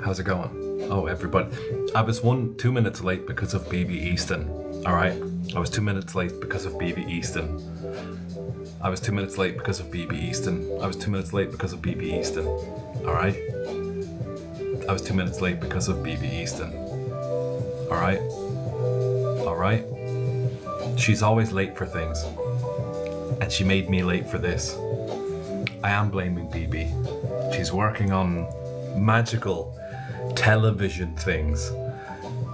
how's it going? Oh, everybody. I was 2 minutes late because of BB Easton. All right. I was 2 minutes late because of BB Easton. I was 2 minutes late because of BB Easton. I was 2 minutes late because of BB Easton. All right. I was 2 minutes late because of BB Easton. All right. All right. She's always late for things. And she made me late for this. I am blaming BB. She's working on magical television things,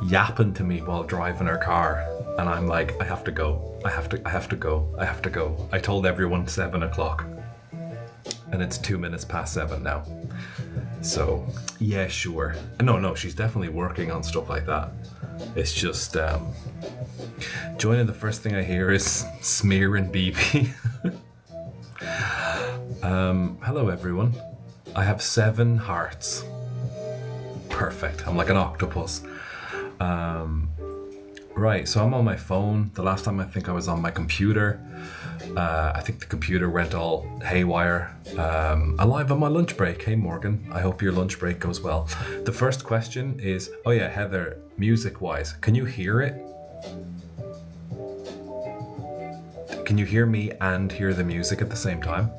yapping to me while driving her car, and I'm like, I have to go. I have to go. I told everyone 7 o'clock, and it's 2 minutes past 7 now. So yeah, sure. No, she's definitely working on stuff like that. It's just joining, the first thing I hear is smearing BB. Hello everyone. I have 7 hearts. Perfect. I'm like an octopus. Right, so I'm on my phone. The last time I think I was on my computer. I think the computer went all haywire. I'm live on my lunch break. Hey Morgan, I hope your lunch break goes well. The first question is, oh yeah, Heather, music-wise, can you hear it? Can you hear me and hear the music at the same time?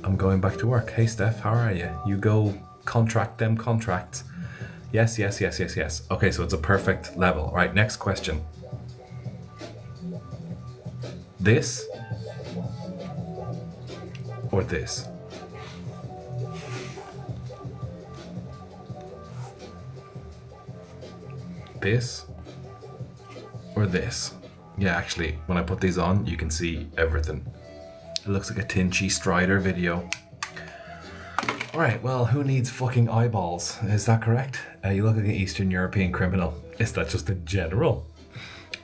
I'm going back to work. Hey Steph, how are you? You go contract them contracts. Yes. Okay, so it's a perfect level. All right, next question. This or this? This or this? Yeah, actually, when I put these on, you can see everything. It looks like a Tinchy Strider video. Alright, well, who needs fucking eyeballs? Is that correct? You look like an Eastern European criminal. Is that just in general?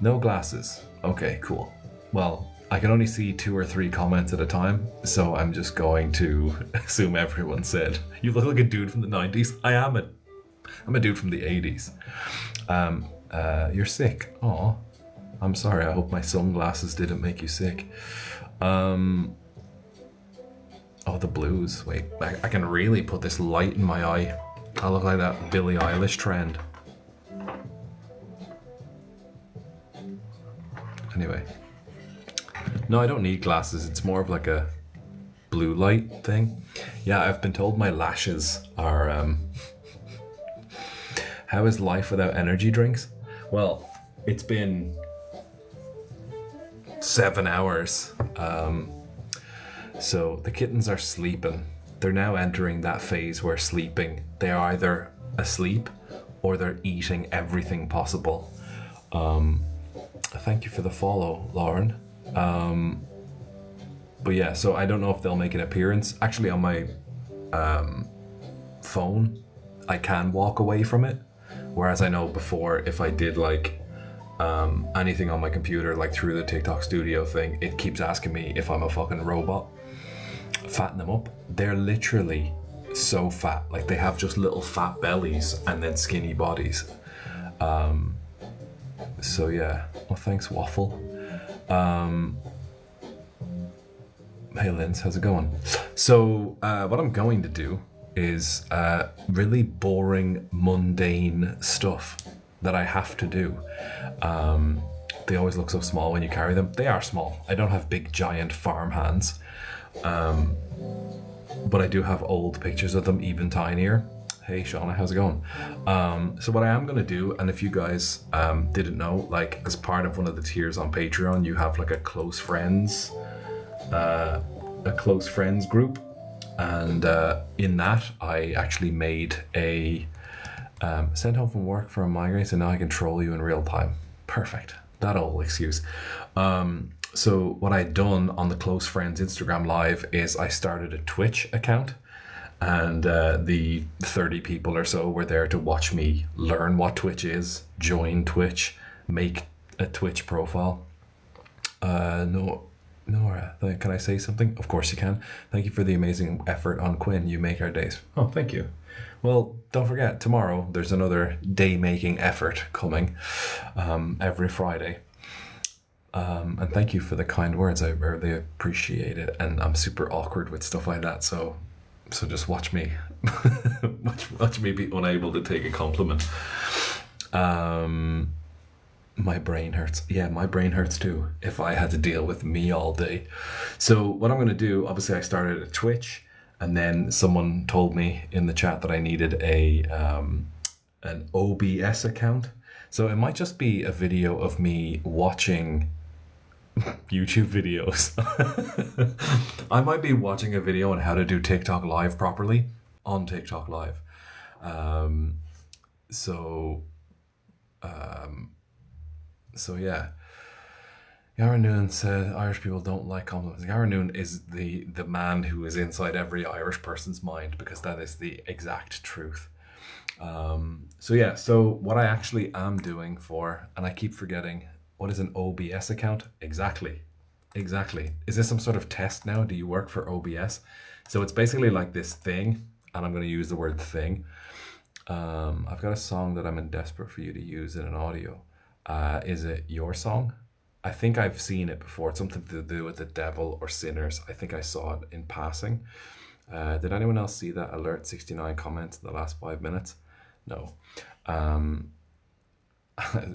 No glasses. Okay, cool. Well, I can only see 2 or 3 comments at a time, so I'm just going to assume everyone said, you look like a dude from the 90s. I'm a dude from the 80s. You're sick. Aw. I'm sorry, I hope my sunglasses didn't make you sick. Oh, the blues. Wait, I can really put this light in my eye. I look like that Billie Eilish trend. Anyway. No, I don't need glasses. It's more of like a blue light thing. Yeah, I've been told my lashes are... How is life without energy drinks? Well, it's been 7 hours. So the kittens are sleeping. They're now entering that phase where sleeping, they are either asleep or they're eating everything possible. Thank you for the follow, Lauren. But yeah, so I don't know if they'll make an appearance. Actually, on my phone, I can walk away from it. Whereas I know before, if I did like anything on my computer, like through the TikTok studio thing, it keeps asking me if I'm a fucking robot. Fatten them up. They're literally so fat. Like they have just little fat bellies and then skinny bodies. So yeah. Well, thanks, Waffle. Hey, Linz, how's it going? So what I'm going to do is really boring, mundane stuff that I have to do. They always look so small when you carry them. They are small. I don't have big, giant farm hands. But I do have old pictures of them, even tinier. Hey Shauna, how's it going? So what I am gonna do, and if you guys didn't know, like as part of one of the tiers on Patreon, you have like a close friends group, and in that I actually made a sent home from work for a migraine, so now I can troll you in real time. Perfect. That old excuse. So what I'd done on the Close Friends Instagram Live is I started a Twitch account, and the 30 people or so were there to watch me learn what Twitch is, join Twitch, make a Twitch profile. Nora, can I say something? Of course you can. Thank you for the amazing effort on Quinn. You make our days. Oh, thank you. Well, don't forget, tomorrow there's another day-making effort coming every Friday. And thank you for the kind words. I really appreciate it. And I'm super awkward with stuff like that, so So just watch me, watch me be unable to take a compliment. My brain hurts. Yeah, my brain hurts too if I had to deal with me all day. So what I'm going to do, obviously I started at Twitch, and then someone told me in the chat that I needed an OBS account. So it might just be a video of me watching YouTube videos. I might be watching a video on how to do TikTok Live properly on TikTok Live. So yeah. Gavin Noon said Irish people don't like compliments. Gavin Noon is the man who is inside every Irish person's mind, because that is the exact truth. So yeah, so what I actually am doing for, and I keep forgetting, what is an OBS account? Exactly. Is this some sort of test now? Do you work for OBS? So it's basically like this thing, and I'm going to use the word thing. I've got a song that I'm in desperate for you to use in an audio. Is it your song? I think I've seen it before. It's something to do with the devil or sinners. I think I saw it in passing. Did anyone else see that alert 69 comments in the last 5 minutes? No.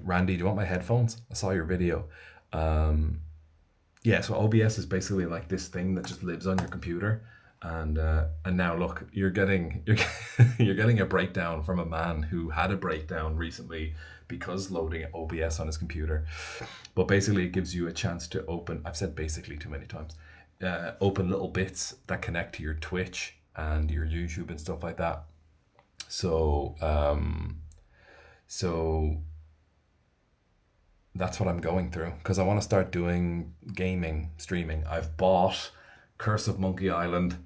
Randy, do you want my headphones? I saw your video. Yeah, so OBS is basically like this thing that just lives on your computer. And now look, you're getting a breakdown from a man who had a breakdown recently because loading OBS on his computer. But basically it gives you a chance to open, I've said basically too many times, open little bits that connect to your Twitch and your YouTube and stuff like that. So that's what I'm going through, because I want to start doing gaming, streaming. I've bought Curse of Monkey Island,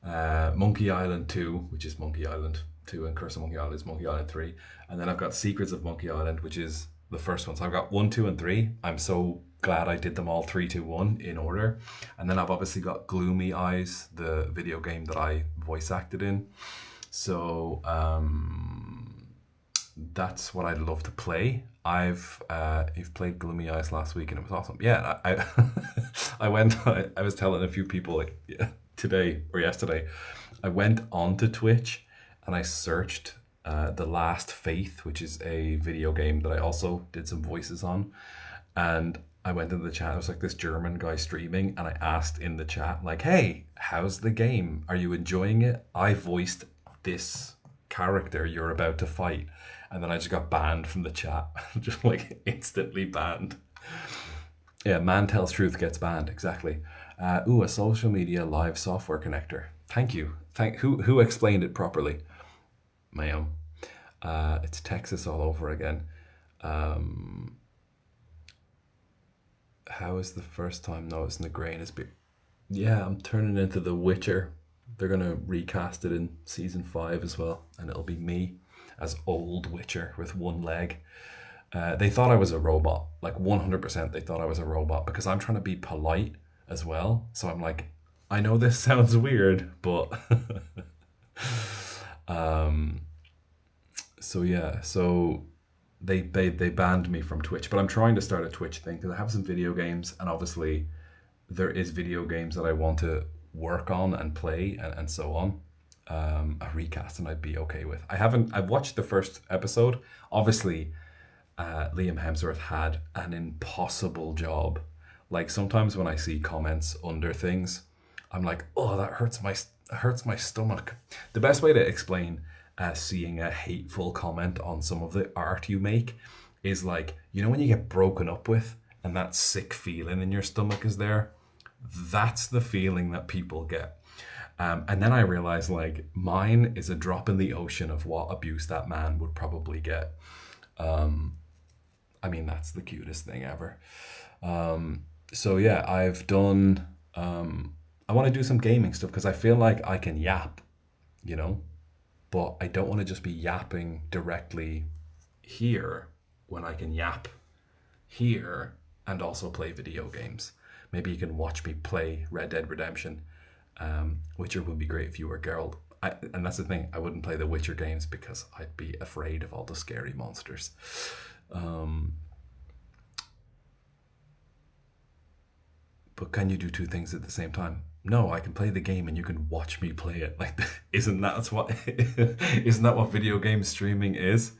Monkey Island 2, which is Monkey Island 2, and Curse of Monkey Island is Monkey Island 3. And then I've got Secrets of Monkey Island, which is the first one. So I've got 1, 2, and 3. I'm so glad I did them all 3, 2, 1 in order. And then I've obviously got Gloomy Eyes, the video game that I voice acted in. So that's what I'd love to play. You've played Gloomy Eyes last week and it was awesome. Yeah, I was telling a few people like today or yesterday, I went onto Twitch and I searched The Last Faith, which is a video game that I also did some voices on. And I went into the chat, it was like this German guy streaming, and I asked in the chat, like, hey, how's the game? Are you enjoying it? I voiced this character you're about to fight. And then I just got banned from the chat. Just like instantly banned. Yeah, man tells truth gets banned, exactly. A social media live software connector. Thank you. Who explained it properly? Ma'am. It's Texas all over again. How is the first time noticing the grain is big? Yeah, I'm turning into The Witcher. They're gonna recast it in season 5 as well, and it'll be me as old Witcher with one leg. They thought I was a robot, like 100% they thought I was a robot, because I'm trying to be polite as well. So I'm like, I know this sounds weird, but so yeah, so they banned me from Twitch, but I'm trying to start a Twitch thing because I have some video games, and obviously there is video games that I want to work on and play and so on. A recast and I'd be okay with. I've watched the first episode. Obviously, Liam Hemsworth had an impossible job. Like sometimes when I see comments under things, I'm like, oh, that hurts my stomach. The best way to explain seeing a hateful comment on some of the art you make is like, you know, when you get broken up with and that sick feeling in your stomach is there, that's the feeling that people get. And then I realized like mine is a drop in the ocean of what abuse that man would probably get. I mean, that's the cutest thing ever. So yeah, I've done, I want to do some gaming stuff because I feel like I can yap, you know, but I don't want to just be yapping directly here when I can yap here and also play video games. Maybe you can watch me play Red Dead Redemption. Witcher would be great if you were a girl. And that's the thing, I wouldn't play the Witcher games because I'd be afraid of all the scary monsters. But can you do two things at the same time? No, I can play the game and you can watch me play it. Like, isn't that what isn't that what video game streaming is?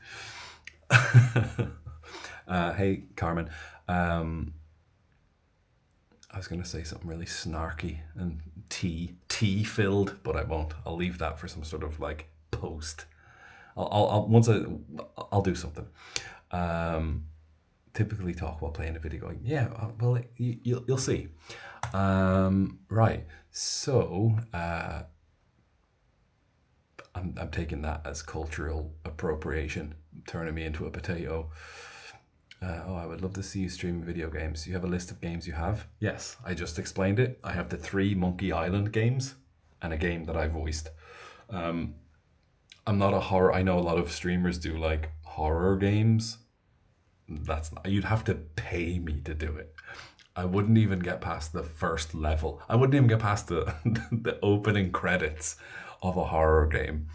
Hey, Carmen. I was going to say something really snarky and tea filled, but I won't. I'll leave that for some sort of like post. I'll do something. Typically talk while playing a video game. Yeah, well, you'll see. Right. So I'm taking that as cultural appropriation, turning me into a potato. Oh, I would love to see you stream video games. You have a list of games you have? Yes, I just explained it. I have the 3 Monkey Island games and a game that I voiced. I'm not a horror. I know a lot of streamers do like horror games. That's not, you'd have to pay me to do it. I wouldn't even get past the first level. I wouldn't even get past the the opening credits of a horror game.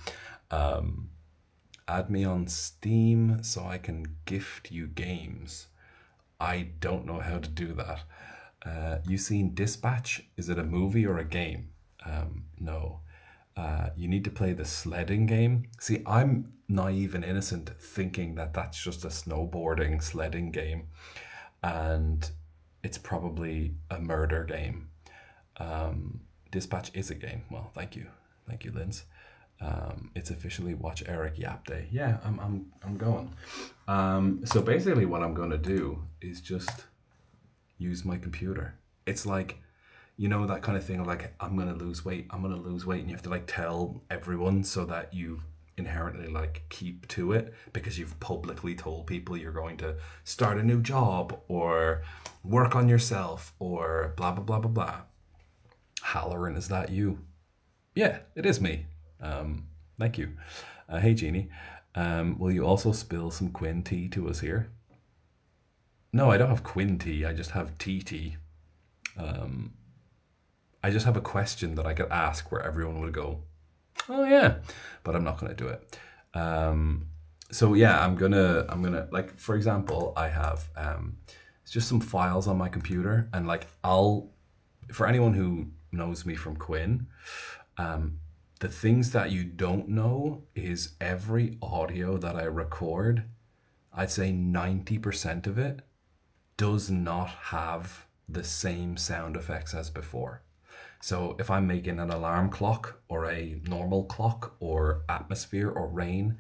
Add me on Steam so I can gift you games. I don't know how to do that. You seen Dispatch? Is it a movie or a game? No. You need to play the sledding game. See, I'm naive and innocent thinking that that's just a snowboarding sledding game. And it's probably a murder game. Dispatch is a game. Well, thank you. Thank you, Linz. It's officially Watch Eric Yap Day. Yeah, I'm going. So basically what I'm going to do is just use my computer. It's like, you know, that kind of thing of like, I'm going to lose weight. And you have to like tell everyone so that you inherently like keep to it because you've publicly told people you're going to start a new job or work on yourself or blah, blah, blah, blah, blah. Halloran, is that you? Yeah, it is me. Thank you. Hey, Jeannie. Will you also spill some Quinn tea to us here? No, I don't have Quinn tea. I just have tea. I just have a question that I could ask where everyone would go, oh yeah, but I'm not going to do it. So yeah, I'm gonna like, for example, I have it's just some files on my computer, and like for anyone who knows me from Quinn, the things that you don't know is every audio that I record, I'd say 90% of it does not have the same sound effects as before. So if I'm making an alarm clock or a normal clock or atmosphere or rain,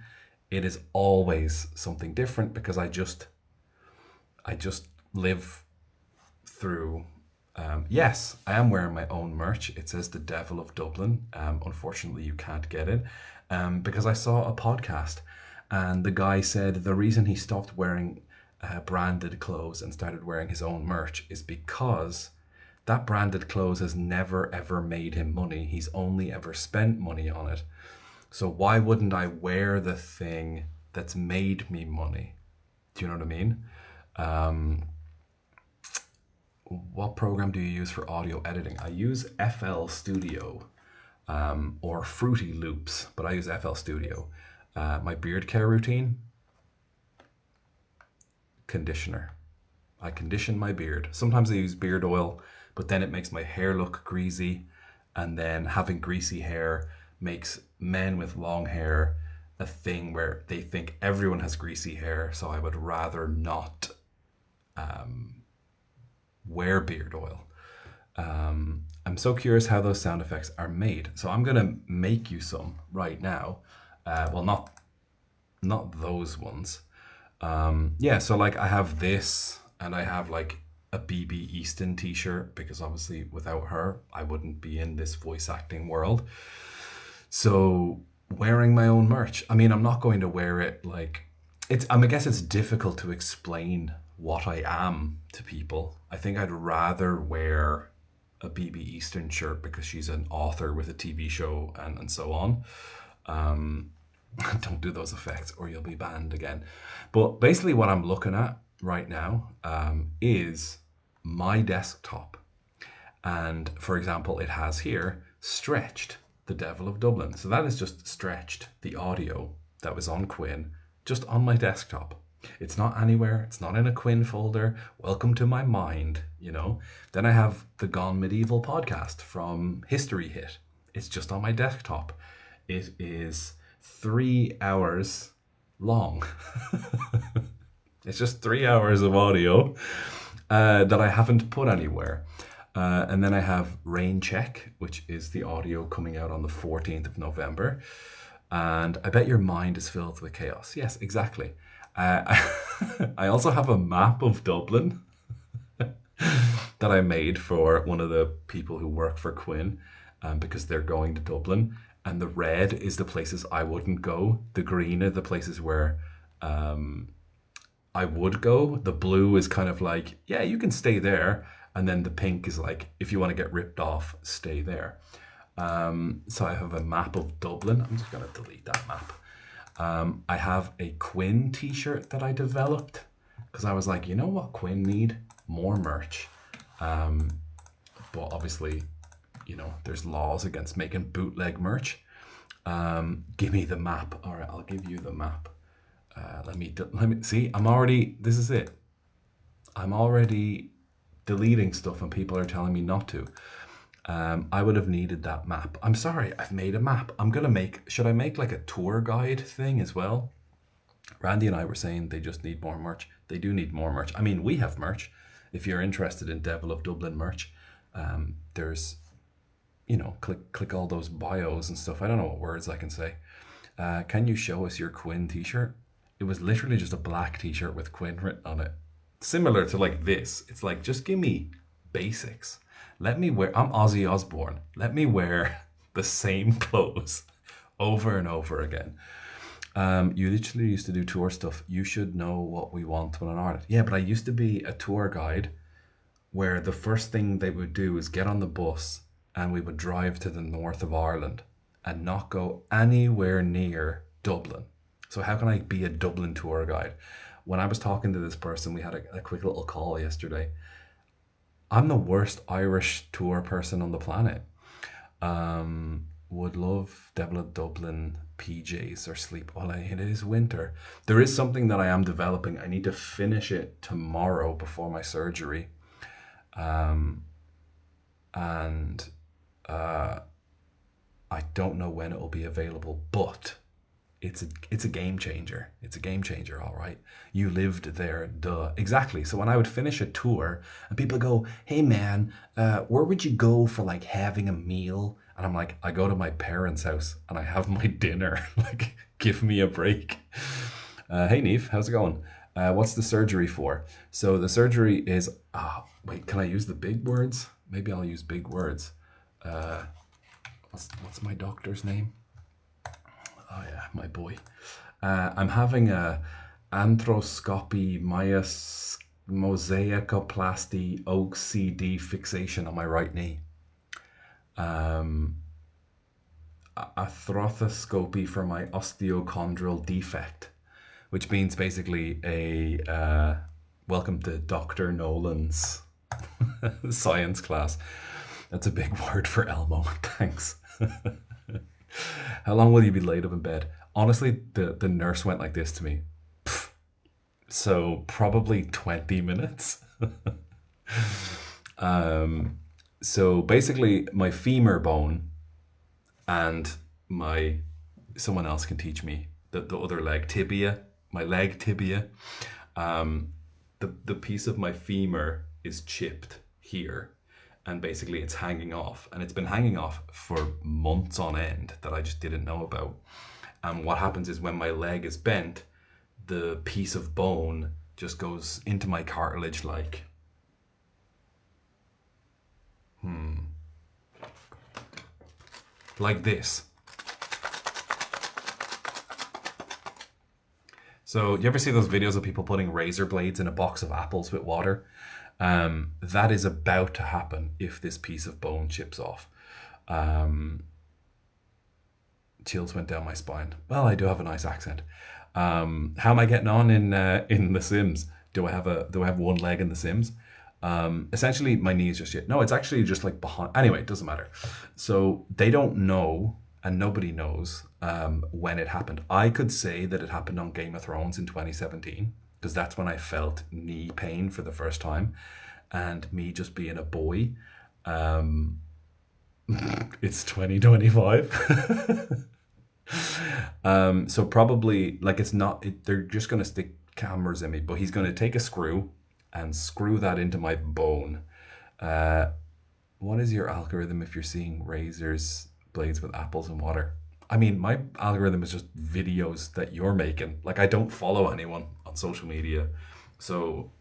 it is always something different because I just live through. Yes, I am wearing my own merch. It says The Devil of Dublin. Unfortunately, you can't get it because I saw a podcast and the guy said the reason he stopped wearing branded clothes and started wearing his own merch is because that branded clothes has never ever made him money. He's only ever spent money on it. So why wouldn't I wear the thing that's made me money? Do you know what I mean? What program do you use for audio editing? I use FL Studio or Fruity Loops, but I use FL Studio. My beard care routine, conditioner. I condition my beard. Sometimes I use beard oil, but then it makes my hair look greasy, and then having greasy hair makes men with long hair a thing where they think everyone has greasy hair, so I would rather not wear beard oil. I'm so curious how those sound effects are made. So I'm gonna make you some right now. Well, not those ones. Yeah, so like I have this, and I have like a BB Easton t-shirt because obviously without her, I wouldn't be in this voice acting world. So wearing my own merch. I mean, I'm not going to wear it like I guess it's difficult to explain what I am to people. I think I'd rather wear a BB Easton shirt because she's an author with a TV show and so on. Don't do those effects or you'll be banned again. But basically what I'm looking at right now is my desktop. And for example, it has here Stretched, The Devil of Dublin. So that is just Stretched, the audio that was on Quinn, just on my desktop. It's not anywhere. It's not in a Quinn folder. Welcome to my mind, you know. Then I have the Gone Medieval podcast from History Hit. It's just on my desktop. It is 3 hours long. It's just 3 hours of audio that I haven't put anywhere. And then I have Rain Check, which is the audio coming out on the 14th of November. And I bet your mind is filled with chaos. Yes, exactly. I also have a map of Dublin that I made for one of the people who work for Quinn, because they're going to Dublin. And the red is the places I wouldn't go. The green are the places where I would go. The blue is kind of like, yeah, you can stay there. And then the pink is like, if you want to get ripped off, stay there. So I have a map of Dublin. I'm just going to delete that map. I have a Quinn t-shirt that I developed because I was like, you know what Quinn need? More merch. But obviously, you know, there's laws against making bootleg merch. Give me the map. All right, I'll give you the map. Let me see. This is it. I'm already deleting stuff and people are telling me not to. I would have needed that map. I'm sorry, I've made a map. Should I make like a tour guide thing as well? Randy and I were saying they just need more merch. They do need more merch. I mean, we have merch. If you're interested in Devil of Dublin merch, there's, you know, click all those bios and stuff. I don't know what words I can say. Can you show us your Quinn t-shirt? It was literally just a black t-shirt with Quinn written on it. Similar to like this. It's like, just give me basics. I'm Ozzy Osbourne. Let me wear the same clothes over and over again. You literally used to do tour stuff. You should know what we want when an artist. Yeah, but I used to be a tour guide where the first thing they would do is get on the bus and we would drive to the north of Ireland and not go anywhere near Dublin. So how can I be a Dublin tour guide? When I was talking to this person, we had a quick little call yesterday. I'm the worst Irish tour person on the planet. Would love Devil of Dublin PJs or sleep. Well, it is winter. There is something that I am developing. I need to finish it tomorrow before my surgery. I don't know when it will be available, but it's a game changer. It's a game changer, all right. You lived there, duh. Exactly. So when I would finish a tour and people go, hey man, where would you go for like having a meal? And I'm like, I go to my parents' house and I have my dinner. Like, give me a break. Hey Neve, how's it going? What's the surgery for? So the surgery is, wait, can I use the big words? Maybe I'll use big words. What's my doctor's name? Oh yeah, my boy. I'm having a arthroscopy mosaicoplasty OCD fixation on my right knee. Arthroscopy for my osteochondral defect, which means basically a welcome to Dr. Nolan's science class. That's a big word for Elmo. Thanks. How long will you be laid up in bed? Honestly, the nurse went like this to me. So probably 20 minutes. So basically my femur bone and someone else can teach me the other leg, tibia, my leg tibia. The piece of my femur is chipped here. And basically it's hanging off, and it's been hanging off for months on end that I just didn't know about. And what happens is when my leg is bent, the piece of bone just goes into my cartilage like this. So you ever see those videos of people putting razor blades in a box of apples with water? That is about to happen if this piece of bone chips off. Chills went down my spine. Well, I do have a nice accent. How am I getting on in The Sims? Do I have one leg in The Sims? Essentially, my knee is just shit. No, it's actually just like behind. Anyway, it doesn't matter. So they don't know, and nobody knows when it happened. I could say that it happened on Game of Thrones in 2017. because that's when I felt knee pain for the first time. And me just being a boy, um, it's 2025. So probably like it's not, they're just going to stick cameras in me, but he's going to take a screw and screw that into my bone. Uh, what is your algorithm if you're seeing razors blades with apples and water? I mean, my algorithm is just videos that you're making. Like, I don't follow anyone on social media. So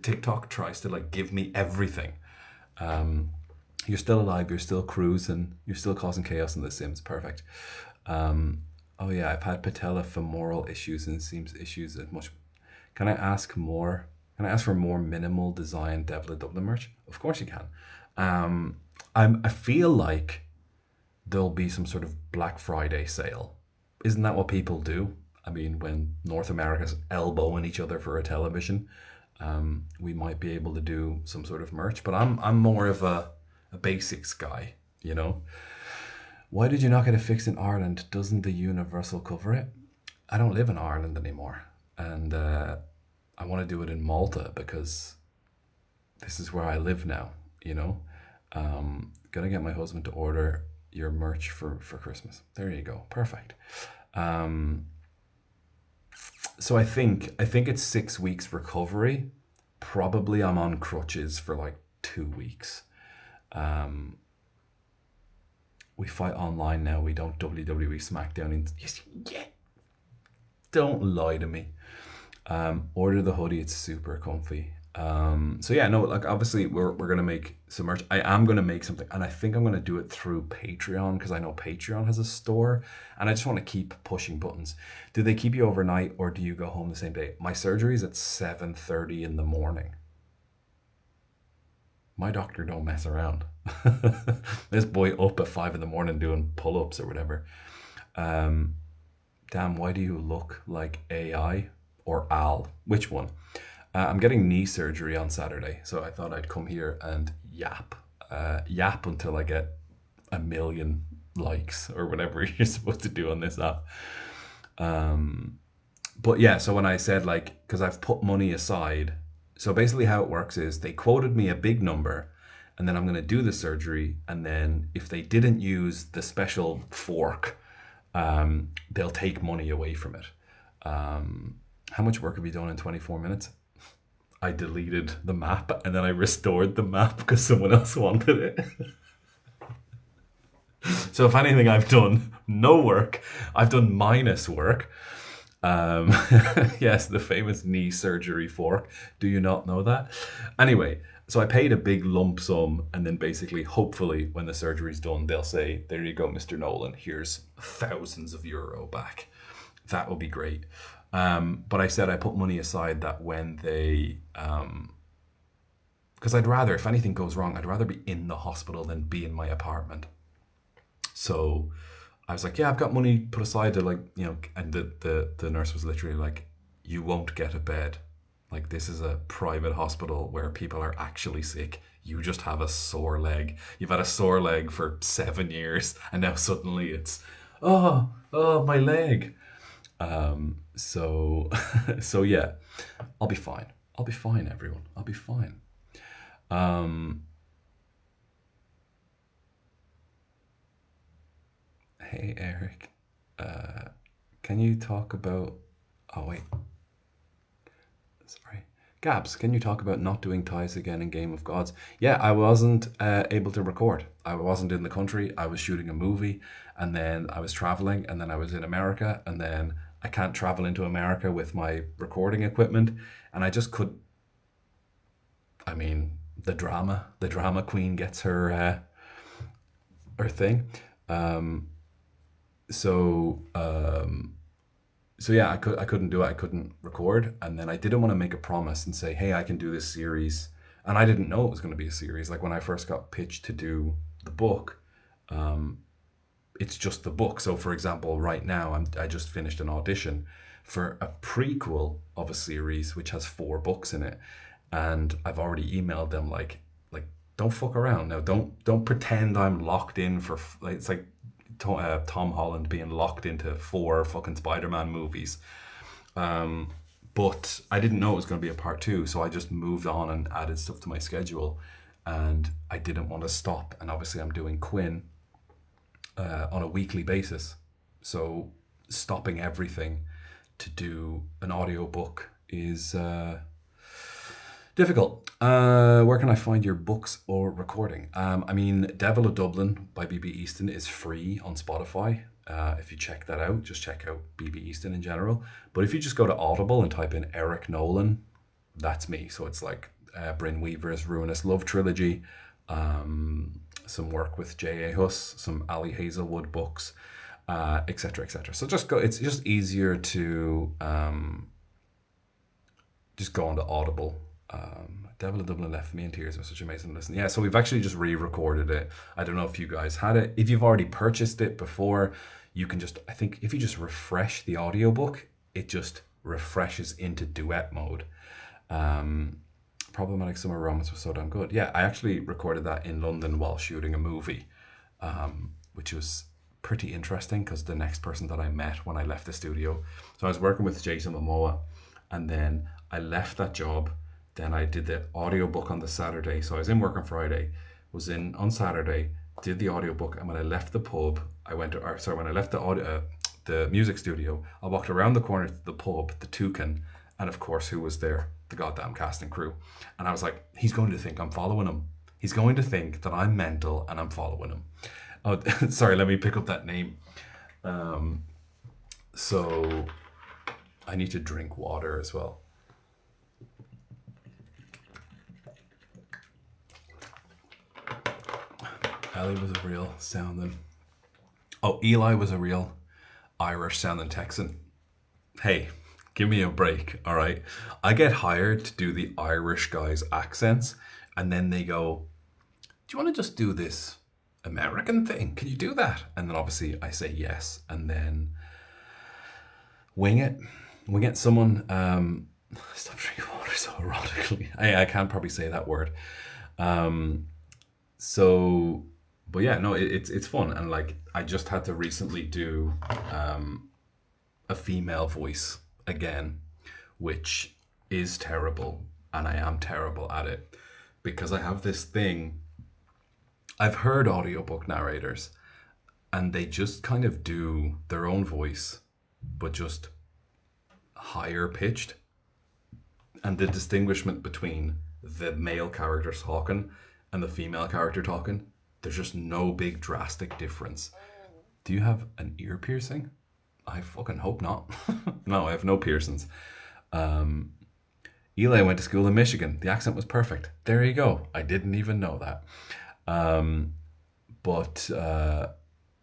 TikTok tries to like give me everything. Um, you're still alive, you're still cruising, you're still causing chaos in The Sims. Perfect. Oh yeah, I've had patella femoral issues and seems issues as much. Can I ask more? Can I ask for more minimal design Devla Dublin merch? Of course you can. I feel like there'll be some sort of Black Friday sale. Isn't that what people do? I mean, when North America's elbowing each other for a television, we might be able to do some sort of merch. But I'm more of a basics guy, you know. Why did you not get it fixed in Ireland? Doesn't the Universal cover it? I don't live in Ireland anymore, and I want to do it in Malta because this is where I live now. You know, gonna get my husband to order your merch for Christmas. There you go, perfect. So I think it's 6 weeks recovery. Probably I'm on crutches for like 2 weeks. We fight online now. We don't WWE SmackDown. Yeah. Don't lie to me. Order the hoodie. It's super comfy. So yeah, no, like obviously we're gonna make some merch. I am gonna make something, and I think I'm gonna do it through Patreon because I know Patreon has a store, and I just want to keep pushing buttons. Do they keep you overnight or do you go home the same day? My surgery is at 7:30 in the morning. My doctor don't mess around. This boy up at 5 in the morning doing pull-ups or whatever. Damn, why do you look like AI or Al? Which one? I'm getting knee surgery on Saturday, so I thought I'd come here and yap until I get 1 million likes or whatever you're supposed to do on this app. But yeah, so when I said like, because I've put money aside, so basically how it works is they quoted me a big number, and then I'm going to do the surgery, and then if they didn't use the special fork, they'll take money away from it. How much work have you done in 24 minutes? I deleted the map and then I restored the map because someone else wanted it. So if anything, I've done no work. I've done minus work. Yes, the famous knee surgery fork. Do you not know that? Anyway, so I paid a big lump sum, and then basically, hopefully, when the surgery's done, they'll say, there you go, Mr. Nolan, here's thousands of euro back. That would be great. But I said I put money aside that when they, because I'd rather, if anything goes wrong, I'd rather be in the hospital than be in my apartment. So I was like, yeah, I've got money put aside to like, you know, and the nurse was literally like, you won't get a bed. Like, this is a private hospital where people are actually sick. You just have a sore leg. You've had a sore leg for 7 years, and now suddenly it's, oh, my leg. So yeah, I'll be fine. I'll be fine, everyone. I'll be fine. Hey, Eric, can you talk about, oh wait, sorry. Gabs, can you talk about not doing ties again in Game of Gods? Yeah, I wasn't able to record. I wasn't in the country. I was shooting a movie, and then I was traveling, and then I was in America, and then I can't travel into America with my recording equipment, and I just could. I mean, the drama queen gets her thing. So yeah, I couldn't do it. I couldn't record, and then I didn't want to make a promise and say, hey, I can do this series, and I didn't know it was going to be a series. Like when I first got pitched to do the book, it's just the book. So for example, right now I just finished an audition for a prequel of a series which has 4 books in it, and I've already emailed them like don't fuck around now. Don't pretend I'm locked in for like, it's like Tom Holland being locked into 4 fucking Spider-Man movies. But I didn't know it was going to be a part two, so I just moved on and added stuff to my schedule, and I didn't want to stop. And obviously, I'm doing Quinn on a weekly basis, so stopping everything to do an audiobook is difficult. Where can I find your books or recording? I mean, Devil of Dublin by BB Easton is free on Spotify. If you check that out, just check out BB Easton in general. But if you just go to Audible and type in Eric Nolan, that's me. So it's like Bryn Weaver's Ruinous Love Trilogy, some work with J.A. Huss, some Ali Hazelwood books, etc., etc. So just go. It's just easier to just go onto Audible. Devil of Dublin left me in tears. It was such an amazing listen. Yeah, so we've actually just re-recorded it. I don't know if you guys had it. If you've already purchased it before, you can just, I think if you just refresh the audiobook, it just refreshes into duet mode. Problematic Summer Romance was so damn good. Yeah, I actually recorded that in London while shooting a movie, which was pretty interesting because the next person that I met when I left the studio, so I was working with Jason Momoa, and then I left that job. Then I did the audiobook on the Saturday. So I was in work on Friday, was in on Saturday, did the audiobook, and when I left the pub, when I left the music studio, I walked around the corner to the pub, the Toucan, and of course, who was there? The goddamn cast and crew. And I was like, he's going to think I'm following him. He's going to think that I'm mental and I'm following him. Oh, sorry, let me pick up that name. So I need to drink water as well. Ali was a real sounding. Oh, Eli was a real Irish sounding Texan. Hey, give me a break, all right? I get hired to do the Irish guys' accents, and then they go, do you want to just do this American thing? Can you do that? And then obviously I say yes, and then wing it. Someone, stop drinking water so erotically. I can't probably say that word. But yeah, no, it's fun. And like, I just had to recently do a female voice again, which is terrible. And I am terrible at it because I have this thing. I've heard audiobook narrators and they just kind of do their own voice, but just higher pitched. And the distinguishment between the male character talking and the female character talking, there's just no big drastic difference. Do you have an ear piercing? I fucking hope not. No, I have no piercings. Eli went to school in Michigan. The accent was perfect. There you go. I didn't even know that.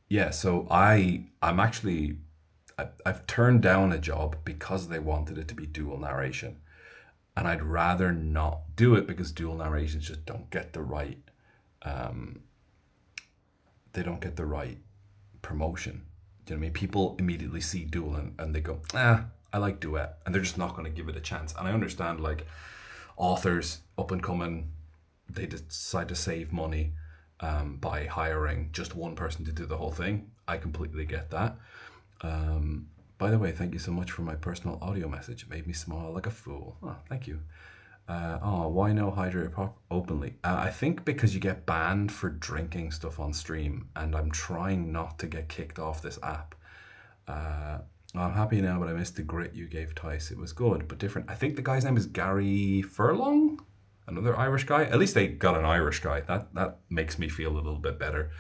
Yeah, so I've turned down a job because they wanted it to be dual narration. And I'd rather not do it because dual narrations just don't get the right, they don't get the right promotion. Do you know what I mean? People immediately see dual and they go, I like duet. And they're just not going to give it a chance. And I understand, like, authors up and coming, they decide to save money by hiring just one person to do the whole thing. I completely get that. By the way, thank you so much for my personal audio message. It made me smile like a fool. Oh, thank you. Why no hydrate pop openly? I think because you get banned for drinking stuff on stream, and I'm trying not to get kicked off this app. I'm happy now, but I missed the grit you gave Tice. It was good, but different. I think the guy's name is Gary Furlong, another Irish guy. At least they got an Irish guy. That makes me feel a little bit better.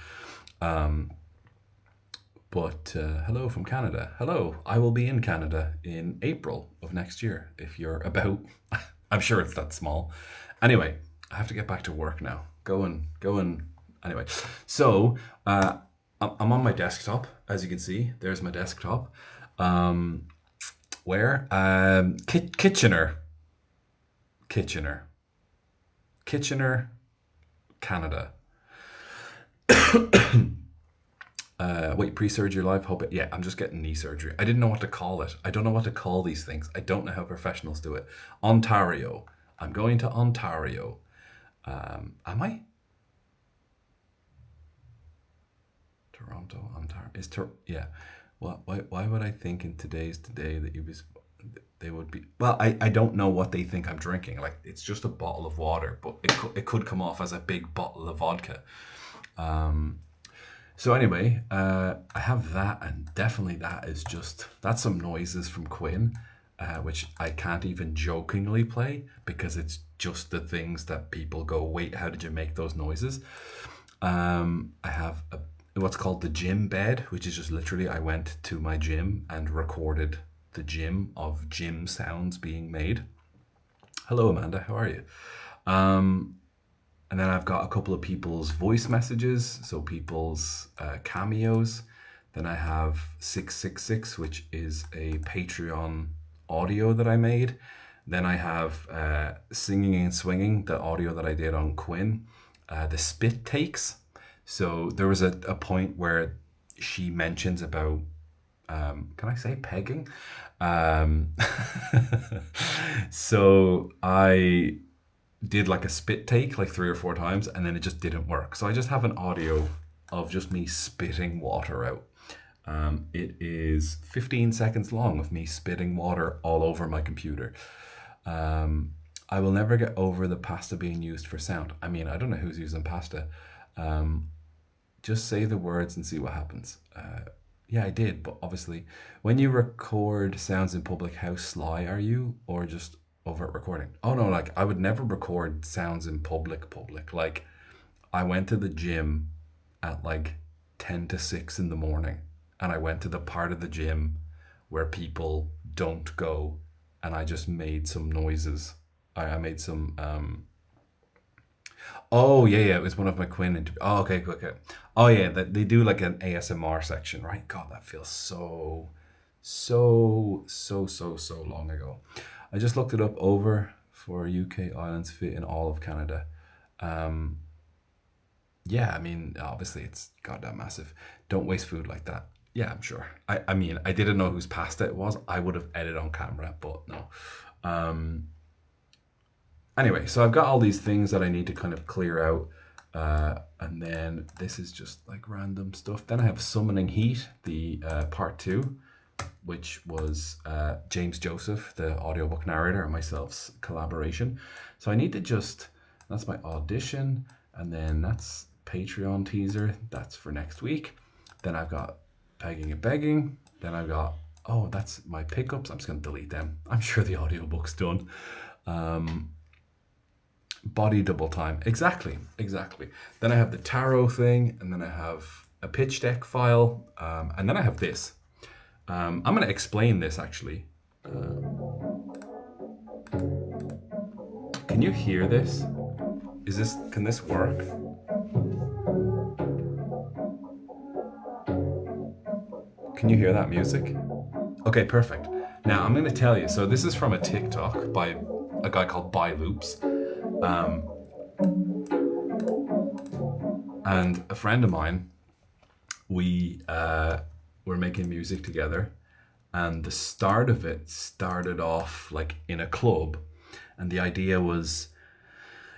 But hello from Canada. Hello, I will be in Canada in April of next year if you're about. I'm sure it's that small. Anyway, I have to get back to work now. Go and. Anyway, so I'm on my desktop, as you can see. There's my desktop. Where? Kitchener, Canada. Wait, pre-surgery live? Hope it. Yeah, I'm just getting knee surgery. I didn't know what to call it. I don't know what to call these things. I don't know how professionals do it. Ontario. I'm going to Ontario. Am I? Toronto, Ontario. Yeah. Why would I think in today's today that you was they would be, well, I don't know what they think I'm drinking. Like, it's just a bottle of water, but it could come off as a big bottle of vodka. So anyway, I have that, and definitely that's some noises from Quinn, which I can't even jokingly play because it's just the things that people go, wait, how did you make those noises? I have what's called the gym bed, which is just literally I went to my gym and recorded the gym sounds being made. Hello, Amanda, how are you? And then I've got a couple of people's voice messages, so people's cameos. Then I have 666, which is a Patreon audio that I made. Then I have Singing and Swinging, the audio that I did on Quinn. The spit takes. So there was a point where she mentions about, can I say pegging? So I did like a spit take like 3 or 4 times, and then it just didn't work. So I just have an audio of just me spitting water out. It is 15 seconds long of me spitting water all over my computer. I will never get over the pasta being used for sound. I mean, I don't know who's using pasta. Just say the words and see what happens. Yeah, I did, but obviously, when you record sounds in public, how sly are you, or just overt recording? Oh no, like I would never record sounds in public. Like, I went to the gym at like 10 to 6 in the morning, and I went to the part of the gym where people don't go, and I just made some noises. I made some oh yeah, it was one of my Quinn interviews. Oh, okay. Oh yeah, they do like an ASMR section, right? God, that feels so long ago. I just looked it up over for UK islands fit in all of Canada. Yeah, I mean, obviously it's goddamn massive. Don't waste food like that. Yeah, I'm sure. I mean, I didn't know whose pasta it was. I would have edited on camera, but no. Anyway, so I've got all these things that I need to kind of clear out. And then this is just like random stuff. Then I have Summoning Heat, the part 2, which was James Joseph, the audiobook narrator, and myself's collaboration. So I need to that's my audition, and then that's Patreon teaser. That's for next week. Then I've got Pegging and Begging. Then I've got, that's my pickups. I'm just going to delete them. I'm sure the audiobook's done. Body double time. Exactly. Then I have the tarot thing, and then I have a pitch deck file, and then I have this. I'm going to explain this actually. Can you hear this? Can this work? Can you hear that music? Okay, perfect. Now I'm going to tell you. So this is from a TikTok by a guy called By Loops. And a friend of mine, we were making music together, and the start of it started off like in a club, and the idea was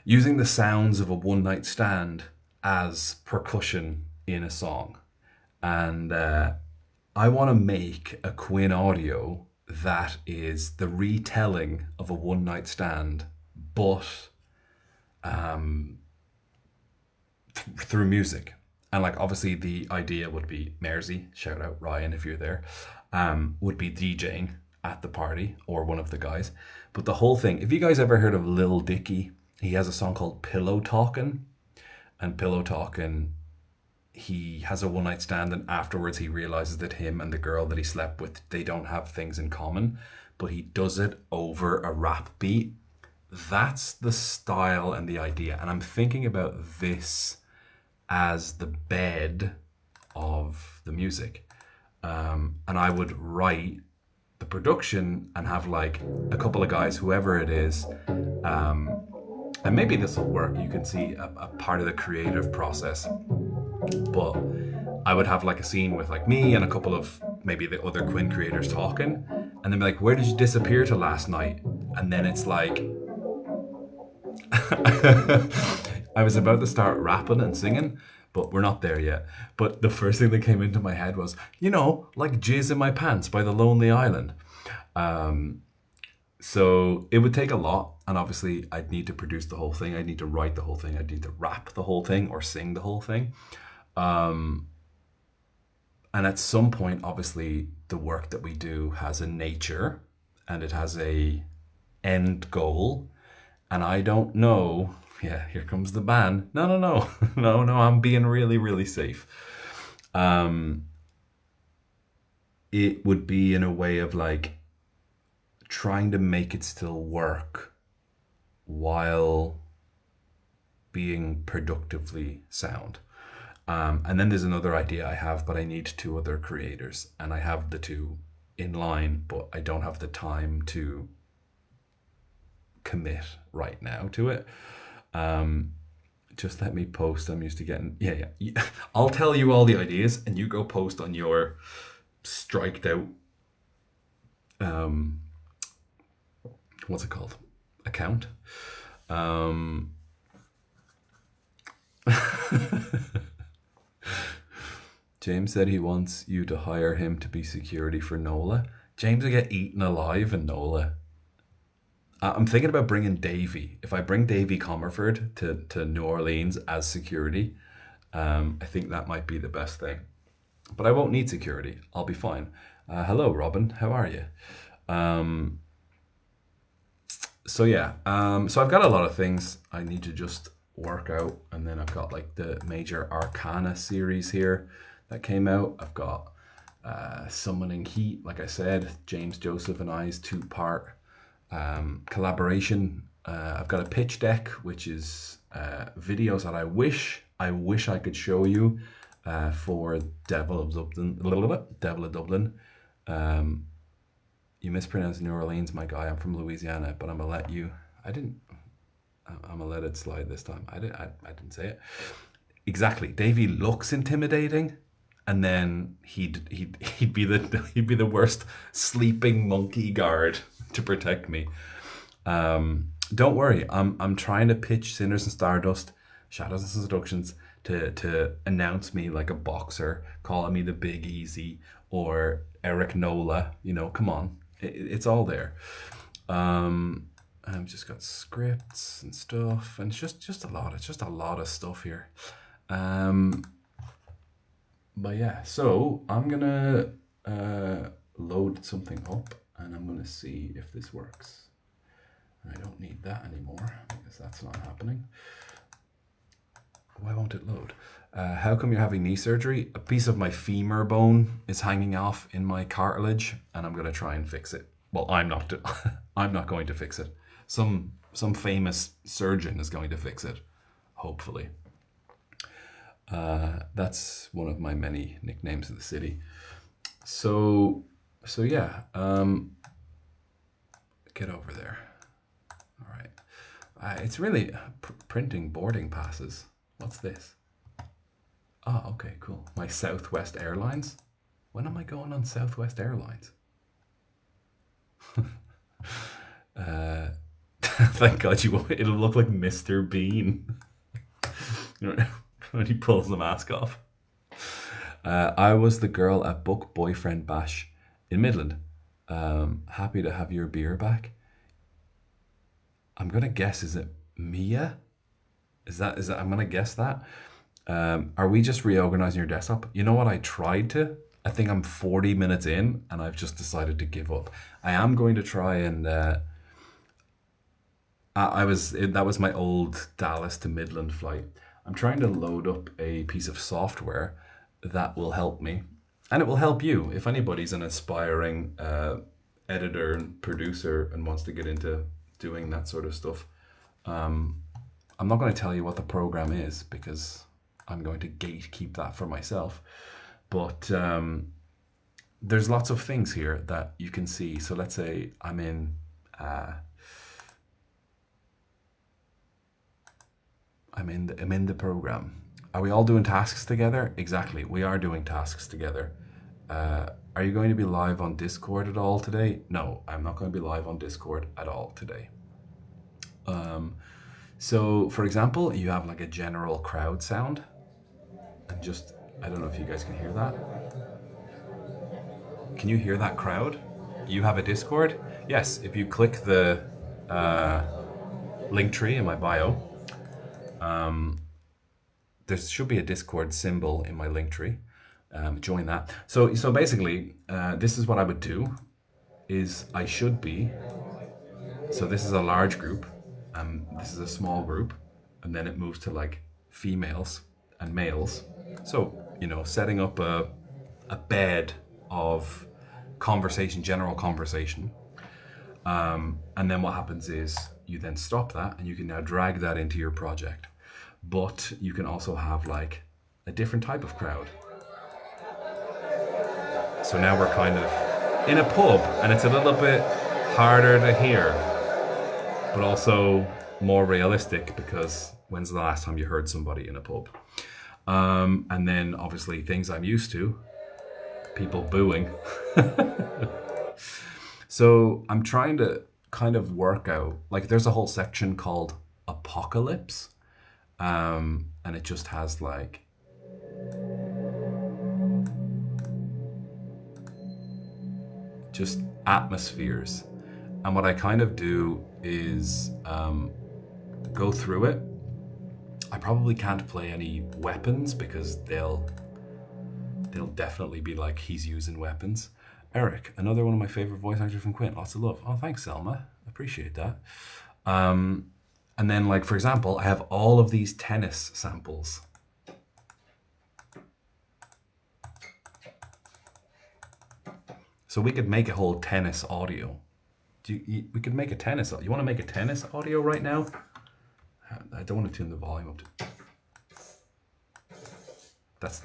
using the sounds of a one night stand as percussion in a song. And I want to make a Quinn audio that is the retelling of a one night stand, but through music. And like, obviously the idea would be Mersey, shout out Ryan if you're there, would be DJing at the party, or one of the guys. But the whole thing, if you guys ever heard of Lil Dicky, he has a song called Pillow Talkin'. And Pillow Talkin', he has a one night stand, and afterwards he realizes that him and the girl that he slept with, they don't have things in common, but he does it over a rap beat. That's the style and the idea. And I'm thinking about this as the bed of the music. And I would write the production and have like a couple of guys, whoever it is, and maybe this will work. You can see a part of the creative process. But I would have like a scene with like me and a couple of maybe the other Quinn creators talking, and then be like, where did you disappear to last night? And then it's like, I was about to start rapping and singing, but we're not there yet. But the first thing that came into my head was, like Jizz in My Pants by The Lonely Island. So it would take a lot, and obviously I'd need to produce the whole thing. I'd need to write the whole thing. I'd need to rap the whole thing or sing the whole thing. And at some point, obviously, the work that we do has a nature and it has a end goal. And I don't know. Yeah, here comes the ban. No, no, no, no, no. I'm being really, really safe. It would be in a way of like trying to make it still work while being productively sound. And then there's another idea I have, but I need two other creators, and I have the two in line, but I don't have the time to commit right now to it. Just let me post. I'm used to getting, yeah. I'll tell you all the ideas, and you go post on your striked out, what's it called? Account. James said he wants you to hire him to be security for Nola. James will get eaten alive in Nola. I'm thinking about bringing Davy. If I bring Davy Comerford to New Orleans as security, I think that might be the best thing. But I won't need security. I'll be fine. Hello, Robin. How are you? So yeah. So I've got a lot of things I need to just work out, and then I've got like the Major Arcana series here that came out. I've got Summoning Heat, like I said, James Joseph and I's 2-part collaboration. I've got a pitch deck, which is videos that I wish I could show you for Devil of Dublin. You mispronounced New Orleans, my guy. I'm from Louisiana, but I'm gonna let you. I'm gonna let it slide this time. I didn't say it exactly. Davey looks intimidating, and then he'd be the worst sleeping monkey guard to protect me. Don't worry. I'm trying to pitch Sinners and Stardust, Shadows and Seductions to announce me like a boxer, calling me the Big Easy or Eric Nola. You know, come on, it's all there. I've just got scripts and stuff, and it's just a lot. It's just a lot of stuff here. But yeah, so I'm gonna load something up, and I'm gonna see if this works. I don't need that anymore because that's not happening. Why won't it load? How come you're having knee surgery? A piece of my femur bone is hanging off in my cartilage, and I'm gonna try and fix it. Well, I'm not. I'm not going to fix it. Some famous surgeon is going to fix it, hopefully. That's one of my many nicknames of the city. So yeah. Get over there. All right. It's really printing boarding passes. What's this? Oh, okay, cool. My Southwest Airlines. When am I going on Southwest Airlines? Thank God it'll look like Mr. Bean when he pulls the mask off. I was the girl at Book Boyfriend Bash in Midland. Happy to have your beer back. I'm gonna guess, is it Mia? Is that I'm gonna guess that. Are we just reorganizing your desktop? You know what, I tried to. I think I'm 40 minutes in and I've just decided to give up. I am going to try and that was my old Dallas to Midland flight. I'm trying to load up a piece of software that will help me, and it will help you if anybody's an aspiring editor and producer and wants to get into doing that sort of stuff. I'm not going to tell you what the program is because I'm going to gatekeep that for myself. But there's lots of things here that you can see. So let's say I'm in the program. Are we all doing tasks together? Exactly, we are doing tasks together. Are you going to be live on Discord at all today? No, I'm not going to be live on Discord at all today. So for example, you have like a general crowd sound, and I don't know if you guys can hear that. Can you hear that crowd? You have a Discord? Yes, if you click the link tree in my bio, there should be a Discord symbol in my link tree. Join that. So basically, this is what I would do. I should be. So this is a large group, this is a small group, and then it moves to like females and males. So setting up a bed of conversation, general conversation, and then what happens is you then stop that, and you can now drag that into your project. But you can also have like a different type of crowd. So now we're kind of in a pub, and it's a little bit harder to hear, but also more realistic, because when's the last time you heard somebody in a pub? And then obviously things I'm used to, people booing. So I'm trying to kind of work out, like there's a whole section called Apocalypse, and it just has like just atmospheres. And what I kind of do is go through it. I probably can't play any weapons because they'll definitely be like, he's using weapons. Eric, another one of my favorite voice actors from Quint. Lots of love. Oh, thanks, Selma. Appreciate that. And then, like, for example, I have all of these tennis samples. So we could make a whole tennis audio. We could make a tennis. You want to make a tennis audio right now? I don't want to tune the volume up to. That's,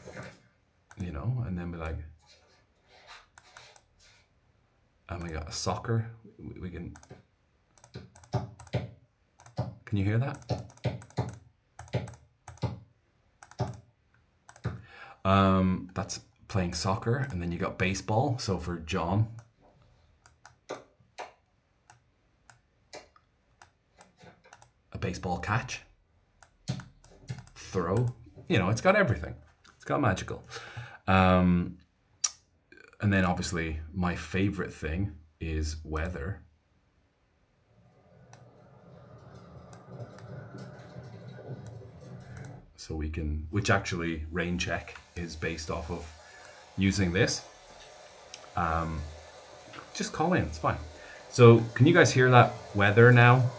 and then be like, and we got a soccer. We can you hear that? That's playing soccer, and then you got baseball. So for John, a baseball catch, throw. It's got everything. It's got magical. And then obviously my favorite thing is weather. So we can, which actually rain check is based off of using this. Just call in, it's fine. So can you guys hear that weather now?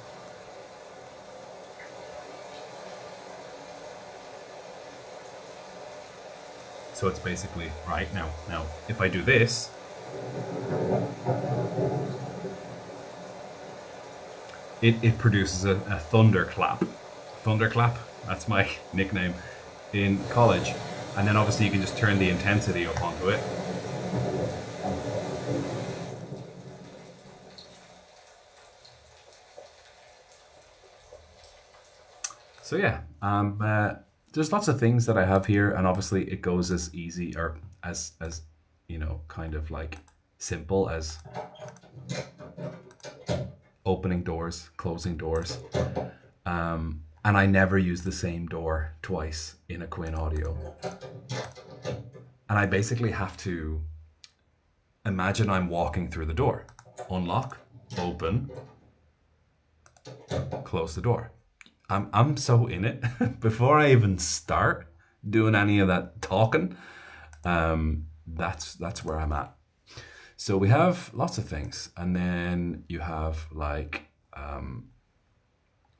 So it's basically right now. Now, if I do this, it produces a thunderclap. Thunderclap, that's my nickname in college. And then obviously you can just turn the intensity up onto it. So yeah, there's lots of things that I have here, and obviously it goes as easy or as kind of like simple as opening doors, closing doors. And I never use the same door twice in a Quinn audio. And I basically have to imagine I'm walking through the door. Unlock, open, close the door. I'm so in it. Before I even start doing any of that talking, that's where I'm at. So we have lots of things, and then you have like,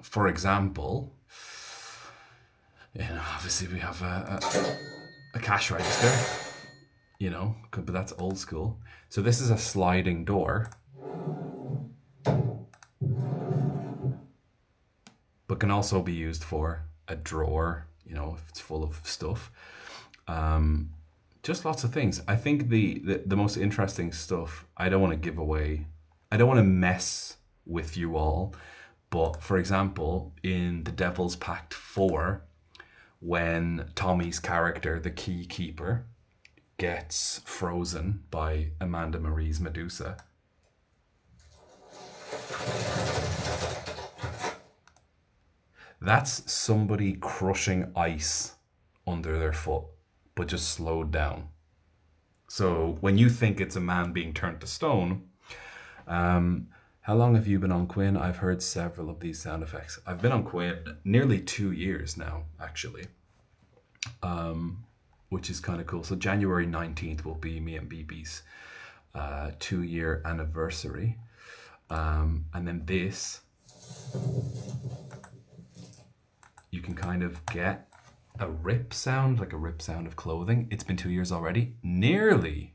for example, obviously we have a cash register, but that's old school. So this is a sliding door, but can also be used for a drawer, if it's full of stuff. Just lots of things. I think the most interesting stuff, I don't want to give away, I don't want to mess with you all, but for example, in The Devil's Pact 4, when Tommy's character, the Key Keeper, gets frozen by Amanda Marie's Medusa, that's somebody crushing ice under their foot, but just slowed down. So when you think it's a man being turned to stone, How long have you been on Quinn? I've heard several of these sound effects. I've been on Quinn nearly 2 years now, actually, which is kind of cool. So January 19th will be me and BB's 2-year anniversary. And then this, you can kind of get a rip sound, like a rip sound of clothing. It's been 2 years already. Nearly.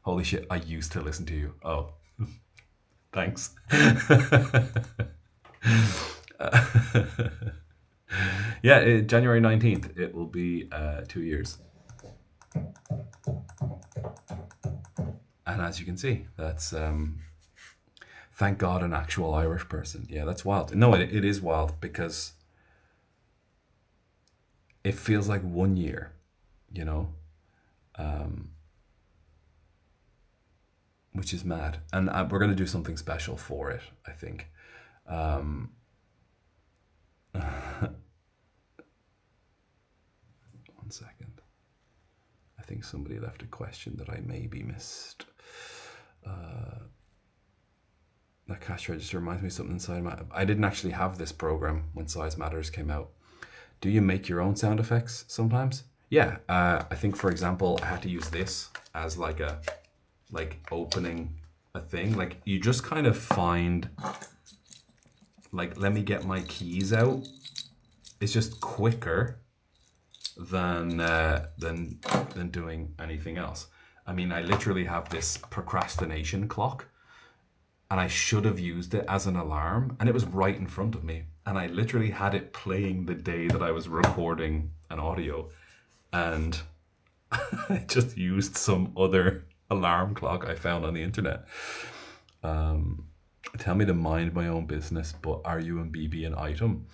Holy shit, I used to listen to you. Oh, thanks. Yeah, January 19th, it will be 2 years. And as you can see, that's, thank God, an actual Irish person. Yeah, that's wild. No, it is wild because it feels like 1 year, you know? Which is mad. And we're going to do something special for it, I think. One second. I think somebody left a question that I maybe missed. That cash register reminds me of something inside my... I didn't actually have this program when Size Matters came out. Do you make your own sound effects sometimes? Yeah, I think, for example, I had to use this as like a... like opening a thing. Like you just kind of find, like, let me get my keys out. It's just quicker than doing anything else. I mean, I literally have this procrastination clock and I should have used it as an alarm and it was right in front of me. And I literally had it playing the day that I was recording an audio and I just used some other alarm clock I found on the internet. Tell me to mind my own business, but are you and BB an item?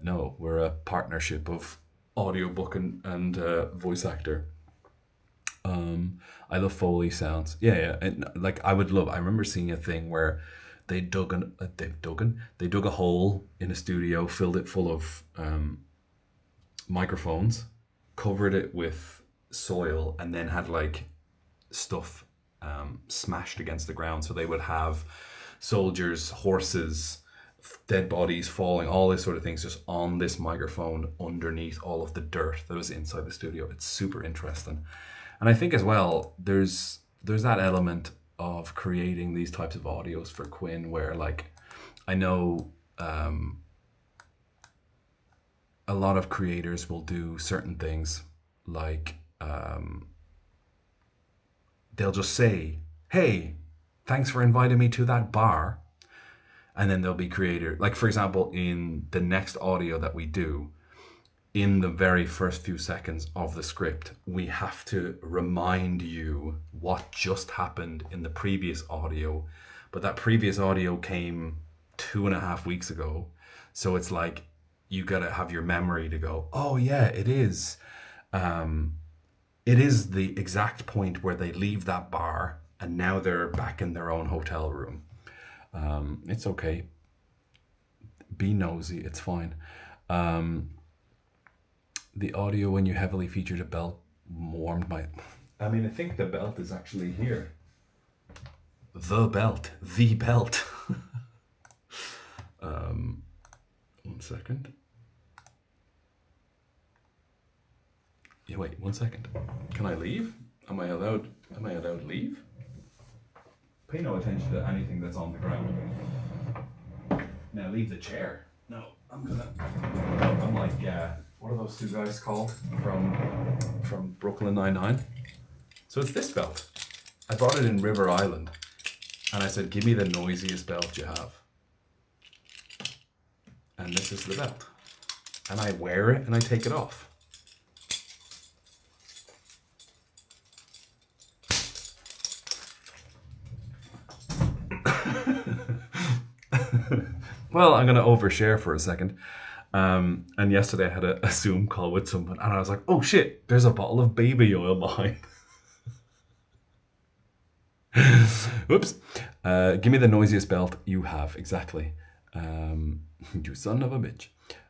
No, we're a partnership of audiobook and voice actor. I love Foley sounds. Yeah. And like I remember seeing a thing where they dug a hole in a studio, filled it full of microphones, covered it with soil, and then had like stuff smashed against the ground. So they would have soldiers, horses, dead bodies falling, all this sort of things just on this microphone underneath all of the dirt that was inside the studio. It's super interesting. And I think as well, there's that element of creating these types of audios for Quinn where, like, I know a lot of creators will do certain things like they'll just say, hey, thanks for inviting me to that bar. And then there'll be creator, like for example, in the next audio that we do, in the very first few seconds of the script, we have to remind you what just happened in the previous audio. But that previous audio came 2.5 weeks ago. So it's like, you gotta have your memory to go, oh yeah, it is. It is the exact point where they leave that bar and now they're back in their own hotel room. It's okay. Be nosy, it's fine. The audio when you heavily featured a belt warmed my... I mean, I think the belt is actually here. The belt. One second. Yeah, wait, 1 second. Can I leave? Am I allowed leave? Pay no attention to anything that's on the ground. Now leave the chair. No, I'm like, what are those two guys called from Brooklyn Nine-Nine? So it's this belt. I bought it in River Island and I said, give me the noisiest belt you have. And this is the belt. And I wear it and I take it off. Well, I'm going to overshare for a second. And yesterday I had a Zoom call with someone and I was like, oh shit, there's a bottle of baby oil behind. Whoops. Give me the noisiest belt you have. Exactly. You son of a bitch.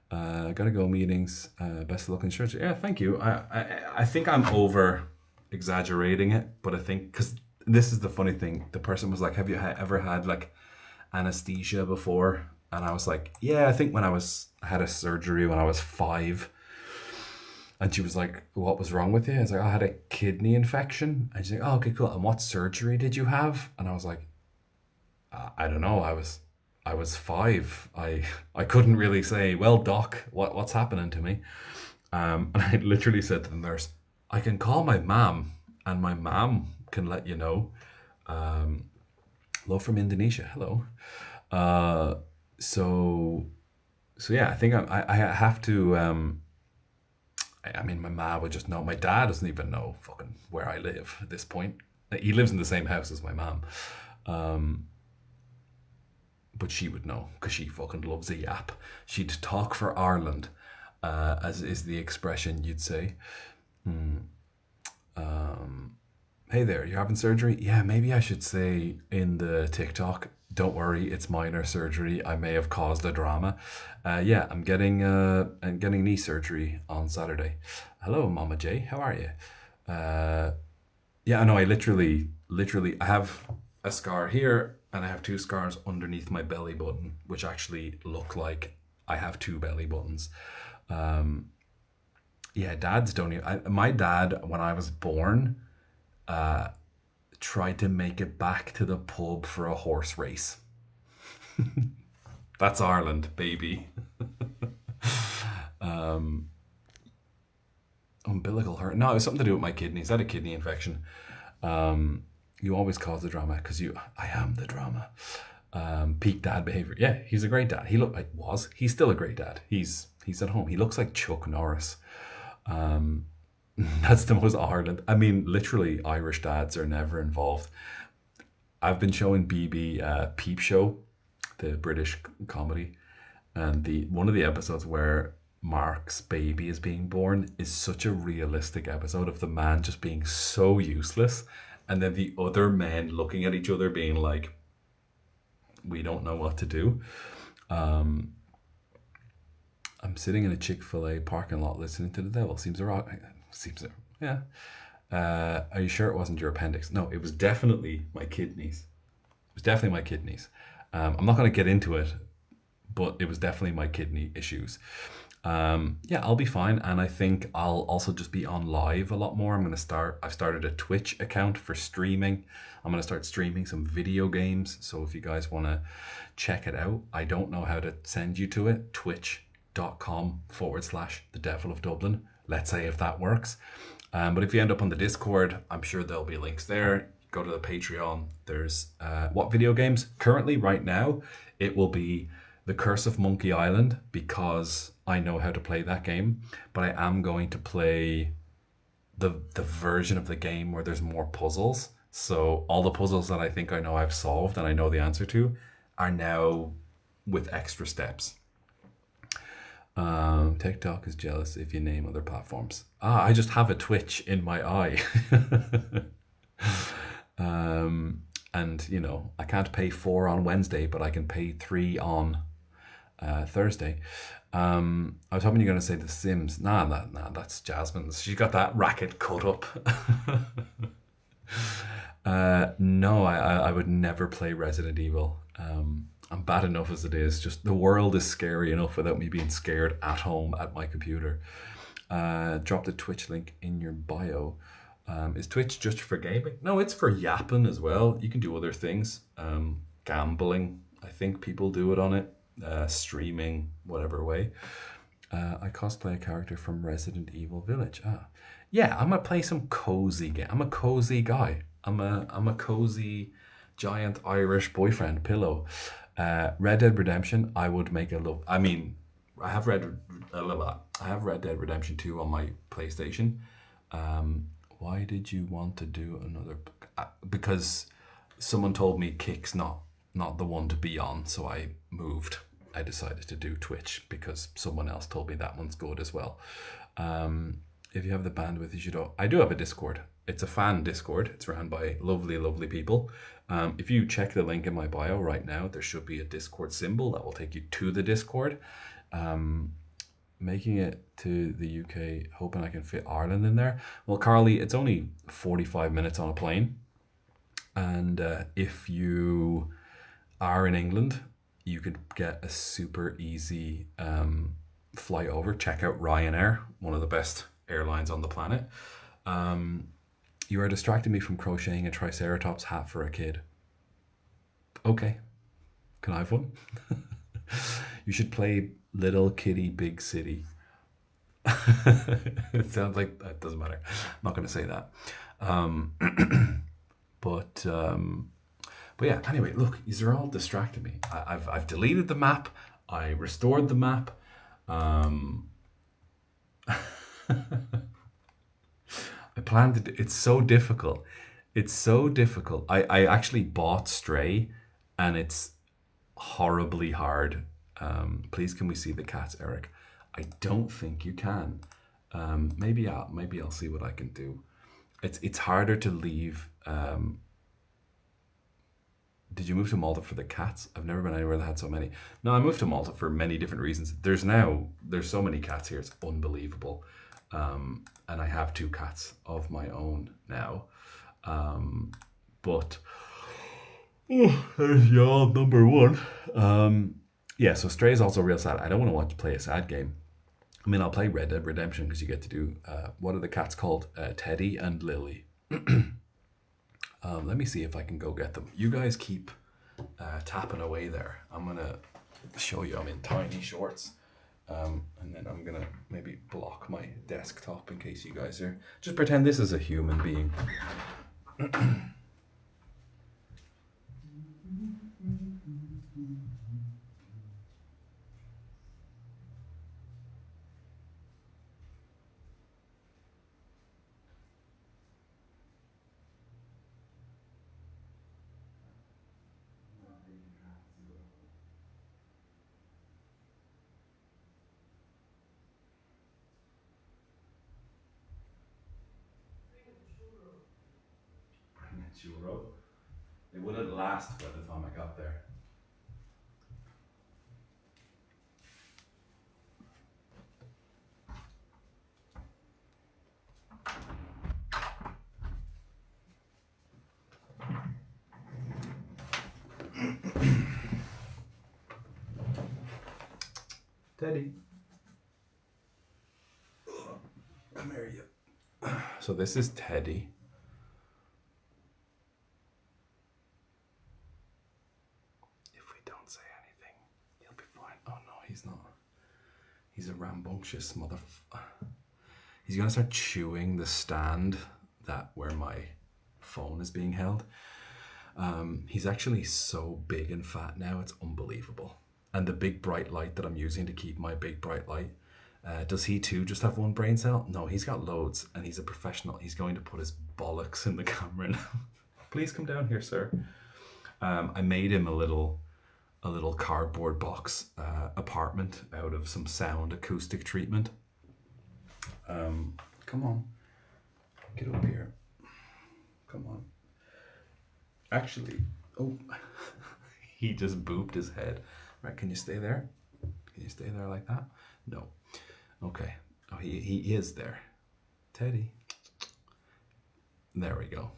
Gotta go meetings. Best of luck in church. Yeah, thank you. I think I'm over exaggerating it, but I think because this is the funny thing. The person was like, "Have you ever had like anesthesia before?" And I was like, "Yeah, I think I had a surgery when I was 5." And she was like, "What was wrong with you?" I was like, "I had a kidney infection." And she's like, "Oh, okay, cool. And what surgery did you have?" And I was like, "I don't know. I was 5. I couldn't really say, well, doc, what's happening to me?" And I literally said to the nurse, "I can call my mom, and my mom can let you know." Love from Indonesia. Hello. Uh, so so yeah, I think I have to. I mean, my mom would just know. My dad doesn't even know fucking where I live at this point. He lives in the same house as my mom, but she would know because she fucking loves a yap. She'd talk for Ireland, as is the expression you'd say. Hey there, you're having surgery? Yeah, maybe I should say in the TikTok, don't worry, it's minor surgery. I may have caused a drama. Yeah, I'm getting knee surgery on Saturday. Hello, Mama J. How are you? Uh, yeah, no, I literally, I have a scar here, and I have 2 scars underneath my belly button, which actually look like I have 2 belly buttons. Yeah, dads don't even. My dad, when I was born, tried to make it back to the pub for a horse race. That's Ireland, baby. Umbilical hurt. No, it was something to do with my kidneys. I had a kidney infection. You always cause the drama because I am the drama. Peak dad behavior. Yeah, he's a great dad. He looked like was. He's still a great dad. He's at home. He looks like Chuck Norris. That's the most Ireland. I mean, literally, Irish dads are never involved. I've been showing BB Peep Show, the British comedy, and the one of the episodes where Mark's baby is being born is such a realistic episode of the man just being so useless, and then the other men looking at each other being like, "We don't know what to do." I'm sitting in a Chick-fil-A parking lot listening to the devil. Seems alright. Seems yeah. Are you sure it wasn't your appendix? No, it was definitely my kidneys. It was definitely my kidneys. I'm not going to get into it, but it was definitely my kidney issues. Yeah, I'll be fine, and I think I'll also just be on live a lot more. I've started a Twitch account for streaming. I'm gonna start streaming some video games. So if you guys want to check it out, I don't know how to send you to it. Twitch.com/the Devil of Dublin. Let's say if that works. But if you end up on the Discord, I'm sure there'll be links there. Go to the Patreon. There's what video games? Currently, right now, it will be The Curse of Monkey Island because I know how to play that game. But I am going to play the version of the game where there's more puzzles. So all the puzzles that I think I know I've solved and I know the answer to are now with extra steps. TikTok is jealous if you name other platforms. I just have a twitch in my eye. And you know, I can't pay 4 on Wednesday, but I can pay 3 on Thursday. I was hoping you're going to say The Sims. Nah, that's Jasmine's. She got that racket cut up. No, I would never play Resident Evil. I'm bad enough as it is. Just the world is scary enough without me being scared at home at my computer. Drop the Twitch link in your bio. Is Twitch just for gaming? No, it's for yapping as well. You can do other things. Gambling, I think people do it on it. Streaming, whatever way. I cosplay a character from Resident Evil Village. Yeah, I'm gonna play some cozy game. I'm a cozy guy. I'm a cozy giant Irish boyfriend pillow. Red Dead Redemption, I would make a love. I mean, I have Red Dead Redemption 2 on my PlayStation. Why did you want to do another? Because someone told me Kick's not the one to be on, so I moved. I decided to do Twitch because someone else told me that one's good as well. If you have the bandwidth, you should. I do have a Discord. It's a fan Discord. It's run by lovely, lovely people. If you check the link in my bio right now, there should be a Discord symbol that will take you to the Discord. Making it to the UK, hoping I can fit Ireland in there. Well, Carly, it's only 45 minutes on a plane. And if you are in England, you could get a super easy flight over. Check out Ryanair, one of the best airlines on the planet. You are distracting me from crocheting a Triceratops hat for a kid. Okay, can I have one? You should play Little Kitty Big City. It sounds like that doesn't matter. I'm not going to say that. But but yeah. Anyway, look, these are all distracting me. I've deleted the map. I restored the map. I planned it. It's so difficult. It's so difficult. I actually bought Stray, and it's horribly hard. Please, can we see the cats, Eric? I don't think you can. Maybe I'll see what I can do. It's harder to leave. Did you move to Malta for the cats? I've never been anywhere that had so many. No, I moved to Malta for many different reasons. There's so many cats here. It's unbelievable. And I have two cats of my own now. But there's y'all number one. Yeah, so Stray is also real sad. I don't want to watch play a sad game. I mean, I'll play Red Dead Redemption because you get to do what are the cats called? Teddy and Lily. Let me see if I can go get them. You guys keep tapping away there. I'm gonna show you. I'm in tiny shorts. And then I'm gonna maybe block my desktop in case you guys are. Just pretend this is a human being. Churro. It wouldn't last by the time I got there. Teddy. Come here, you. So this is Teddy. He's not. He's a rambunctious He's gonna start chewing the stand where my phone is being held. He's actually so big and fat now, it's unbelievable. And the big bright light that I'm using to keep my big bright light, does he too just have one brain cell? No, he's got loads, and he's a professional. He's going to put his bollocks in the camera now. Please come down here, sir. I made him a little cardboard box apartment out of some sound acoustic treatment. Come on, get up here. Come on. Actually, oh, he just booped his head. Right, can you stay there? Can you stay there like that? No. Okay. Oh, he is there. Teddy. There we go.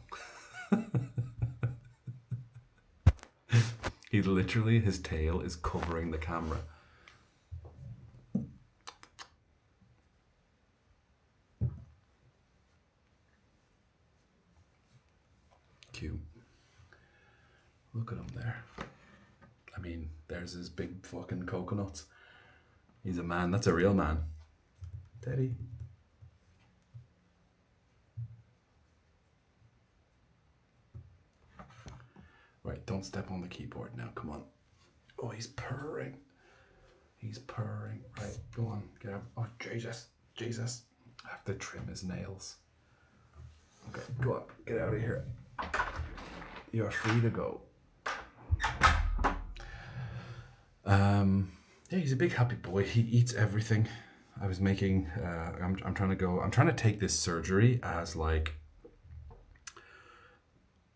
He literally, his tail is covering the camera. Cute. Look at him there. I mean, there's his big fucking coconuts. He's a man. That's a real man. Teddy. Right, don't step on the keyboard now. Come on. Oh, he's purring. He's purring. Right, go on. Get out. Oh, Jesus. Jesus. I have to trim his nails. Okay, go up. Get out of here. You're free to go. Yeah, he's a big happy boy. He eats everything. I was making. I'm trying to take this surgery as like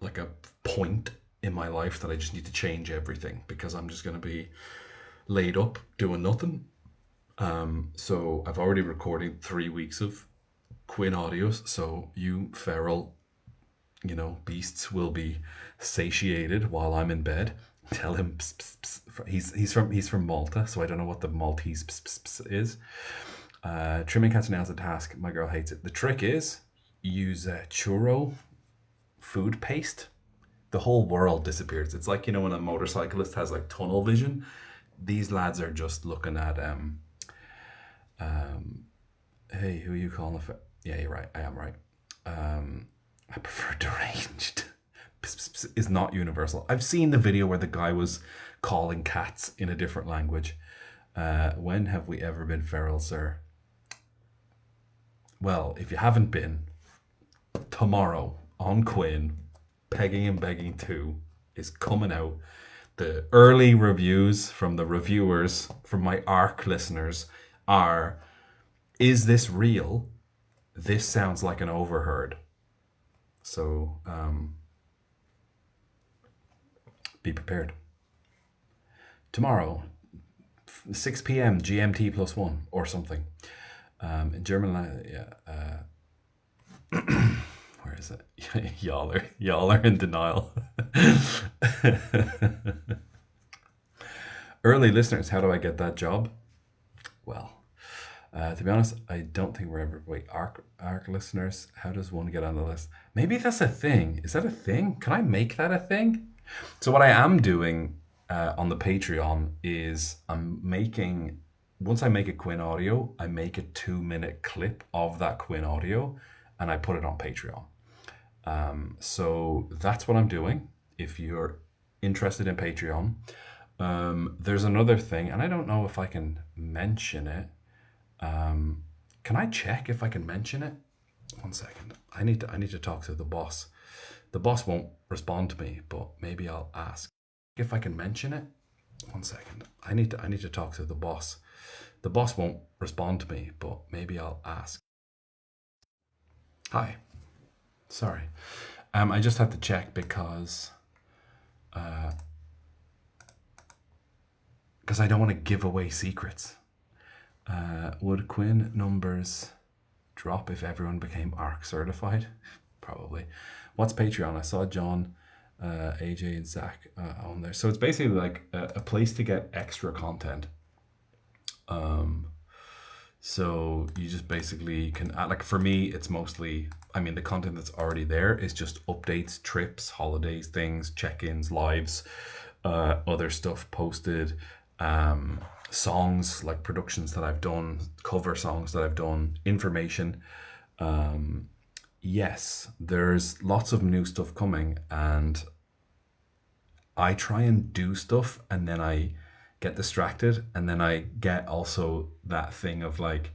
a point in my life that I just need to change everything because I'm just going to be laid up doing nothing. So I've already recorded 3 weeks of Quinn audios. So you feral beasts will be satiated while I'm in bed. Tell him pss, pss, pss. He's from Malta, so I don't know what the Maltese pss, pss, pss is. Trimming cats' nails a task. My girl hates it. The trick is use churro food paste. The whole world disappears. It's like, when a motorcyclist has like tunnel vision. These lads are just looking at hey, who are you calling? Yeah, you're right. I am right. I prefer deranged. Is not universal. I've seen the video where the guy was calling cats in a different language. When have we ever been feral, sir? Well, if you haven't been, tomorrow on Quinn, Pegging and Begging 2 is coming out. The early reviews from the reviewers, from my ARC listeners, are, is this real? This sounds like an overheard. So, be prepared. Tomorrow, 6 p.m. GMT +1 or something. In German, where is it? y'all are in denial. Early listeners, how do I get that job? Well, to be honest, I don't think we're ever... Wait, ARC listeners, how does one get on the list? Maybe that's a thing. Is that a thing? Can I make that a thing? So what I am doing on the Patreon is once I make a Quinn audio, I make a 2-minute clip of that Quinn audio and I put it on Patreon. So that's what I'm doing. If you're interested in Patreon, there's another thing, and I don't know if I can mention it. Can I check if I can mention it? 1 second. I need to talk to the boss. The boss won't respond to me, but maybe I'll ask if I can mention it. 1 second. I need to talk to the boss. The boss won't respond to me, but maybe I'll ask. Hi. Sorry. I just had to check because I don't want to give away secrets. Would Quinn numbers drop if everyone became ARC certified? Probably. What's Patreon? I saw John, AJ, and Zach on there. So it's basically like a place to get extra content. So you just basically can add, like for me, it's mostly, the content that's already there is just updates, trips, holidays, things, check-ins, lives, other stuff posted, songs, like productions that I've done, cover songs that I've done, information. Yes, there's lots of new stuff coming, and I try and do stuff and then I get distracted, and then I get also that thing of like,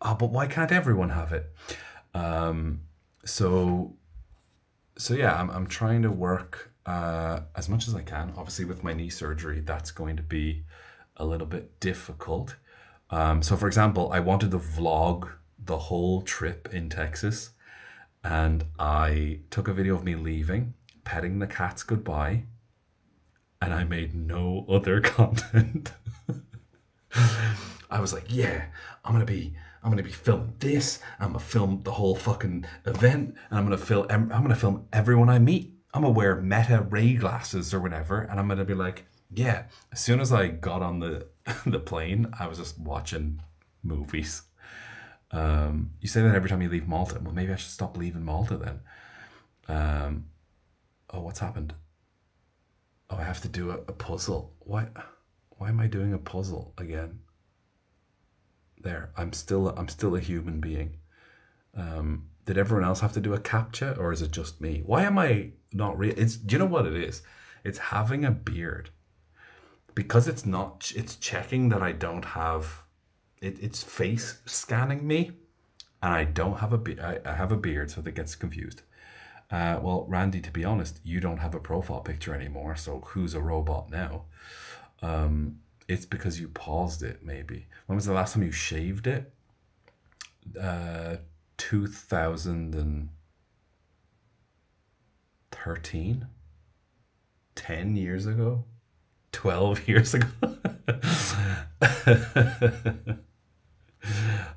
but why can't everyone have it? So yeah, I'm trying to work as much as I can. Obviously with my knee surgery, that's going to be a little bit difficult. So for example, I wanted to vlog the whole trip in Texas, and I took a video of me leaving, petting the cats goodbye, and I made no other content. I was like, yeah, I'm gonna be filming this. I'm gonna film the whole fucking event, and I'm gonna film everyone I meet. I'm gonna wear Meta Ray glasses or whatever, and I'm gonna be like, yeah. As soon as I got on the plane, I was just watching movies. You say that every time you leave Malta. Well, maybe I should stop leaving Malta then. What's happened? I have to do a puzzle. Why am I doing a puzzle again? There, I'm still a human being. Did everyone else have to do a CAPTCHA, or is it just me? Why am I not real? Do you know what it is? It's having a beard. Because it's checking that I don't have, it's face scanning me, and I don't have I have a beard, so that gets confused. Well, Randy, to be honest, you don't have a profile picture anymore, so who's a robot now? It's because you paused it, maybe. When was the last time you shaved it? 2013? 10 years ago? 12 years ago?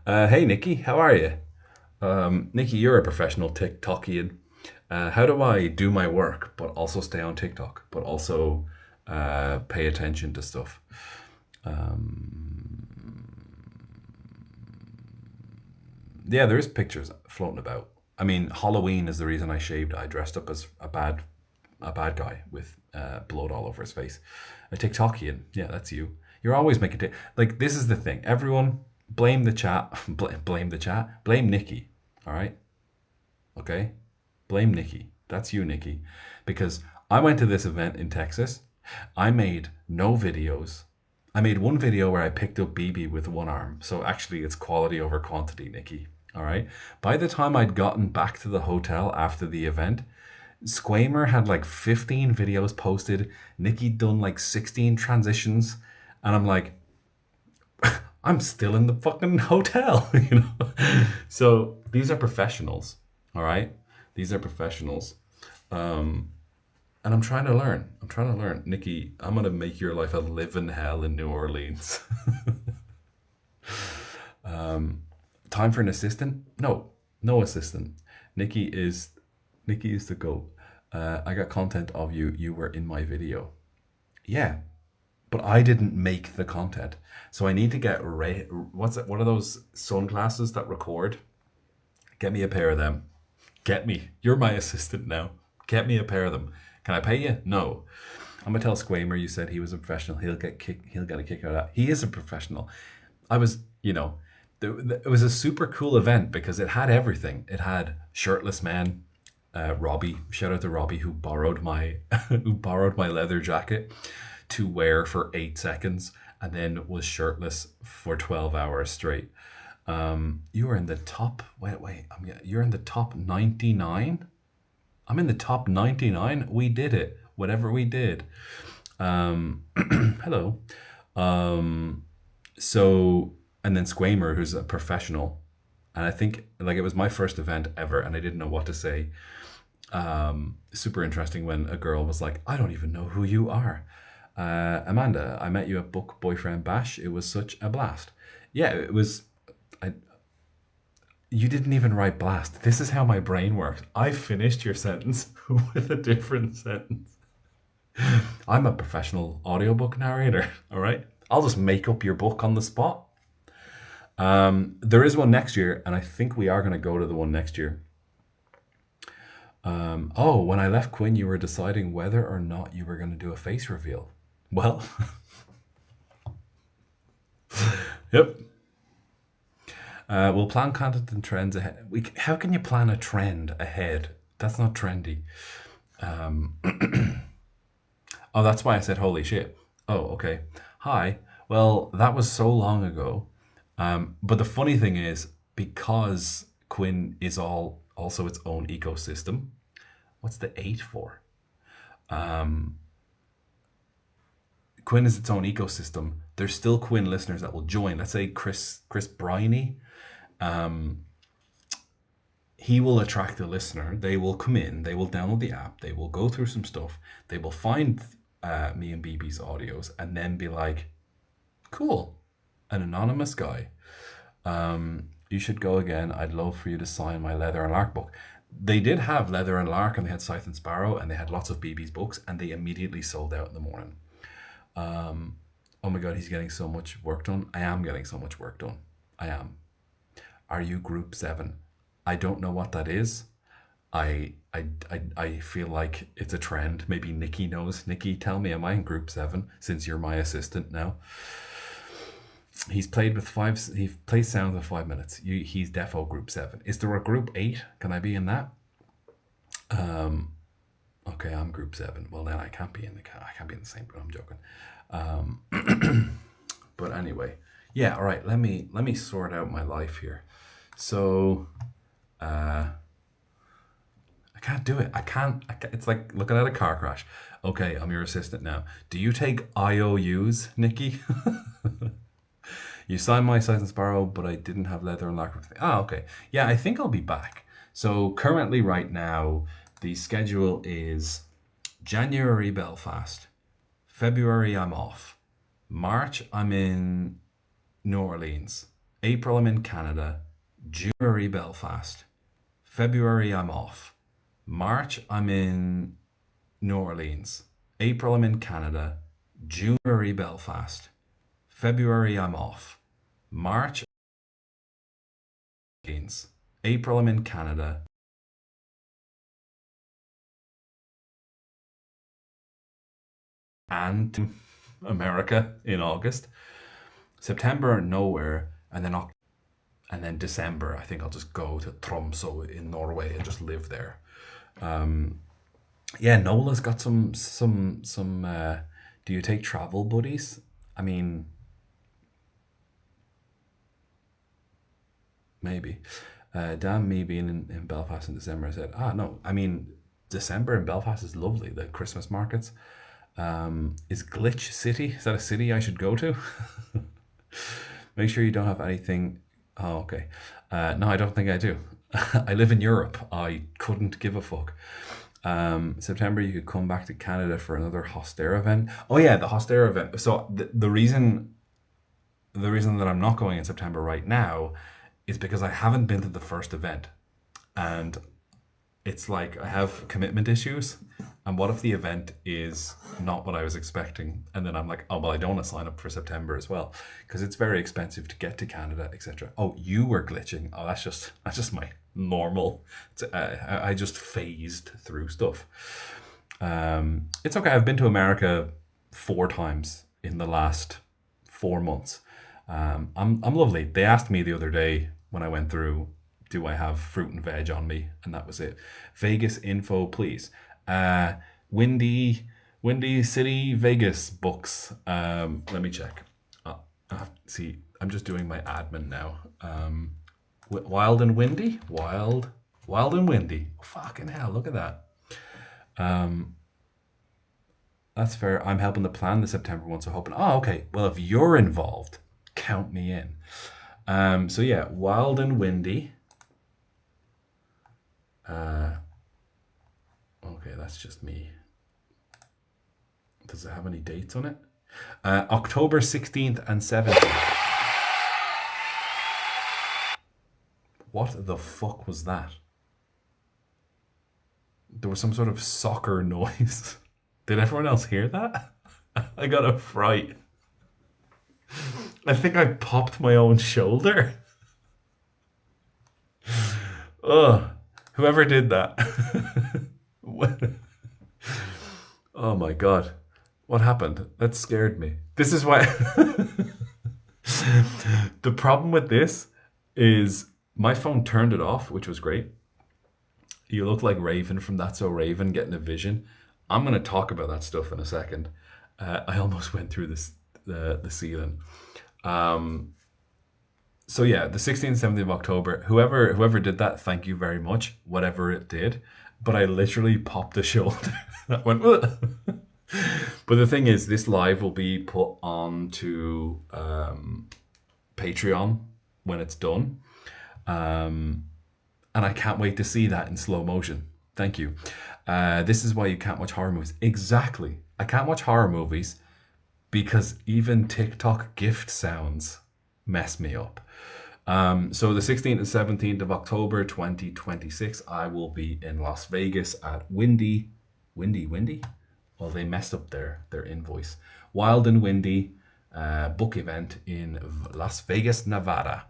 Hey, Nikki, how are you? Nikki, you're a professional TikTokian. How do I do my work, but also stay on TikTok, but also pay attention to stuff? Yeah, there is pictures floating about. I mean, Halloween is the reason I shaved. I dressed up as a bad guy with blood all over his face. A TikTokian. Yeah, that's you. You're always making like this is the thing. Everyone blame the chat. Blame the chat. Blame Nikki. All right. Okay. Blame Nikki. That's you, Nikki, because I went to this event in Texas. I made no videos. I made one video where I picked up BB with one arm. So actually, it's quality over quantity, Nikki. All right. By the time I'd gotten back to the hotel after the event, Squamer had like 15 videos posted. Nikki'd done like 16 transitions. And I'm like, I'm still in the fucking hotel, you know? So these are professionals. All right. These are professionals. And I'm trying to learn. I'm trying to learn. Nikki, I'm going to make your life a living hell in New Orleans. Time for an assistant? No, no assistant. Nikki is the goat. I got content of you. You were in my video. Yeah, but I didn't make the content. So I need to get what's it? What are those sunglasses that record? Get me a pair of them. Get me. You're my assistant now. Get me a pair of them. Can I pay you? No. I'm gonna tell Squamer you said he was a professional. He'll get a kick out of that. He is a professional. I was, it was a super cool event because it had everything. It had shirtless men. Robbie, shout out to Robbie who borrowed my leather jacket to wear for 8 seconds and then was shirtless for 12 hours straight. You were in the top. Wait. You're in the top 99. I'm in the top 99. We did it. Whatever we did. Hello. So, and then Squamer, who's a professional, and I think like it was my first event ever, and I didn't know what to say. Super interesting when a girl was like, "I don't even know who you are." Amanda, I met you at Book Boyfriend Bash. It was such a blast. Yeah, it was. You didn't even write blast. This is how my brain works. I finished your sentence with a different sentence. I'm a professional audiobook narrator, all right? I'll just make up your book on the spot. There is one next year, and I think we are going to go to the one next year. When I left Quinn, you were deciding whether or not you were going to do a face reveal. Well, yep. We'll plan content and trends ahead. How can you plan a trend ahead? That's not trendy. Oh, that's why I said holy shit. Oh, okay. Hi. Well, that was so long ago. But the funny thing is, because Quinn is also its own ecosystem, what's the 8 for? Quinn is its own ecosystem. There's still Quinn listeners that will join. Let's say Chris Briney. He will attract a listener. They will come in. They will download the app. They will go through some stuff. They will find me and BB's audios and then be like, cool, an anonymous guy. You should go again. I'd love for you to sign my Leather and Lark book. They did have Leather and Lark, and they had Scythe and Sparrow, and they had lots of BB's books, and they immediately sold out in the morning. Oh my God, he's getting so much work done. I am getting so much work done. I am. Are you group 7? I don't know what that is. I feel like it's a trend. Maybe Nikki knows. Nikki, tell me, am I in group 7 since you're my assistant now? He plays sounds of 5 minutes. He's defo group 7. Is there a group 8? Can I be in that? Okay, I'm group 7. Well, then I can't be in the same group. I'm joking. But anyway, yeah. All right. Let me sort out my life here. So, I can't do it. I can't. It's like looking at a car crash. Okay, I'm your assistant now. Do you take IOUs, Nikki? You signed my Scythe and Sparrow, but I didn't have Leather and Lark. Okay. Yeah, I think I'll be back. So currently, right now, the schedule is January Belfast, February I'm off, March I'm in New Orleans, April I'm in Canada, January Belfast, February I'm off, March, I'm in New Orleans. April, I'm in Canada. June, Belfast. February, I'm off. March, Orleans. April, I'm in Canada. And America in August. September, nowhere. And then December, I think I'll just go to Tromsø in Norway and just live there. Yeah, Nola's got some. Do you take travel buddies? I mean, maybe. Damn me being in Belfast in December. I said, no. I mean, December in Belfast is lovely. The Christmas markets. Is Glitch City? Is that a city I should go to? Make sure you don't have anything. Oh, okay. No, I don't think I do. I live in Europe. I couldn't give a fuck. September, you could come back to Canada for another Hostera event. Oh yeah, the Hostera event. So the reason that I'm not going in September right now is because I haven't been to the first event, and it's like I have commitment issues. And what if the event is not what I was expecting? And then I'm like, oh, well, I don't want to sign up for September as well because it's very expensive to get to Canada, etc. Oh, you were glitching. Oh, that's just my normal. I just phased through stuff. It's okay. I've been to America 4 times in the last 4 months. I'm lovely. They asked me the other day when I went through, do I have fruit and veg on me? And that was it. Vegas info, please. Windy City, Vegas books. Let me check. See, I'm just doing my admin now. Wild and windy? Wild and windy. Oh, fucking hell, look at that. That's fair. I'm helping to plan the September one, so hoping. Oh, okay. Well, if you're involved, count me in. So yeah, wild and windy. Okay, that's just me. Does it have any dates on it? October 16th and 17th. What the fuck was that? There was some sort of soccer noise. Did everyone else hear that? I got a fright. I think I popped my own shoulder. Ugh. Whoever did that. Oh my god. What happened? That scared me. This is why. The problem with this is my phone turned it off, which was great. You look like Raven from That's So Raven getting a vision. I'm going to talk about that stuff in a second. I almost went through the ceiling. So yeah, the 16th, 17th of October, whoever did that, thank you very much, whatever it did. But I literally popped a shoulder. I went, ugh. But the thing is, this live will be put on Patreon when it's done. And I can't wait to see that in slow motion. Thank you. This is why you can't watch horror movies. Exactly. I can't watch horror movies because even TikTok gift sounds mess me up. So the 16th and 17th of October 2026, I will be in Las Vegas at Windy? Well, they messed up their invoice. Wild and Windy book event in Las Vegas, Nevada.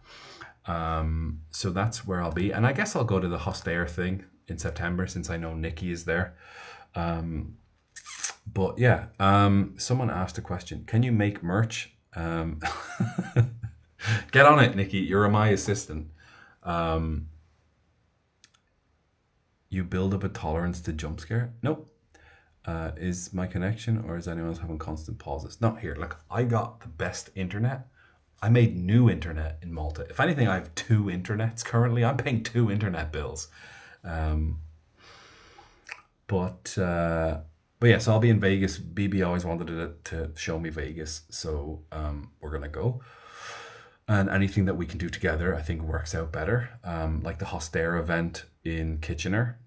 So that's where I'll be. And I guess I'll go to the Hostare thing in September since I know Nikki is there. But yeah, someone asked a question. Can you make merch? Get on it, Nikki. You're my assistant. You build up a tolerance to jump scare? Nope. Is my connection or is anyone else having constant pauses? Not here. Look, I got the best internet. I made new internet in Malta. If anything, I have 2 internets currently. I'm paying 2 internet bills. But yeah, so I'll be in Vegas. BB always wanted to show me Vegas, so we're gonna go. And anything that we can do together, I think works out better. Like the Hostera event in Kitchener.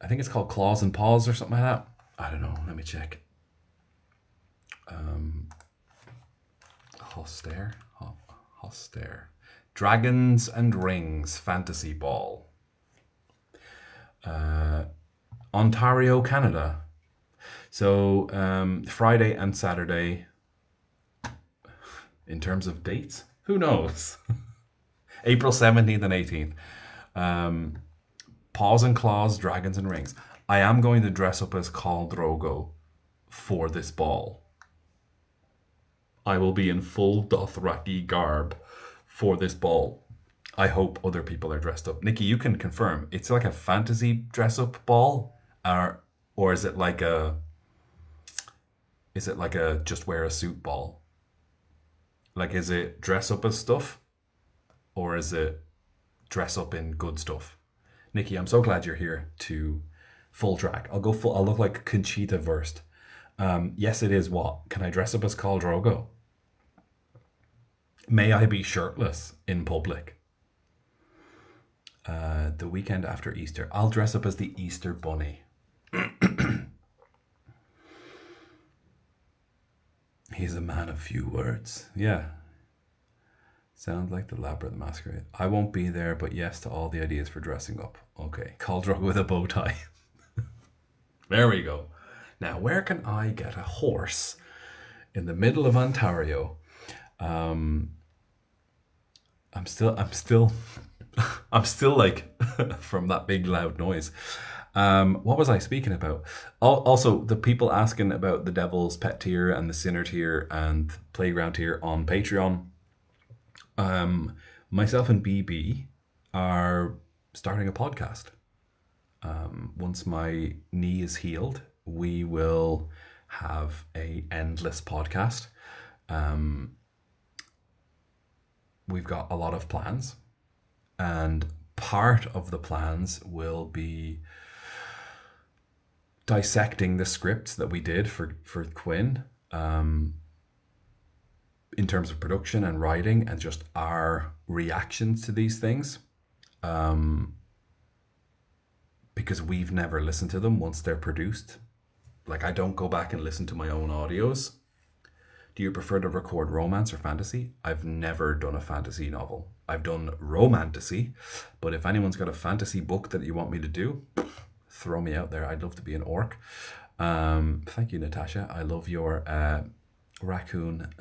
I think it's called Claws and Paws or something like that. I don't know. Let me check. Hostare. Dragons and Rings Fantasy Ball. Ontario, Canada. So Friday and Saturday, in terms of dates, who knows? April 17th and 18th. Paws and Claws, Dragons and Rings. I am going to dress up as Khal Drogo for this ball. I will be in full Dothraki garb for this ball. I hope other people are dressed up. Nikki, you can confirm. It's like a fantasy dress up ball, or is it like a just wear a suit ball? Like, is it dress up as stuff, or is it dress up in good stuff? Nikki, I'm so glad you're here to full drag. I'll go full. I'll look like Conchita Wurst. Yes, it is. What? Can I dress up as Khal Drogo? May I be shirtless in public? The weekend after Easter. I'll dress up as the Easter Bunny. He's a man of few words. Yeah. Sounds like the Labyrinth Masquerade. I won't be there, but yes to all the ideas for dressing up. Okay. Khal Drogo with a bow tie. There we go. Now, where can I get a horse in the middle of Ontario? I'm still like from that big loud noise. What was I speaking about? Also, the people asking about the Devil's Pet tier and the Sinner tier and Playground tier on Patreon. Myself and BB are starting a podcast. Once my knee is healed, we will have a endless podcast. We've got a lot of plans, and part of the plans will be dissecting the scripts that we did for Quinn, in terms of production and writing and just our reactions to these things. Because we've never listened to them once they're produced. Like, I don't go back and listen to my own audios. Do you prefer to record romance or fantasy? I've never done a fantasy novel. I've done romantasy, but if anyone's got a fantasy book that you want me to do, throw me out there. I'd love to be an orc. Thank you, Natasha. I love your raccoon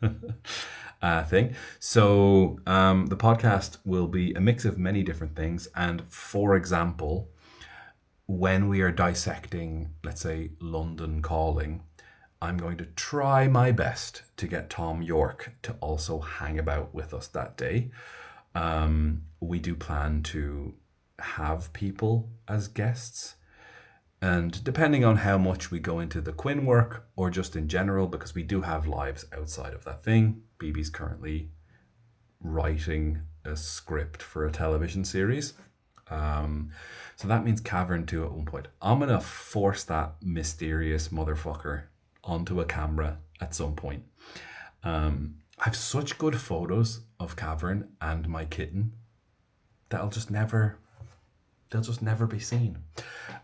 thing. So the podcast will be a mix of many different things. And for example, when we are dissecting, let's say, London Calling, I'm going to try my best to get Tom York to also hang about with us that day. We do plan to have people as guests. And depending on how much we go into the Quinn work or just in general, because we do have lives outside of that thing. BB's currently writing a script for a television series. So that means Cavern 2 at one point. I'm going to force that mysterious motherfucker onto a camera at some point. I have such good photos of Cavern and my kitten that'll just never be seen.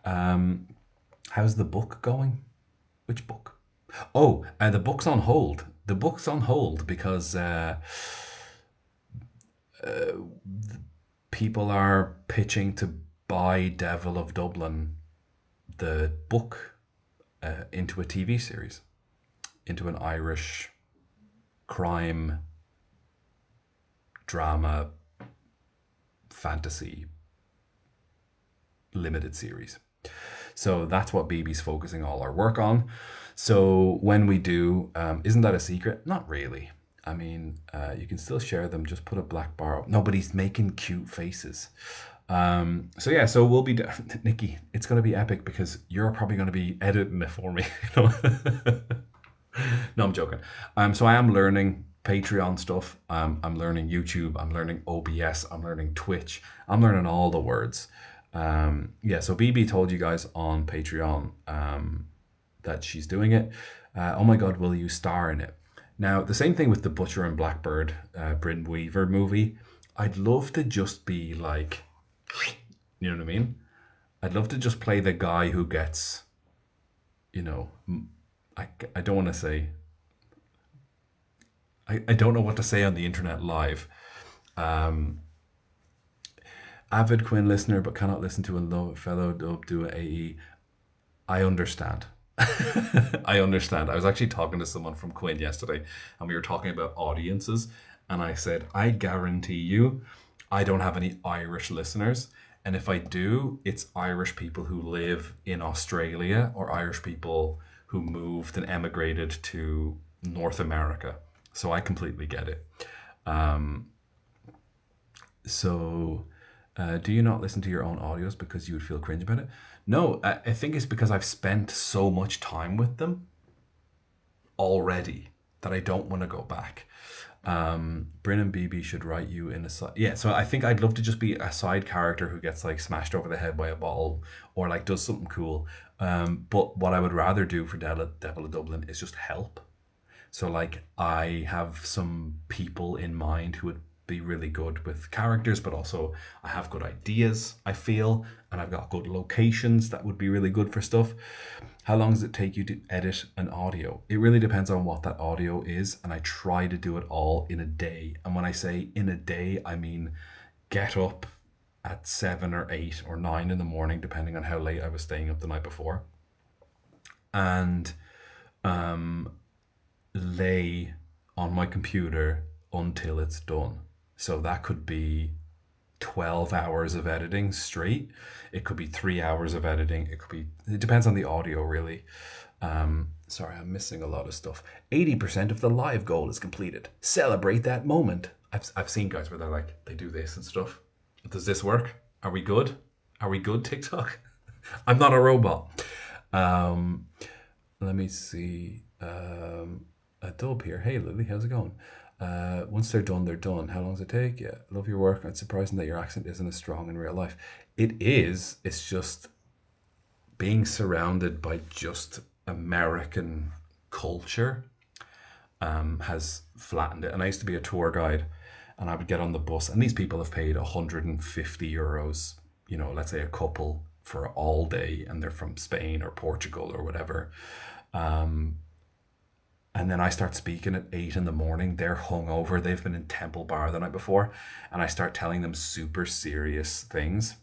How's the book going? Which book? Oh, the book's on hold. The book's on hold because people are pitching to buy Devil of Dublin, the book, into a TV series, into an Irish crime, drama, fantasy limited series. So that's what BB's focusing all our work on. So when we do, isn't that a secret? Not really. I mean, you can still share them. Just put a black bar up. Nobody's making cute faces. So yeah, so we'll be Nikki. It's going to be epic because you're probably going to be editing it for me. You know? No, I'm joking. So I am learning Patreon stuff. I'm learning YouTube. I'm learning OBS. I'm learning Twitch. I'm learning all the words. Yeah, so BB told you guys on Patreon that she's doing it. Oh my God, will you star in it? Now, the same thing with the Butcher and Blackbird Bryn Weaver movie. I'd love to just be like, you know what I mean? I'd love to just play the guy who gets, you know, I don't want to say, I don't know what to say on the internet live. And Avid Quinn listener, but cannot listen to a fellow dub do a AE. I understand. I understand. I was actually talking to someone from Quinn yesterday, and we were talking about audiences, and I said, I guarantee you, I don't have any Irish listeners. And if I do, it's Irish people who live in Australia or Irish people who moved and emigrated to North America. So I completely get it. Do you not listen to your own audios because you would feel cringe about it? No, I think it's because I've spent so much time with them already that I don't want to go back. Bryn and BB should write you in a side. Yeah, so I think I'd love to just be a side character who gets like smashed over the head by a bottle or like does something cool. But what I would rather do for Devil of Dublin is just help. So like I have some people in mind who would be really good with characters, but also I have good ideas, I feel, and I've got good locations that would be really good for stuff. How long does it take you to edit an audio? It really depends on what that audio is, and I try to do it all in a day. And when I say in a day, I mean get up at 7 or 8 or 9 in the morning, depending on how late I was staying up the night before, and lay on my computer until it's done. So that could be 12 hours of editing straight. It could be 3 hours of editing. It depends on the audio, really. Sorry, I'm missing a lot of stuff. 80% of the live goal is completed. Celebrate that moment. I've seen guys where they're like, they do this and stuff. Does this work? Are we good? Are we good, TikTok? I'm not a robot. Let me see. A dub here. Hey, Lily, how's it going? Once they're done, they're done. How long does it take? Yeah, love your work. It's surprising that your accent isn't as strong in real life. It is. It's just being surrounded by just American culture has flattened it. And I used to be a tour guide, and I would get on the bus, and these people have paid 150 euros, you know, let's say a couple for all day, and they're from Spain or Portugal or whatever. And then I start speaking at 8 in the morning. They're hungover. They've been in Temple Bar the night before. And I start telling them super serious things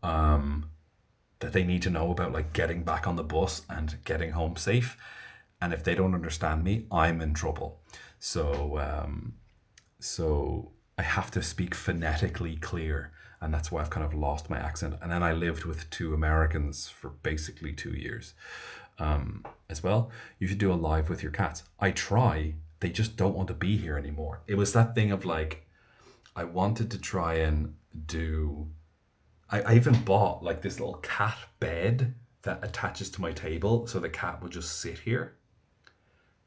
that they need to know about, like getting back on the bus and getting home safe. And if they don't understand me, I'm in trouble. So I have to speak phonetically clear. And that's why I've kind of lost my accent. And then I lived with 2 Americans for basically 2 years. As well, you should do a live with your cats. I try, they just don't want to be here anymore. It was that thing of like, I wanted to try and do, I even bought like this little cat bed that attaches to my table, so the cat would just sit here,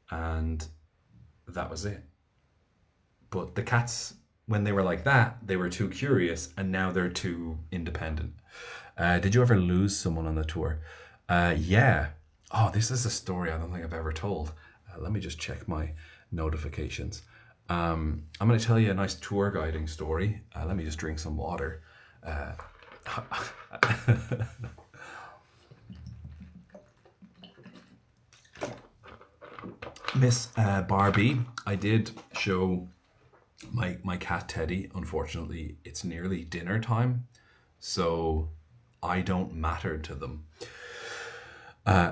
and that was it. But the cats, when they were like that, they were too curious, and now they're too independent. Did you ever lose someone on the tour? Yeah. Oh, this is a story I don't think I've ever told. Let me just check my notifications. I'm going to tell you a nice tour guiding story. Let me just drink some water. Miss Barbie, I did show my cat Teddy. Unfortunately, it's nearly dinner time, so I don't matter to them.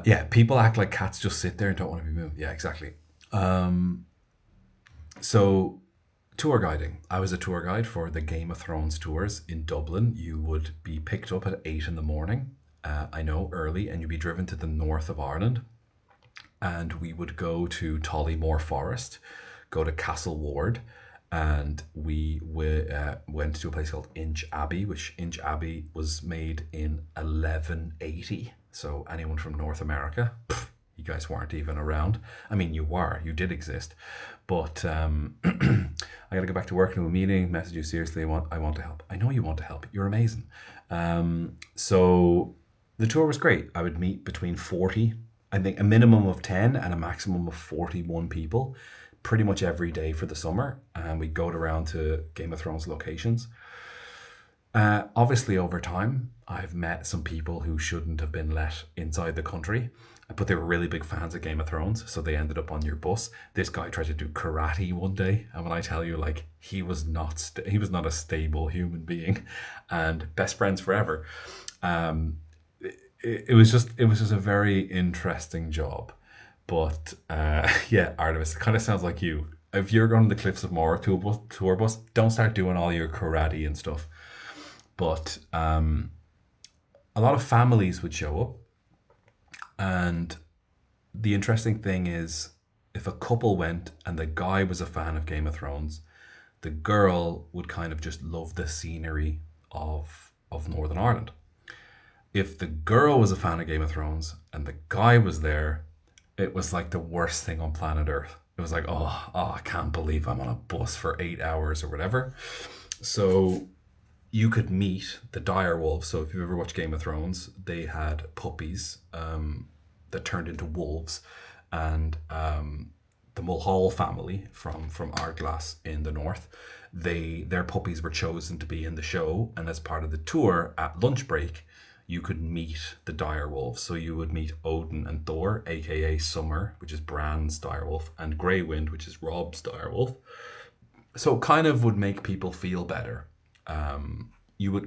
Yeah, people act like cats just sit there and don't want to be moved. Yeah, exactly. So tour guiding. I was a tour guide for the Game of Thrones tours in Dublin. You would be picked up at 8 in the morning, I know, early, and you'd be driven to the north of Ireland. And we would go to Tollymore Forest, go to Castle Ward, and we went to a place called Inch Abbey, which Inch Abbey was made in 1180. So anyone from North America, you guys weren't even around. I mean, you did exist. But I got to go back to work, to a meeting, message you seriously. I want to help. I know you want to help. You're amazing. So the tour was great. I would meet between 40, I think a minimum of 10 and a maximum of 41 people pretty much every day for the summer. And we'd go around to Game of Thrones locations. Obviously, over time, I've met some people who shouldn't have been let inside the country. but they were really big fans of Game of Thrones, so they ended up on your bus. This guy tried to do karate one day, and when I tell you, like, he was not a stable human being, and best friends forever. It was just a very interesting job, but yeah, Artemis, it kind of sounds like you. If you're going to the Cliffs of Moher tour bus, don't start doing all your karate and stuff. But a lot of families would show up, and the interesting thing is, if a couple went and the guy was a fan of Game of Thrones, the girl would kind of just love the scenery of Northern Ireland. If the girl was a fan of Game of Thrones and the guy was there, it was like the worst thing on planet Earth. It was like, oh, I can't believe I'm on a bus for 8 hours or whatever. So you could meet the dire wolves. So if you've ever watched Game of Thrones, they had puppies that turned into wolves, and the Mulhall family from Ardglass in the north, their puppies were chosen to be in the show, and as part of the tour at lunch break, you could meet the dire wolves. So you would meet Odin and Thor, aka Summer, which is Bran's direwolf, and Greywind, which is Rob's direwolf. So it kind of would make people feel better.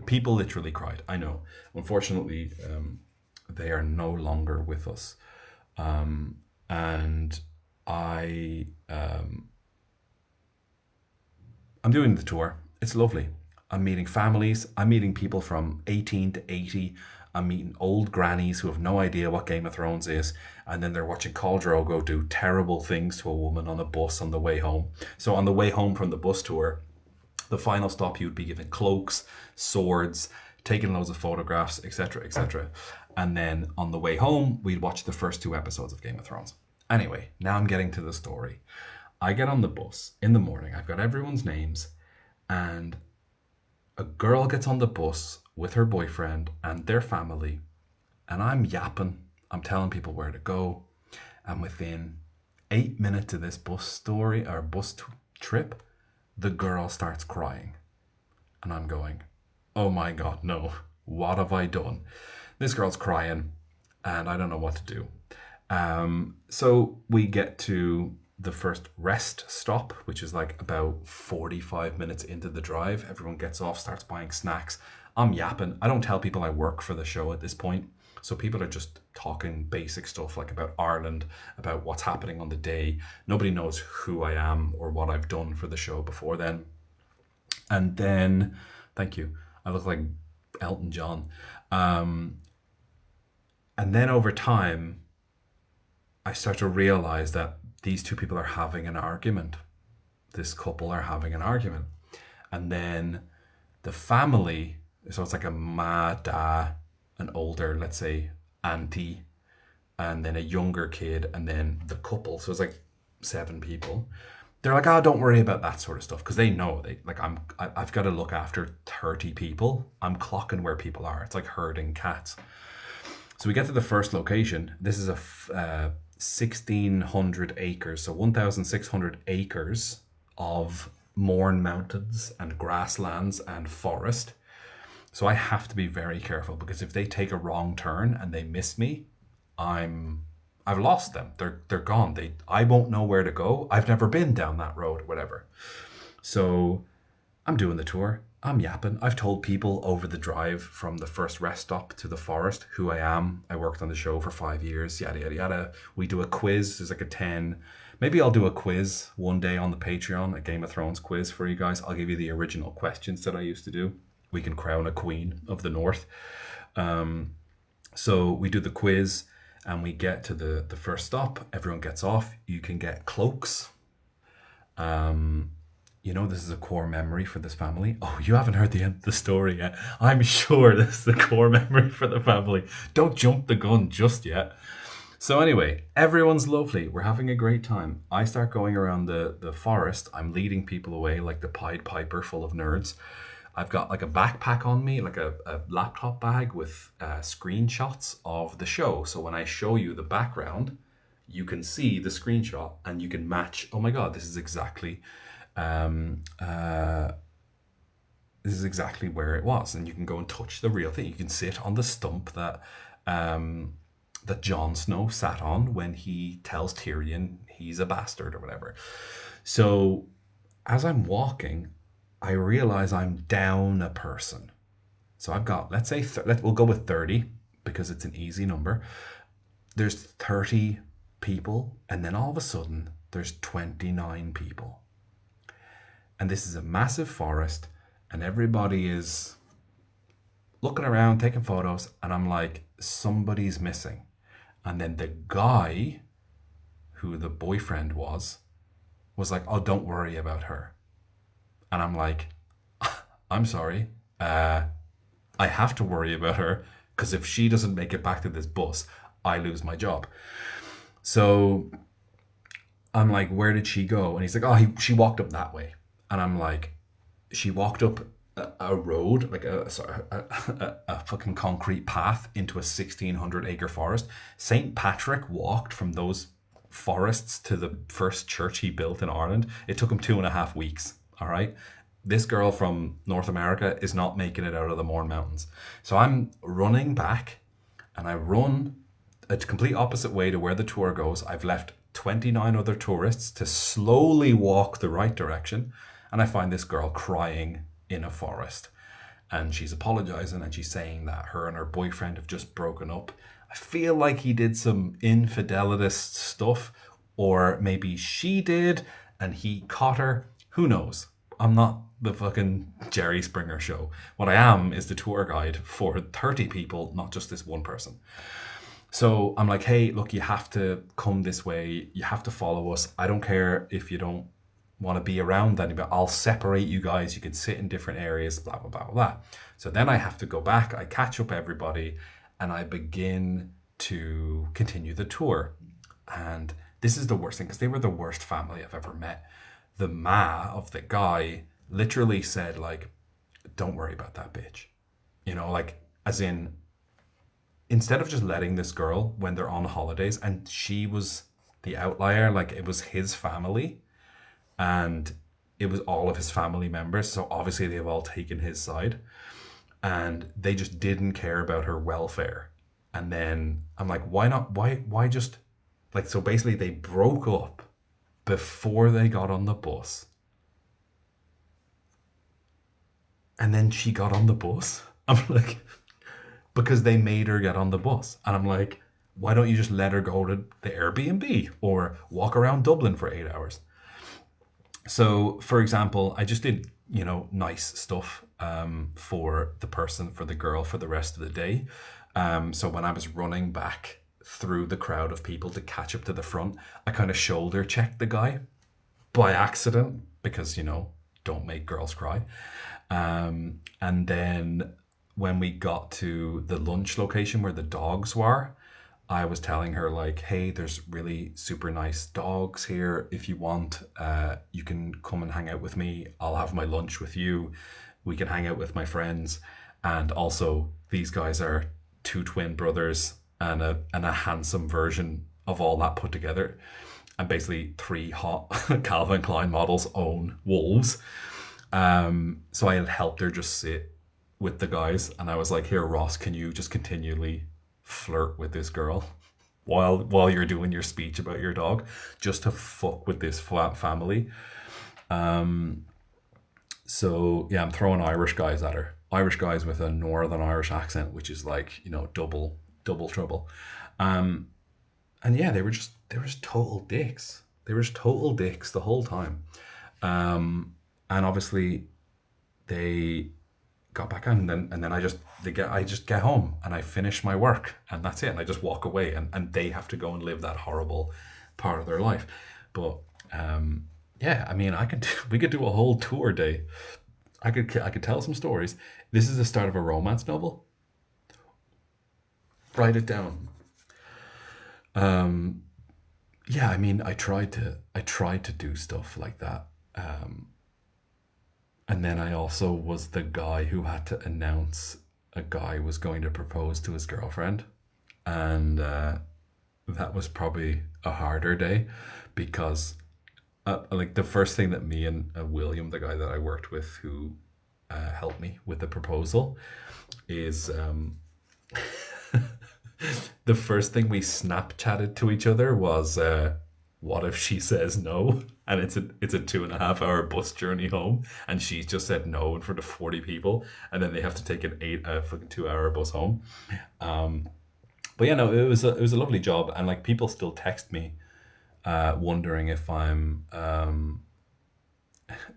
People literally cried. I know. Unfortunately, they are no longer with us, and I'm doing the tour. It's lovely. I'm meeting families. I'm meeting people from 18 to 80. I'm meeting old grannies who have no idea what Game of Thrones is, and then they're watching Khal Drogo do terrible things to a woman on a bus on the way home. So on the way home from the bus tour, the final stop, you'd be given cloaks, swords, taking loads of photographs, etc., etc. And then on the way home, we'd watch the first 2 episodes of Game of Thrones. Anyway, now I'm getting to the story. I get on the bus in the morning. I've got everyone's names, and a girl gets on the bus with her boyfriend and their family, and I'm yapping. I'm telling people where to go, and within 8 minutes of this trip, the girl starts crying, and I'm going, oh my God, no, what have I done? This girl's crying, and I don't know what to do. So we get to the first rest stop, which is like about 45 minutes into the drive. Everyone gets off, starts buying snacks. I'm yapping. I don't tell people I work for the show at this point. So people are just talking basic stuff like about Ireland, about what's happening on the day. Nobody knows who I am or what I've done for the show before then. And then, thank you, I look like Elton John. And then over time, I start to realize that these 2 people are having an argument. This couple are having an argument. And then the family, so it's like a ma, da, an older, let's say, auntie, and then a younger kid, and then the couple. So it's like 7 people. They're like, don't worry about that sort of stuff, because they know I've got to look after 30 people. I'm clocking where people are. It's like herding cats. So we get to the first location. This is a 1,600 acres, so 1,600 acres of Mourne Mountains and grasslands and forest. So I have to be very careful, because if they take a wrong turn and they miss me, I've lost them. They're gone. I won't know where to go. I've never been down that road, whatever. So I'm doing the tour. I'm yapping. I've told people over the drive from the first rest stop to the forest who I am. I worked on the show for 5 years, yada, yada, yada. We do a quiz. There's like a 10. Maybe I'll do a quiz one day on the Patreon, a Game of Thrones quiz for you guys. I'll give you the original questions that I used to do. We can crown a queen of the north. So we do the quiz and we get to the first stop. Everyone gets off. You can get cloaks. This is a core memory for this family. Oh, you haven't heard the end of the story yet. I'm sure this is the core memory for the family. Don't jump the gun just yet. So anyway, everyone's lovely. We're having a great time. I start going around the forest. I'm leading people away like the Pied Piper full of nerds. I've got like a backpack on me, like a laptop bag with screenshots of the show. So when I show you the background, you can see the screenshot and you can match, oh my God, this is exactly where it was. And you can go and touch the real thing. You can sit on the stump that that Jon Snow sat on when he tells Tyrion he's a bastard or whatever. So as I'm walking, I realize I'm down a person. So I've got, let's say, we'll go with 30 because it's an easy number. There's 30 people, and then all of a sudden, there's 29 people. And this is a massive forest, and everybody is looking around, taking photos, and I'm like, somebody's missing. And then the guy, who the boyfriend was like, oh, don't worry about her. And I'm like, I'm sorry. I have to worry about her, because if she doesn't make it back to this bus, I lose my job. So I'm like, where did she go? And he's like, oh, she walked up that way. And I'm like, she walked up a road, like a fucking concrete path into a 1,600 acre forest. St. Patrick walked from those forests to the first church he built in Ireland. It took him 2.5 weeks. All right. This girl from North America is not making it out of the Mourne Mountains. So I'm running back, and I run a complete opposite way to where the tour goes. I've left 29 other tourists to slowly walk the right direction. And I find this girl crying in a forest. And she's apologizing, and she's saying that her and her boyfriend have just broken up. I feel like he did some infidelitist stuff, or maybe she did and he caught her. Who knows? I'm not the fucking Jerry Springer show. What I am is the tour guide for 30 people, not just this one person. So I'm like, hey, look, you have to come this way. You have to follow us. I don't care if you don't want to be around anybody. I'll separate you guys. You can sit in different areas, blah, blah, blah, blah. So then I have to go back. I catch up everybody, and I begin to continue the tour. And this is the worst thing, because they were the worst family I've ever met. The ma of the guy literally said, like, don't worry about that bitch. You know, like, as in, instead of just letting this girl when they're on holidays, and she was the outlier, like, it was his family, and it was all of his family members. So obviously they've all taken his side, and they just didn't care about her welfare. And then I'm like, why not? Why just, like, so basically they broke up before they got on the bus. And then she got on the bus. I'm like, because they made her get on the bus. And I'm like, why don't you just let her go to the Airbnb or walk around Dublin for 8 hours? So, for example, I just did, nice stuff for the girl for the rest of the day. So when I was running back through the crowd of people to catch up to the front, I kind of shoulder checked the guy by accident, because, don't make girls cry. And then when we got to the lunch location where the dogs were, I was telling her, like, hey, there's really super nice dogs here. If you want, you can come and hang out with me. I'll have my lunch with you. We can hang out with my friends. And also, these guys are 2 twin brothers and a handsome version of all that put together. And basically 3 hot Calvin Klein models own wolves. So I had helped her just sit with the guys. And I was like, here, Ross, can you just continually flirt with this girl while you're doing your speech about your dog, just to fuck with this family? So yeah, I'm throwing Irish guys at her. Irish guys with a Northern Irish accent, which is like, double trouble. And yeah, they were just total dicks. They were just total dicks the whole time. And obviously they got back on, and then I just get home and I finish my work, and that's it. And I just walk away, and they have to go and live that horrible part of their life. But yeah, I mean, we could do a whole tour day. I could tell some stories. This is the start of a romance novel. Write it down. Yeah, I mean, I tried to do stuff like that. And then I also was the guy who had to announce a guy was going to propose to his girlfriend. And that was probably a harder day, because like the first thing that me and William, the guy that I worked with who helped me with the proposal, is The first thing we Snapchatted to each other was, what if she says no? And it's a 2.5 hour bus journey home, and she's just said no in front of 40 people, and then they have to take an fucking 2 hour bus home. Um, but yeah, no, it was a lovely job, and like people still text me, wondering if I'm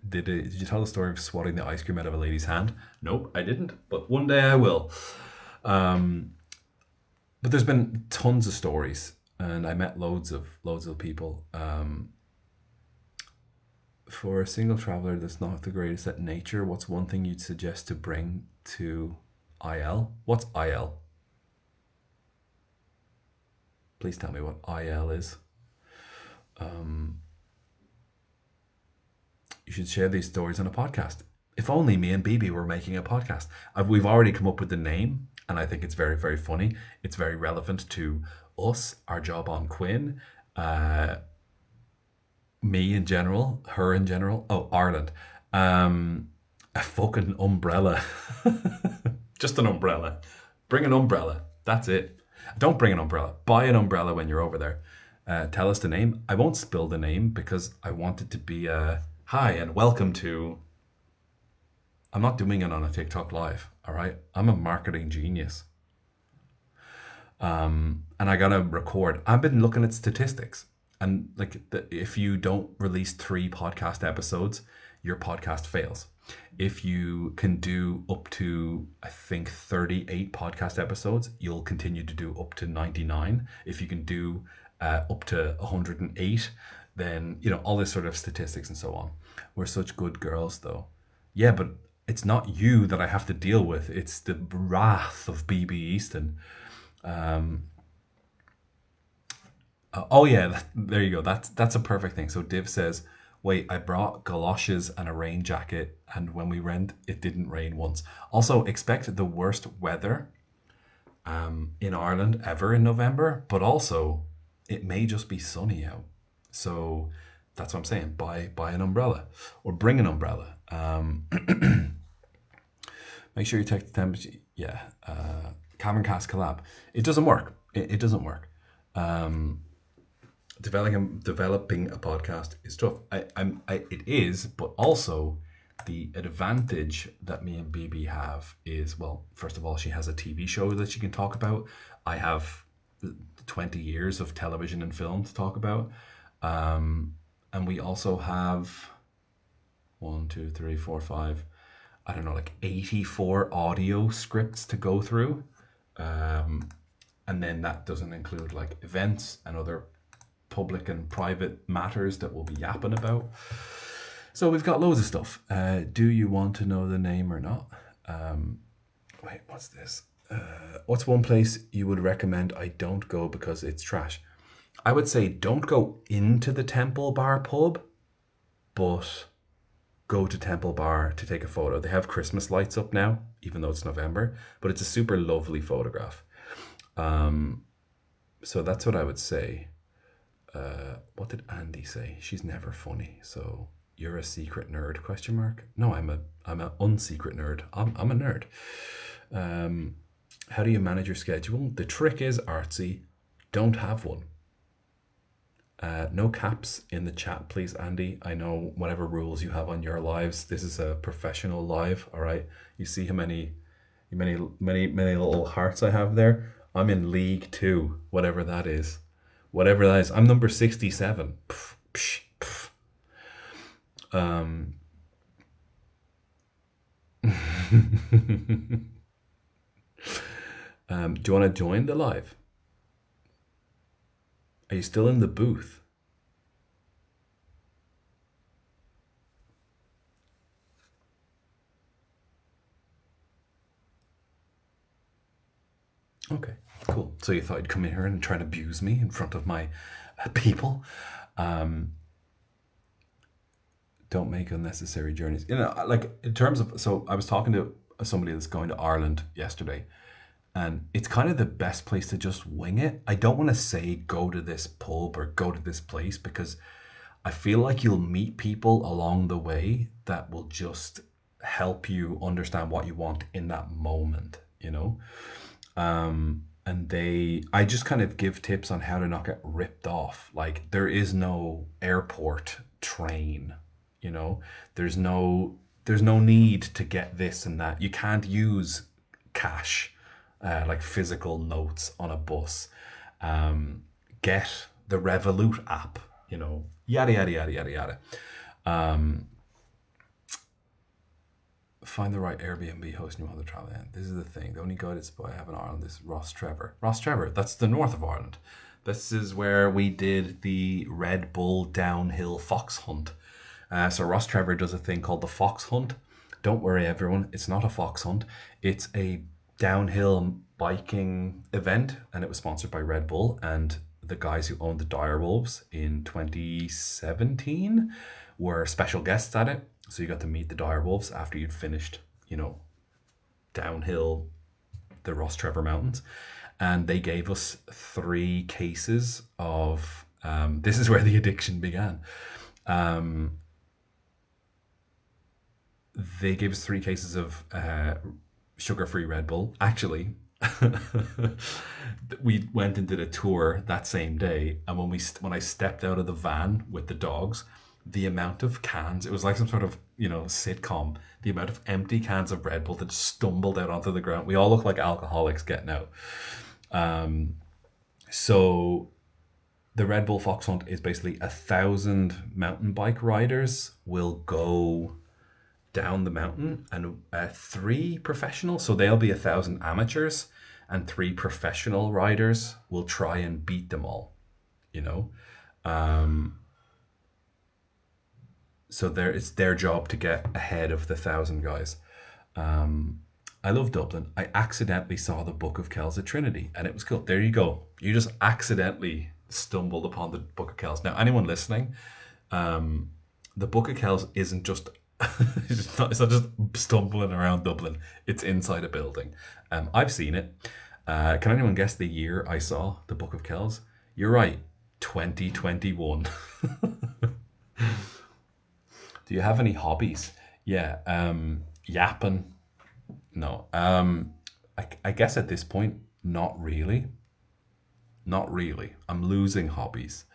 did you tell the story of swatting the ice cream out of a lady's hand? Nope, I didn't, but one day I will. Um, but there's been tons of stories, and I met loads of people. For a single traveler that's not the greatest at nature, what's one thing you'd suggest to bring to IL? What's IL? Please tell me what IL is. Um, you should share these stories on a podcast. If only me and BB were making a podcast. We've already come up with the name, and I think it's very, very funny. It's very relevant to us, our job on Quinn, uh, me in general, her in general. Oh, Ireland. A fucking umbrella. Just an umbrella. Bring an umbrella. That's it. Don't bring an umbrella. Buy an umbrella when you're over there. Tell us the name. I won't spill the name because I want it to be hi and welcome to. I'm not doing it on a TikTok live. All right. I'm a marketing genius. And I gotta record. I've been looking at statistics, and like if you don't release 3 podcast episodes, your podcast fails. If you can do up to, I think, 38 podcast episodes, you'll continue to do up to 99. If you can do up to 108, then all this sort of statistics and so on. We're such good girls, though. Yeah, but it's not you that I have to deal with. It's the wrath of BB Easton. Um, oh yeah, there you go. That's a perfect thing. So Div says, "Wait, I brought galoshes and a rain jacket, and when we went, it didn't rain once." Also, expect the worst weather in Ireland ever in November, but also it may just be sunny out. So that's what I'm saying. Buy an umbrella or bring an umbrella. Make sure you check the temperature. Yeah, Cavern Cast collab. It doesn't work. It doesn't work. Developing a podcast is tough. It is, but also the advantage that me and BB have is, well, first of all, she has a TV show that she can talk about. I have 20 years of television and film to talk about. And we also have 1, 2, 3, 4, 5, I don't know, like 84 audio scripts to go through. And then that doesn't include like events and other public and private matters that we'll be yapping about. So we've got loads of stuff. Do you want to know the name or not? Wait, what's this? What's one place you would recommend I don't go because it's trash? I would say don't go into the Temple Bar pub, but go to Temple Bar to take a photo. They have Christmas lights up now, even though it's November, but it's a super lovely photograph. So that's what I would say. What did Andy say? She's never funny. So you're a secret nerd? Question mark. No, I'm an unsecret nerd. I'm a nerd. How do you manage your schedule? The trick is, Artsy, don't have one. No caps in the chat, please, Andy. I know whatever rules you have on your lives. This is a professional live, all right? You see how many little hearts I have there? I'm in League 2, whatever that is. Whatever that is. I'm number 67. Do you want to join the live? Are you still in the booth? Okay, cool. So you thought you'd come in here and try to abuse me in front of my people? Don't make unnecessary journeys. Like in terms of, so I was talking to somebody that's going to Ireland yesterday, and it's kind of the best place to just wing it. I don't want to say go to this pub or go to this place, because I feel like you'll meet people along the way that will just help you understand what you want in that moment, and I just kind of give tips on how to not get ripped off. Like, there is no airport train, you know. There's no need to get this and that. You can't use cash, like physical notes on a bus. Get the Revolut app, yada yada yada yada yada. Find the right Airbnb host and you want to travel in. This is the thing. The only guided spot I have in Ireland is Ross Trevor. Ross Trevor, that's the north of Ireland. This is where we did the Red Bull downhill fox hunt. So Ross Trevor does a thing called the fox hunt. Don't worry, everyone. It's not a fox hunt. It's a downhill biking event, and it was sponsored by Red Bull. And the guys who owned the Direwolves in 2017 were special guests at it. So you got to meet the Direwolves after you'd finished, downhill the Ross Trevor Mountains. And they gave us 3 cases of, this is where the addiction began. They gave us 3 cases of sugar-free Red Bull. Actually, we went and did a tour that same day. And when I stepped out of the van with the dogs, the amount of cans, it was like some sort of, sitcom, the amount of empty cans of Red Bull that stumbled out onto the ground. We all look like alcoholics getting out. So the Red Bull Fox Hunt is basically 1,000 mountain bike riders will go down the mountain, and 3 professional, so they'll be 1,000 amateurs, and 3 professional riders will try and beat them all, So it's their job to get ahead of the 1,000 guys. I love Dublin. I accidentally saw the Book of Kells at Trinity, and it was cool. There you go. You just accidentally stumbled upon the Book of Kells. Now, anyone listening, the Book of Kells isn't just it's not just stumbling around Dublin. It's inside a building. I've seen it. Can anyone guess the year I saw the Book of Kells? You're right, 2021. Do you have any hobbies? Yeah, yapping. No. I guess at this point, not really. Not really. I'm losing hobbies.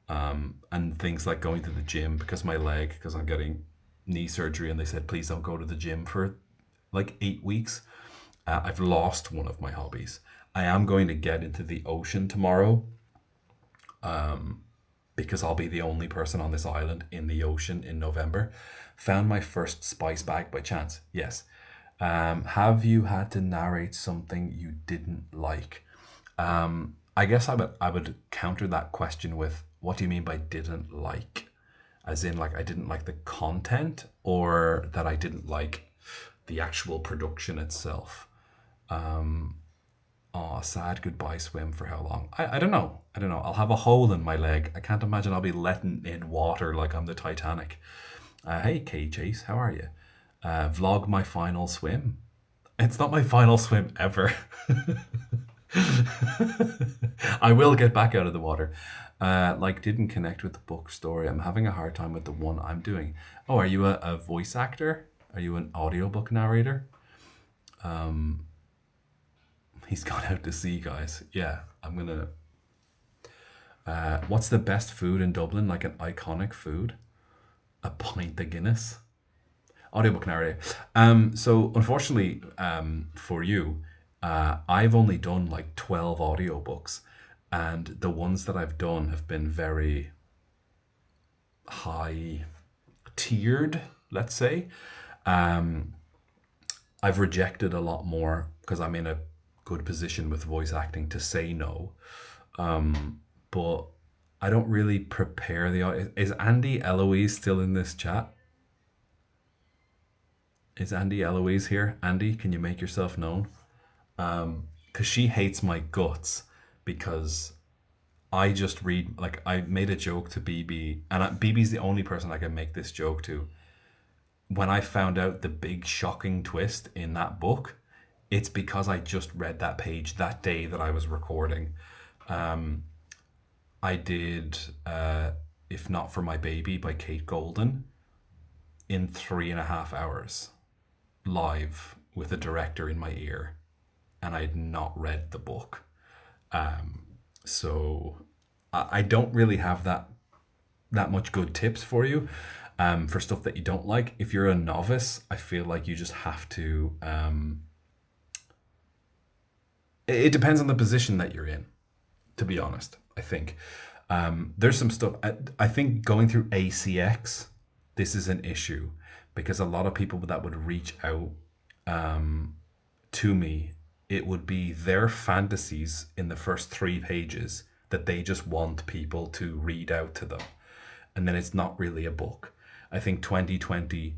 And things like going to the gym because I'm getting knee surgery, and they said, please don't go to the gym for like 8 weeks. I've lost one of my hobbies. I am going to get into the ocean tomorrow. Because I'll be the only person on this island in the ocean in November. Found my first spice bag by chance. Yes. Have you had to narrate something you didn't like? I guess I would counter that question with, what do you mean by didn't like? As in, like, I didn't like the content, or that I didn't like the actual production itself? Sad goodbye swim for how long? I don't know. I'll have a hole in my leg. I can't imagine I'll be letting in water like I'm the Titanic. Hey, K Chase, how are you? Vlog my final swim. It's not my final swim ever. I will get back out of the water. Didn't connect with the book story. I'm having a hard time with the one I'm doing. Oh, are you a voice actor? Are you an audiobook narrator? He's gone out to sea, guys. Yeah, I'm gonna... what's the best food in Dublin? Like an iconic food? A pint of Guinness? Audiobook narrator. So unfortunately, for you, I've only done like 12 audiobooks, and the ones that I've done have been very high tiered, let's say. I've rejected a lot more because I'm in a good position with voice acting to say no. But I don't really prepare the audience. Is Andy Eloise still in this chat? Is Andy Eloise here? Andy, can you make yourself known? Because she hates my guts because I just read, like, I made a joke to BB, and BB's the only person I can make this joke to. When I found out the big shocking twist in that book, it's because I just read that page that day that I was recording. I did If Not For My Baby by Kate Golden in 3.5 hours, live with a director in my ear, and I had not read the book. So I don't really have that much good tips for you for stuff that you don't like. If you're a novice, I feel like you just have to. It depends on the position that you're in, to be honest. I think there's some stuff. I think going through ACX, this is an issue because a lot of people that would reach out to me, it would be their fantasies in the first 3 pages that they just want people to read out to them. And then it's not really a book. I think 2020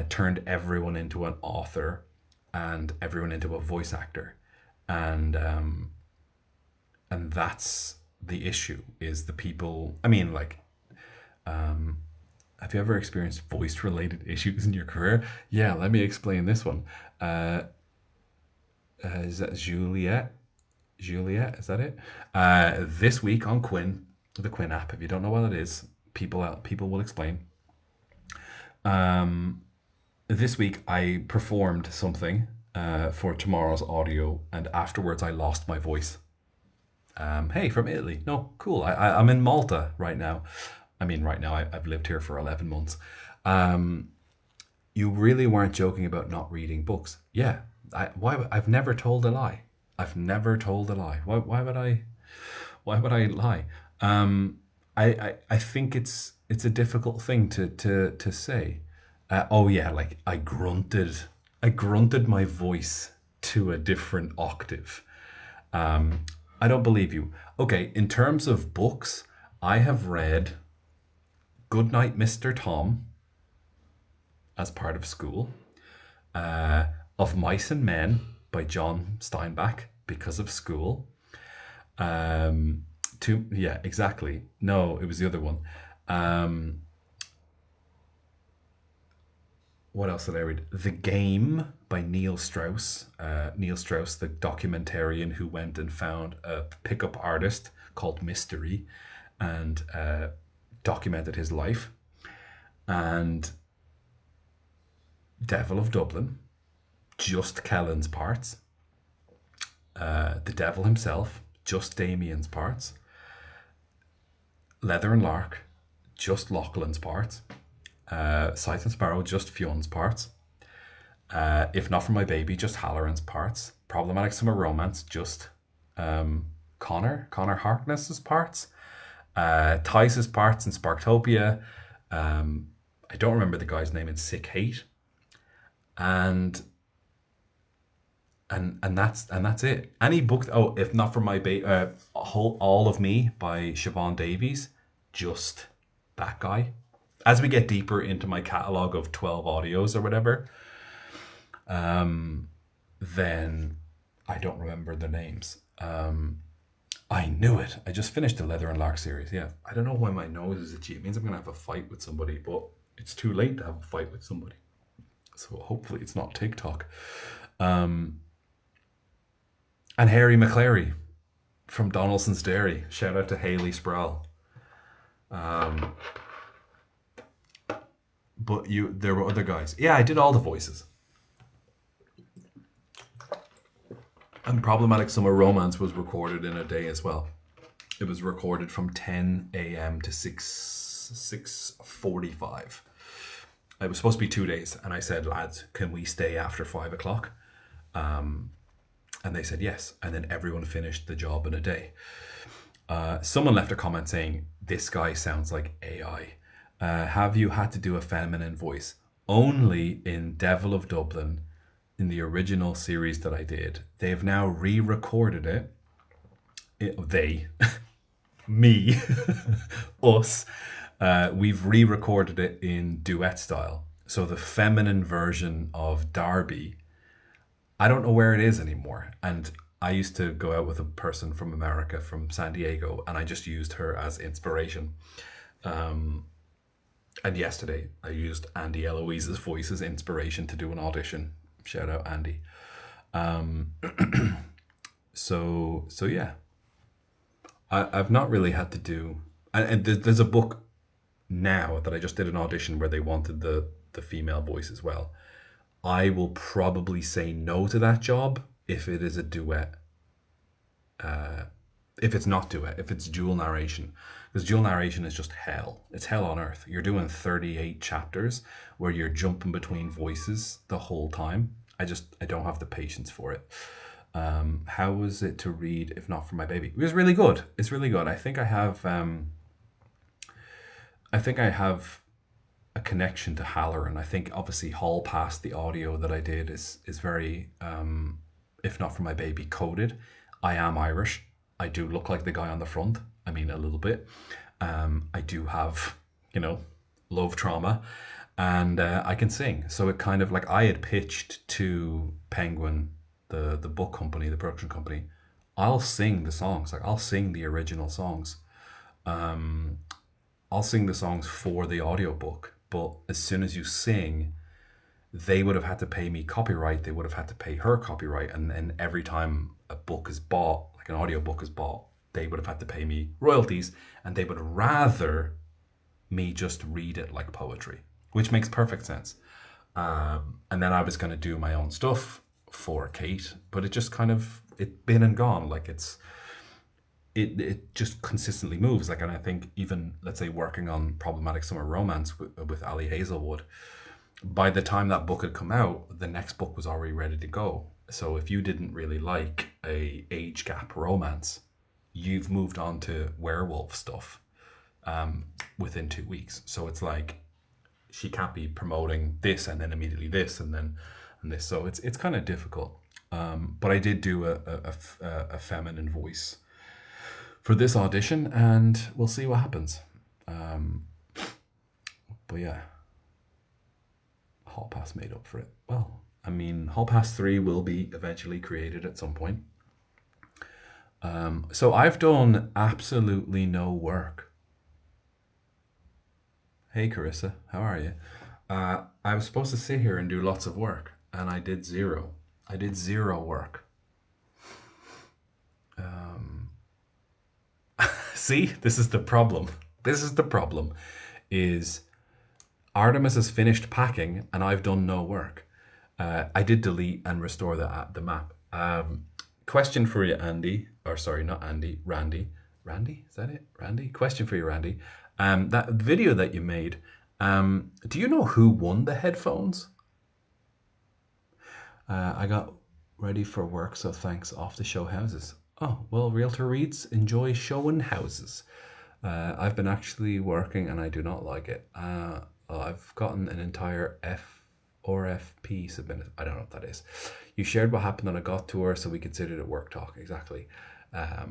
turned everyone into an author and everyone into a voice actor. And that's the issue, is the people. I mean, like, have you ever experienced voice related issues in your career? Yeah, let me explain this one. Is that Juliet? Juliet, is that it? This week on Quinn, the Quinn app. If you don't know what it is, people will explain. This week I performed something for tomorrow's audio, and afterwards I lost my voice. Hey, from Italy. No, cool. I'm in Malta right now. I mean, right now I've lived here for 11 months. You really weren't joking about not reading books. Yeah. I've never told a lie. I've never told a lie. Why would I lie? I think it's a difficult thing to say. Oh yeah, like I grunted my voice to a different octave. I don't believe you. Okay, in terms of books, I have read Goodnight, Mr. Tom as part of school. Of Mice and Men by John Steinbeck because of school. Yeah, exactly. No, it was the other one. What else did I read? The Game by Neil Strauss. Neil Strauss, the documentarian who went and found a pickup artist called Mystery and documented his life. And Devil of Dublin, just Kellen's parts. The Devil himself, just Damien's parts. Leather and Lark, just Laughlin's parts. Scythe and Sparrow, just Fion's parts. If Not For My Baby, just Halloran's parts. Problematic Summer Romance, just Connor Harkness's parts. Tice's parts in Sparktopia. I don't remember the guy's name in Sick Hate. And that's it. Any book. Oh, If Not For My Baby, All of Me by Siobhan Davies, just that guy. As we get deeper into my catalogue of 12 audios or whatever, then I don't remember the names. I knew it. I just finished the Leather and Lark series. Yeah, I don't know why my nose is itchy. It means I'm gonna have a fight with somebody, but it's too late to have a fight with somebody. So hopefully it's not TikTok. And Harry McClary from Donaldson's Dairy. Shout out to Haley Sproul. But there were other guys. Yeah, I did all the voices. And Problematic Summer Romance was recorded in a day as well. It was recorded from 10 a.m. to 6:45. It was supposed to be 2 days, and I said, lads, can we stay after 5 o'clock? And they said yes, and then everyone finished the job in a day. Someone left a comment saying, this guy sounds like AI. Have you had to do a feminine voice? Only in Devil of Dublin, in the original series that I did. They've now re-recorded it. They, me, us, we've re-recorded it in duet style. So the feminine version of Darby, I don't know where it is anymore. And I used to go out with a person from America, from San Diego, and I just used her as inspiration. And yesterday I used Andy Eloise's voice as inspiration to do an audition. Shout out Andy. So yeah. I've not really had to do... And there's a book now that I just did an audition where they wanted the female voice as well. I will probably say no to that job if it is a duet if it's not duet, if it's dual narration, because dual narration is just hell. It's hell on earth. You're doing 38 chapters where you're jumping between voices the whole time. I don't have the patience for it. How was it to read if not for my baby? It was really good. It's really good. I think I have a connection to Halloran. I think obviously Hall Pass, the audio that I did is very if not for my baby, coded. I am Irish. I do look like the guy on the front. I mean, a little bit. I do have, love trauma, and I can sing. So it kind of like I had pitched to Penguin, the book company, the production company. I'll sing the songs. Like I'll sing the original songs. I'll sing the songs for the audiobook. But as soon as you sing, they would have had to pay me copyright. They would have had to pay her copyright. And then every time a book is bought, like an audiobook is bought, they would have had to pay me royalties. And they would rather me just read it like poetry, which makes perfect sense. And then I was going to do my own stuff for Kate, but it just kind of, it been and gone. Like it just consistently moves. Like, and I think even, let's say, working on Problematic Summer Romance with Ali Hazelwood, by the time that book had come out, the next book was already ready to go. So if you didn't really like a age gap romance, you've moved on to werewolf stuff within 2 weeks. So it's like, she can't be promoting this and then immediately this and then and this. So it's kind of difficult. But I did do a feminine voice for this audition, and we'll see what happens. But yeah, Hall Pass made up for it. Well, I mean, Hall Pass 3 will be eventually created at some point. So I've done absolutely no work. Hey Carissa, how are you? I was supposed to sit here and do lots of work, and I did zero. I did zero work. See, this is the problem. This is the problem, is Artemis has finished packing and I've done no work. I did delete and restore the map. Question for you, Andy. Or sorry, not Andy, Randy. Randy, is that it? Randy? Question for you, Randy. That video that you made, do you know who won the headphones? I got ready for work, so thanks, off to show houses. Oh, well, Realtor Reads, enjoy showing houses. I've been actually working and I do not like it. I've gotten an entire RFP submitted. I don't know what that is. You shared what happened on a GOT tour, so we considered it work talk. Exactly. I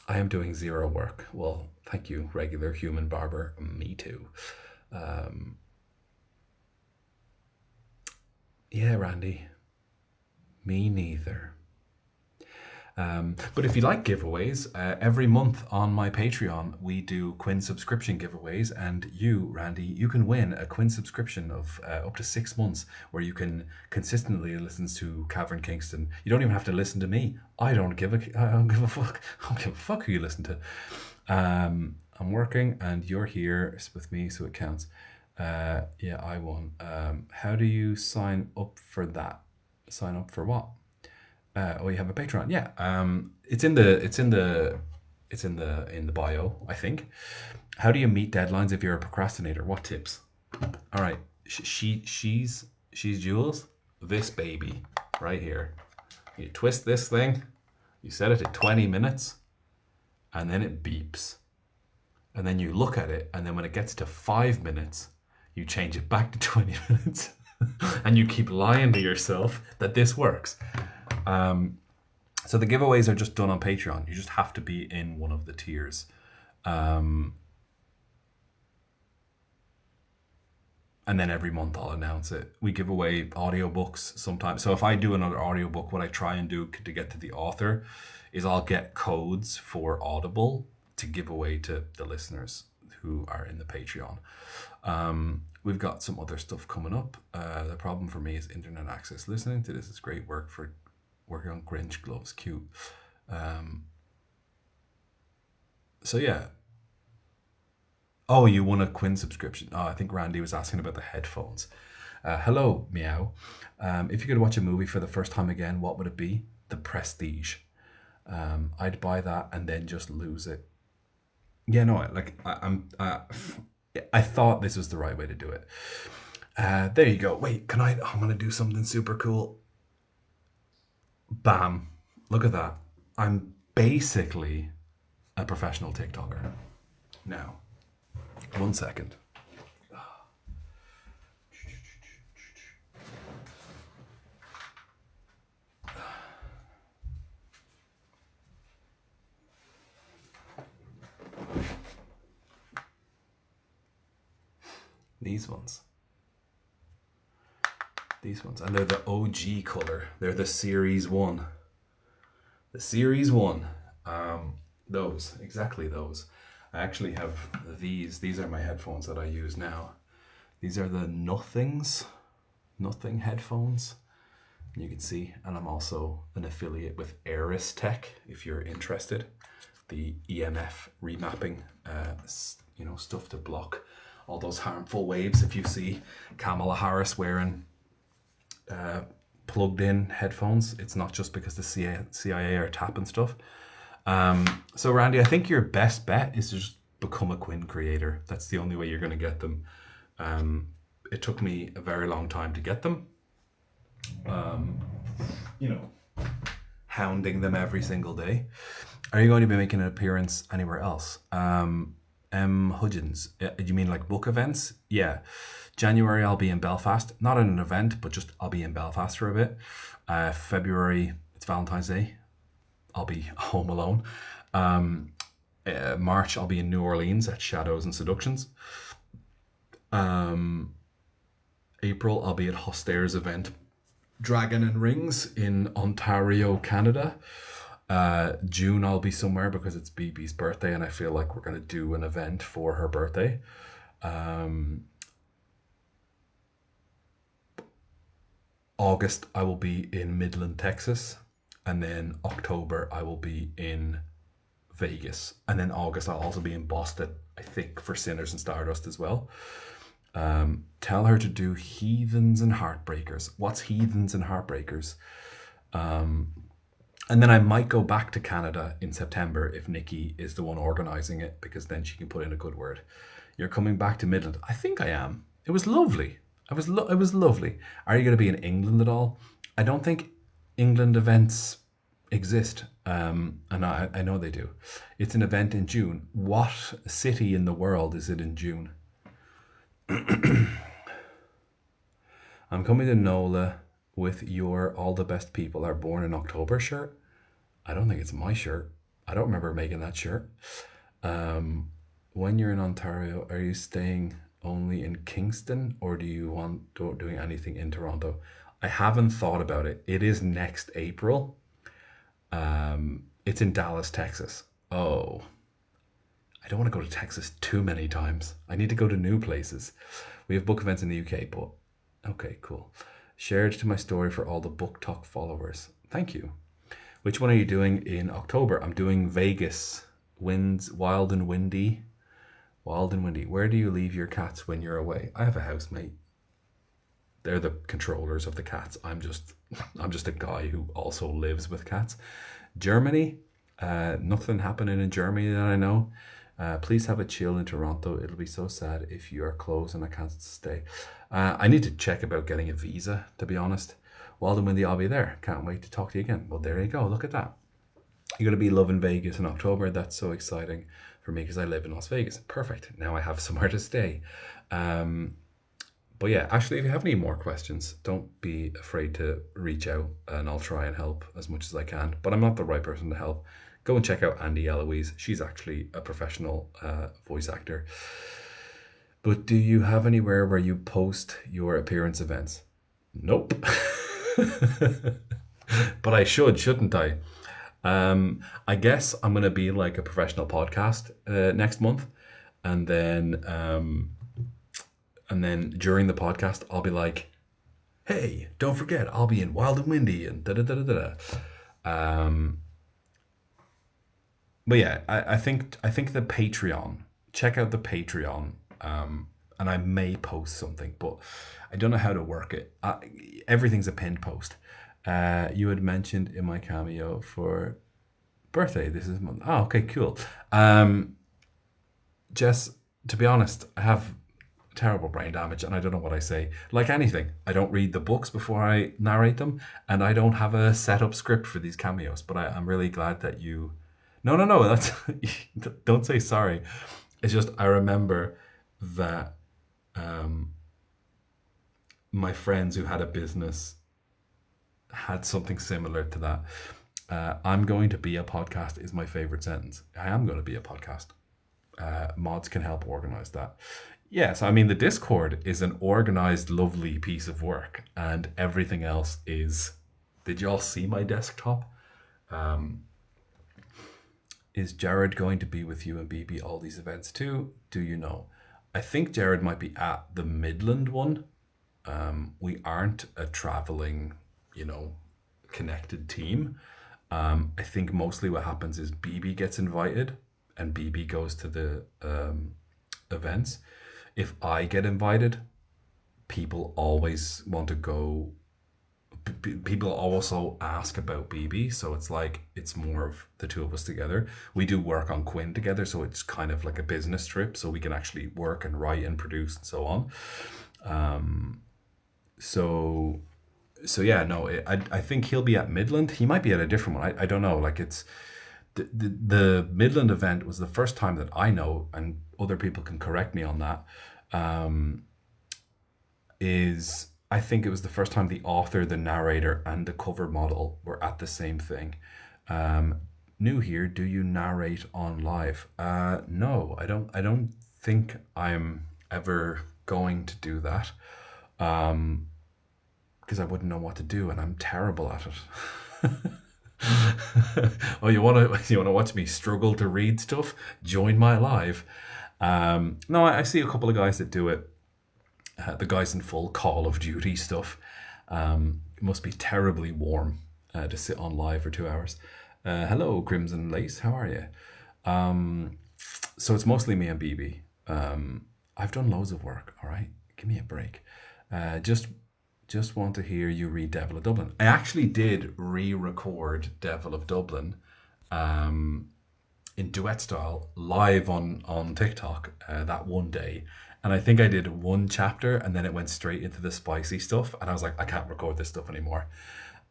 am doing zero work. Well, thank you, regular human barber. Me too. Yeah, Randy. Me neither. But if you like giveaways, every month on my Patreon, we do Quinn subscription giveaways, and you, Randy, you can win a Quinn subscription of up to 6 months where you can consistently listen to Cavern Kingston. You don't even have to listen to me. I don't give a fuck. I don't give a fuck who you listen to. I'm working and you're here with me, so it counts. Yeah, I won. How do you sign up for that? Sign up for what? Oh, you have a Patreon. Yeah. It's in the bio, I think. How do you meet deadlines if you're a procrastinator? What tips? All right. She's Jules. This baby right here. You twist this thing. You set it to 20 minutes, and then it beeps. And then you look at it, and then when it gets to 5 minutes, you change it back to 20 minutes, and you keep lying to yourself that this works. So the giveaways are just done on Patreon. You just have to be in one of the tiers. And then every month I'll announce it. We give away audiobooks sometimes. So if I do another audiobook, what I try and do to get to the author is I'll get codes for Audible to give away to the listeners who are in the Patreon. We've got some other stuff coming up. The problem for me is internet access. Listening to this is great work for working on Grinch gloves. Cute. So yeah. Oh, you won a Quinn subscription. Oh, I think Randy was asking about the headphones. Hello, Meow. If you could watch a movie for the first time again, what would it be? The Prestige. I'd buy that and then just lose it. Yeah, no, I thought this was the right way to do it. There you go. Wait, I'm gonna do something super cool. Bam! Look at that. I'm basically a professional TikToker now. 1 second. These ones. And they're the OG color. They're the Series 1. The Series 1. Those, exactly those. I actually have these. These are my headphones that I use now. These are the Nothing headphones. You can see, and I'm also an affiliate with Eris Tech if you're interested. The EMF remapping, stuff to block all those harmful waves. If you see Kamala Harris wearing plugged in headphones, it's not just because the CIA are tapping stuff. So Randy, I think your best bet is to just become a Quinn creator. That's the only way you're going to get them. It took me a very long time to get them. Hounding them every single day. Are you going to be making an appearance anywhere else? M. Hudgens, do you mean like book events? Yeah. January I'll be in Belfast, not in an event, but just I'll be in Belfast for a bit. February, it's Valentine's Day, I'll be home alone. March I'll be in New Orleans at Shadows and Seductions. April I'll be at Hostaire's event Dragon and Rings in Ontario, Canada. June I'll be somewhere because it's BB's birthday and I feel like we're going to do an event for her birthday. August I will be in Midland, Texas, and then October I will be in Vegas, and then August I'll also be in Boston, I think, for Sinners and Stardust as well. Tell her to do Heathens and Heartbreakers. What's Heathens and Heartbreakers? And then I might go back to Canada in September if Nikki is the one organizing it, because then she can put in a good word. You're coming back to Midland? I think I am. It was lovely. It was lovely. Are you going to be in England at all? I don't think England events exist. And I know they do. It's an event in June. What city in the world is it in June? I'm coming to NOLA with your All the Best People Are Born in October shirt. I don't think it's my shirt. I don't remember making that shirt. When you're in Ontario, are you staying only in Kingston, or do you want doing anything in Toronto? I haven't thought about it. It is next April. It's in Dallas, Texas. Oh, I don't want to go to Texas too many times. I need to go to new places. We have book events in the UK, but okay, cool. Shared to my story for all the Book Talk followers. Thank you. Which one are you doing in October? I'm doing Vegas. Wild and windy. Wild and windy. Where do you leave your cats when you're away? I have a housemate. They're the controllers of the cats. I'm just a guy who also lives with cats. Germany. Nothing happening in Germany that I know. Please have a chill in Toronto. It'll be so sad if you are closed and I can't stay. I need to check about getting a visa, to be honest. Wild and windy, I'll be there. Can't wait to talk to you again. Well, there you go. Look at that. You're going to be loving Vegas in October. That's so exciting for me because I live in Las Vegas. Perfect. Now I have somewhere to stay. But yeah, actually, if you have any more questions, don't be afraid to reach out and I'll try and help as much as I can. But I'm not the right person to help. Go and check out Andy Eloise. She's actually a professional voice actor. But do you have anywhere where you post your appearance events? Nope. But I shouldn't I? I guess I'm going to be like a professional podcast next month. And then during the podcast, I'll be like, hey, don't forget, I'll be in Wild and Windy and da-da-da-da-da. But yeah, I think the Patreon, check out the Patreon, and I may post something, but I don't know how to work it. Everything's a pinned post. You had mentioned in my cameo for Birthday this is month. Oh, okay, cool. Jess, to be honest, I have terrible brain damage and I don't know what I say. Like anything, I don't read the books before I narrate them, and I don't have a set up script for these cameos. But I'm really glad that you. No, no, no. That's don't say sorry. It's just I remember that my friends who had a business had something similar to that. I'm going to be a podcast is my favorite sentence. I am going to be a podcast. Mods can help organize that. Yes, I mean, the Discord is an organized, lovely piece of work, and everything else is. Did you all see my desktop? Is Jared going to be with you and BB all these events too? Do you know? I think Jared might be at the Midland one. We aren't a traveling, connected team. I think mostly what happens is BB gets invited and BB goes to the events. If I get invited, people always want to go. People also ask about BB, so it's more of the two of us together. We do work on Quinn together, so it's kind of like a business trip, so we can actually work and write and produce and so on. So yeah, no, I think he'll be at Midland. He might be at a different one. I don't know. Like it's the Midland event was the first time that I know, and other people can correct me on that. Is I think it was the first time the author, the narrator, and the cover model were at the same thing. New here, do you narrate on live? No, I don't. I don't think I'm ever going to do that. Because I wouldn't know what to do, and I'm terrible at it. Oh, you want to watch me struggle to read stuff? Join my live. No, I see a couple of guys that do it. The guys in full Call of Duty stuff. It must be terribly warm to sit on live for 2 hours. Hello, Crimson Lace. How are you? So it's mostly me and BB. I've done loads of work. All right, give me a break. Just want to hear you read Devil of Dublin. I actually did re-record Devil of Dublin in duet style live on TikTok that one day. And I think I did one chapter and then it went straight into the spicy stuff. And I was like, I can't record this stuff anymore.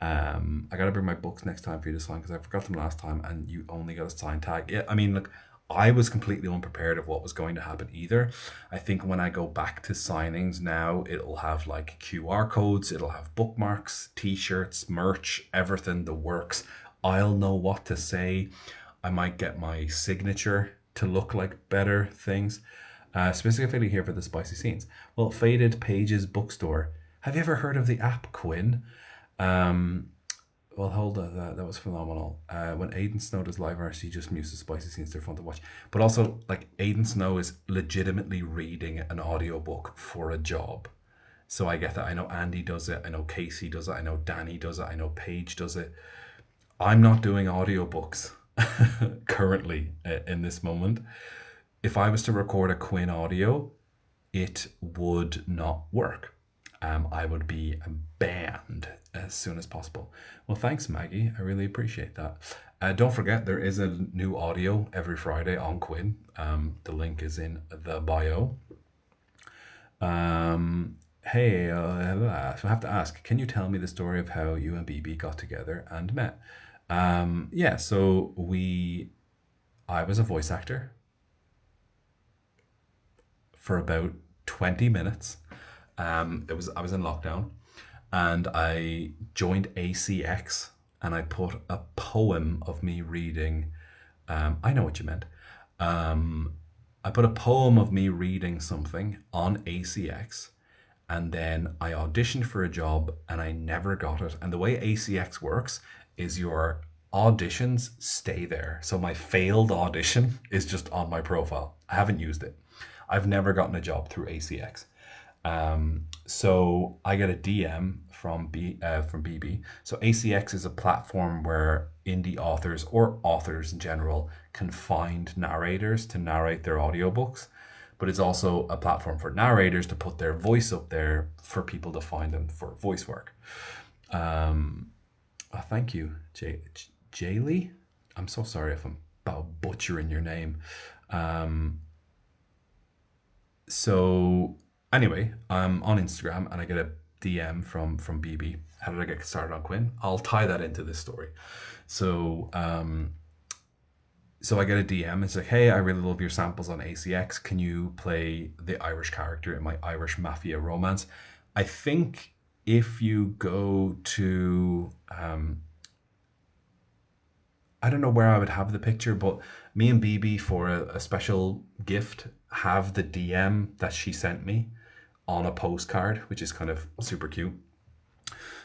I got to bring my books next time for you to sign because I forgot them last time and you only got a sign tag. Yeah, I mean, look, I was completely unprepared of what was going to happen either. I think when I go back to signings now, it'll have like QR codes, it'll have bookmarks, t-shirts, merch, everything, the works. I'll know what to say. I might get my signature to look like better things. Specifically here for the spicy scenes. Well, Faded Pages Bookstore. Have you ever heard of the app, Quinn? Well, hold on, that was phenomenal. When Aiden Snow does live RC, just mutes the spicy scenes. They're fun to watch. But also, like, Aiden Snow is legitimately reading an audiobook for a job. So I get that. I know Andy does it. I know Casey does it. I know Danny does it. I know Paige does it. I'm not doing audiobooks currently in this moment. If I was to record a Quinn audio, it would not work. I would be banned as soon as possible. Well, thanks, Maggie. I really appreciate that. Don't forget, there is a new audio every Friday on Quinn. The link is in the bio. Hey, so I have to ask, can you tell me the story of how you and BB got together and met? Yeah, so I was a voice actor for about 20 minutes. I was in lockdown and I joined ACX and I put a poem of me reading. I know what you meant. I put a poem of me reading something on ACX and then I auditioned for a job and I never got it. And the way ACX works is your auditions stay there. So my failed audition is just on my profile. I haven't used it. I've never gotten a job through ACX. So I get a DM from BB. So ACX is a platform where indie authors or authors in general can find narrators to narrate their audiobooks. But it's also a platform for narrators to put their voice up there for people to find them for voice work. Thank you, Jaylee. I'm so sorry if I'm butchering your name. So anyway, I'm on Instagram and I get a DM from BB. How did I get started on Quinn? I'll tie that into this story. So so I get a DM. It's like, hey, I really love your samples on ACX. Can you play the Irish character in my Irish Mafia romance? I think if you go to, I don't know where I would have the picture, but me and BB for a special gift have the DM that she sent me on a postcard, which is kind of super cute.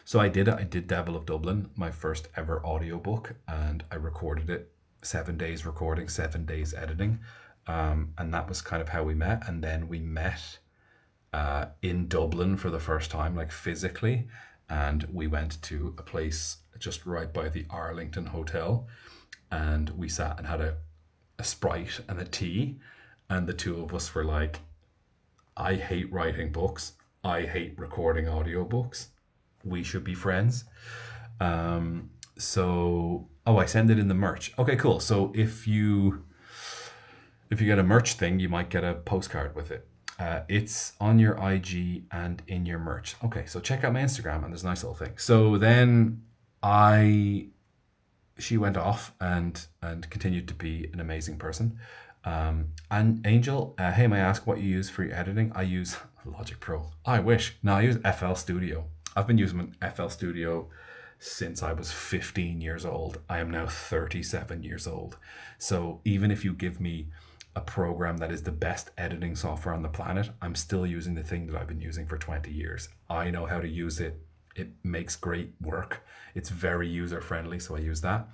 So I did it. I did Devil of Dublin, my first ever audiobook, and I recorded it 7 days recording, 7 days editing. And that was kind of how we met. And then we met in Dublin for the first time, like physically. And we went to a place just right by the Arlington Hotel. And we sat and had a Sprite and a tea. And the two of us were like, I hate writing books. I hate recording audiobooks. We should be friends. So, oh, I send it in the merch. Okay, cool. So if you get a merch thing, you might get a postcard with it. It's on your IG and in your merch. Okay, so check out my Instagram and there's a nice little thing. So then she went off and continued to be an amazing person. And Angel, hey, may I ask what you use for your editing? I use Logic Pro. I wish. No, I use FL Studio. I've been using FL Studio since I was 15 years old. I am now 37 years old. So even if you give me a program that is the best editing software on the planet, I'm still using the thing that I've been using for 20 years. I know how to use it. It makes great work. It's very user friendly, so I use that.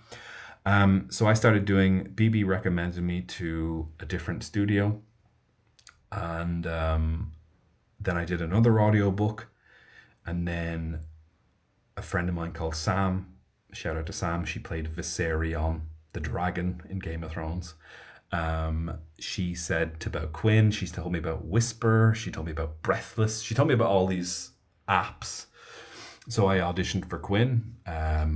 So I started doing, BB recommended me to a different studio, and then I did another audiobook, and then a friend of mine called Sam, shout out to Sam, she played Viserion, the dragon in Game of Thrones. She said about Quinn, she told me about Whisper, she told me about Breathless, she told me about all these apps. So I auditioned for Quinn, I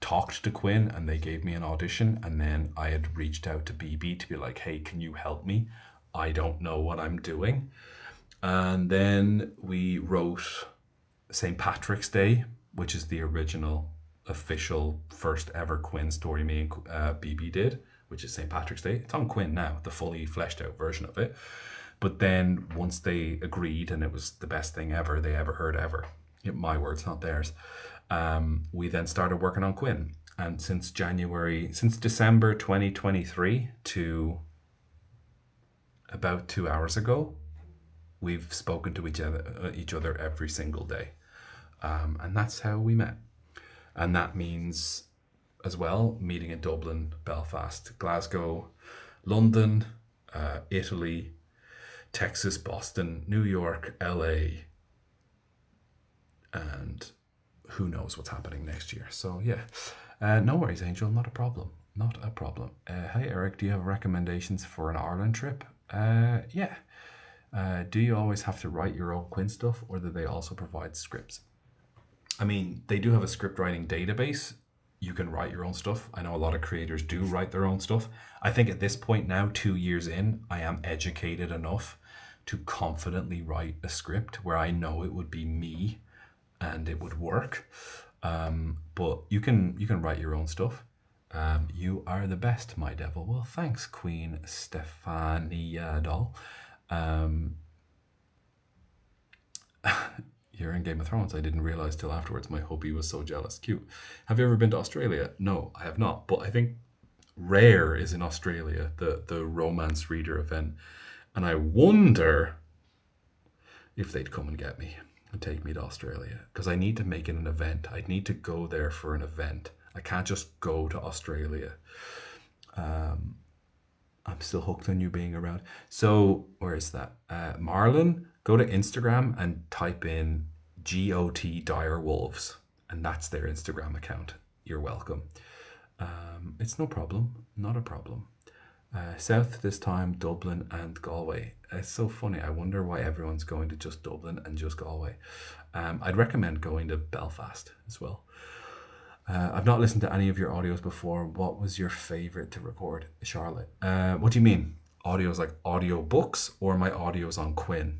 talked to Quinn and they gave me an audition, and then I had reached out to BB to be like, hey, can you help me? I don't know what I'm doing. And then we wrote St. Patrick's Day, which is the original official first ever Quinn story me and BB did, which is St. Patrick's Day. It's on Quinn now, the fully fleshed out version of it. But then once they agreed, and it was the best thing ever they ever heard ever, my words, not theirs, we then started working on Quinn. And since December 2023 to about 2 hours ago, we've spoken to each other every single day. And that's how we met. And that means as well meeting in Dublin, Belfast, Glasgow, London, Italy, Texas, Boston, New York, LA, and who knows what's happening next year. So yeah, no worries, Angel, not a problem. Not a problem. Hey, Eric, do you have recommendations for an Ireland trip? Yeah. Do you always have to write your own Quinn stuff, or do they also provide scripts? I mean, they do have a script writing database. You can write your own stuff. I know a lot of creators do write their own stuff. I think at this point now, 2 years in, I am educated enough to confidently write a script where I know it would be me and it would work. But you can write your own stuff. You are the best, my devil. Well, thanks, Queen Stefania Doll. You're in Game of Thrones. I didn't realize till afterwards. My hubby was so jealous. Cute. Have you ever been to Australia? No, I have not. But I think Rare is in Australia, the romance reader event. And I wonder if they'd come and get me and take me to Australia, because I need to make it an event. I'd need to go there for an event. I can't just go to Australia. I'm still hooked on you being around. So where is that? Marlon, go to Instagram and type in GOT Dire Wolves, and that's their Instagram account. You're welcome. It's no problem. Not a problem. South this time, Dublin and Galway. It's so funny. I wonder why everyone's going to just Dublin and just Galway. I'd recommend going to Belfast as well. I've not listened to any of your audios before. What was your favorite to record, Charlotte? What do you mean? Audios like audio books or my audios on Quinn?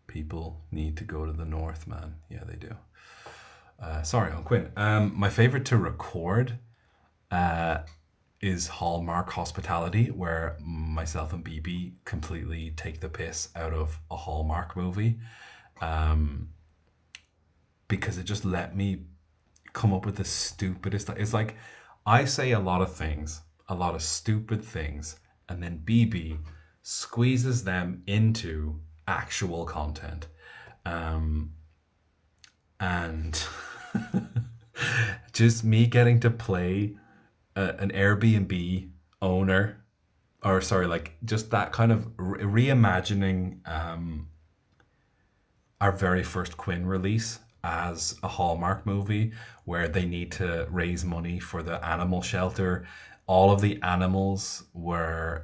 People need to go to the north, man. Yeah, they do. Sorry, on Quinn. My favorite to record is Hallmark Hospitality, where myself and BB completely take the piss out of a Hallmark movie. Because it just let me come up with the stupidest. It's like I say a lot of things, a lot of stupid things, and then BB squeezes them into actual content. And just me getting to play an Airbnb owner, or sorry, like just that kind of reimagining our very first Quinn release as a Hallmark movie where they need to raise money for the animal shelter. All of the animals were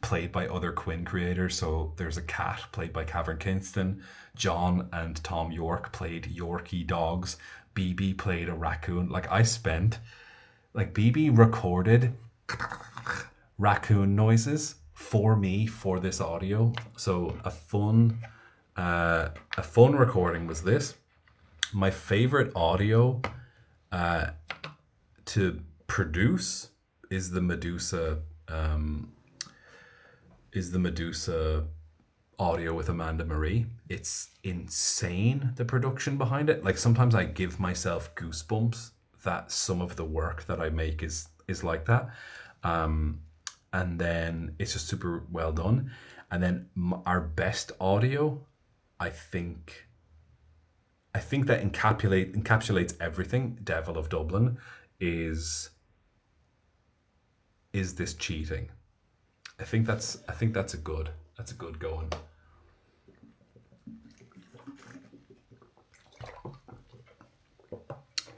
played by other Quinn creators. So there's a cat played by Cameron Kingston. John and Tom York played Yorkie dogs. BB played a raccoon. Like BB recorded raccoon noises for me for this audio. So a fun recording was this. My favorite audio to produce is the Medusa audio with Amanda Marie. It's insane, the production behind it. Like sometimes I give myself goosebumps that some of the work that I make is like that. And then it's just super well done. And then our best audio, I think that encapsulates everything. Devil of Dublin is this cheating? I think that's a good going.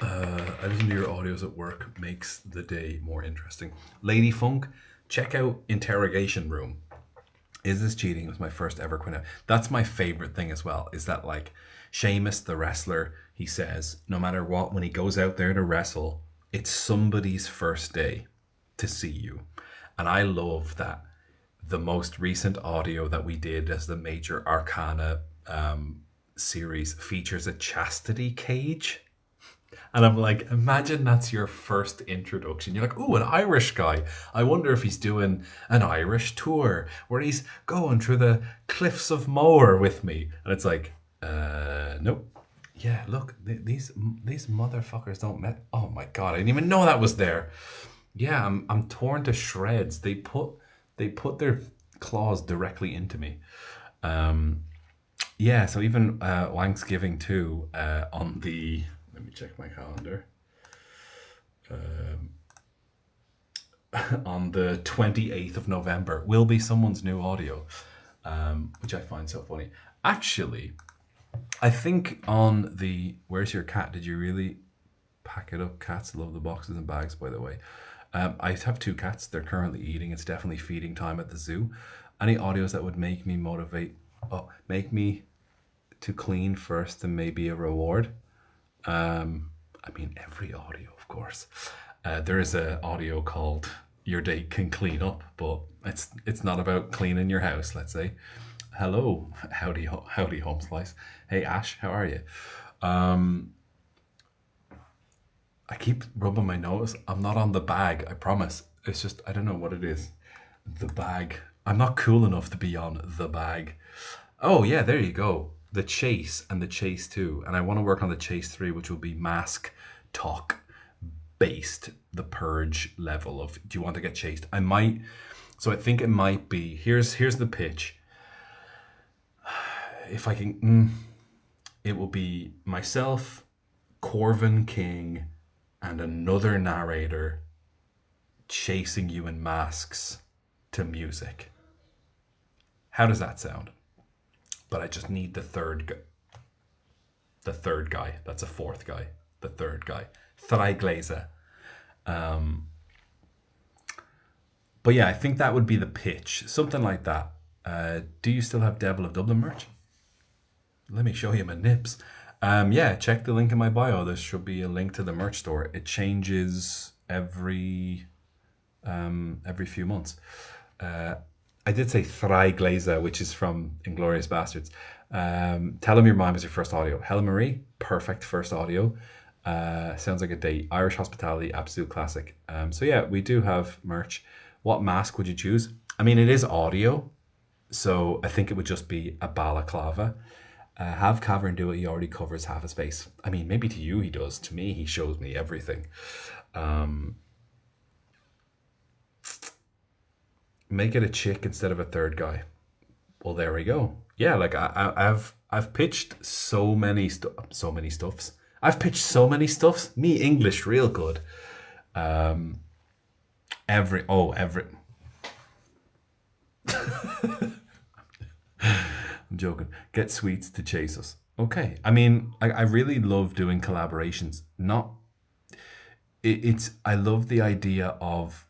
I listen to your audios at work, makes the day more interesting. Lady Funk, check out Interrogation Room. Is This Cheating? Was my first ever Quinn. That's my favorite thing as well, is that like Sheamus the wrestler, he says no matter what, when he goes out there to wrestle, it's somebody's first day to see you. And I love that the most recent audio that we did as the Major Arcana series features a chastity cage. And I'm like, imagine that's your first introduction. You're like, ooh, an Irish guy. I wonder if he's doing an Irish tour where he's going through the cliffs of Moher with me. And it's like, nope. Yeah, look, these motherfuckers don't met. Oh my God, I didn't even know that was there. Yeah, I'm torn to shreds. They put their claws directly into me. Yeah, so even Thanksgiving too on the... Let me check my calendar. On the 28th of November will be someone's new audio, which I find so funny. Actually, I think on the... Where's your cat? Did you really pack it up? Cats love the boxes and bags, by the way. I have 2 cats. They're currently eating. It's definitely feeding time at the zoo. Any audios that would make me make me to clean first and maybe a reward? I mean, every audio, of course. There is an audio called Your Day Can Clean Up, but it's not about cleaning your house, let's say. Hello, howdy home slice. Hey Ash, how are you? I keep rubbing my nose. I'm not on the bag, I promise. It's just, I don't know what it is. The bag. I'm not cool enough to be on the bag. Oh yeah, there you go. The Chase and the Chase 2. And I want to work on the Chase 3, which will be mask talk based, the purge level of, do you want to get chased? I think it might be, here's the pitch. If I can, it will be myself, Corvin King, and another narrator chasing you in masks to music. How does that sound? But I just need the third guy. That's a fourth guy. The third guy. Threiglaser. But yeah, I think that would be the pitch. Something like that. Do you still have Devil of Dublin merch? Let me show you my nips. Yeah, check the link in my bio. There should be a link to the merch store. It changes every few months. I did say Thrai Glazer, which is from Inglorious Bastards. Tell Him Your Mime is your first audio. Helen Marie, perfect first audio. Sounds like a date. Irish Hospitality, absolute classic. So yeah, we do have merch. What mask would you choose? I mean, it is audio, so I think it would just be a balaclava. Have Cavern do it. He already covers half his face. I mean, maybe to you he does. To me, he shows me everything. Make it a chick instead of a third guy. Well, there we go. Yeah, like I've pitched so many stuffs. I've pitched so many stuffs. Me English real good. Every I'm joking. Get sweets to chase us. Okay. I mean, I really love doing collaborations. Not it's I love the idea of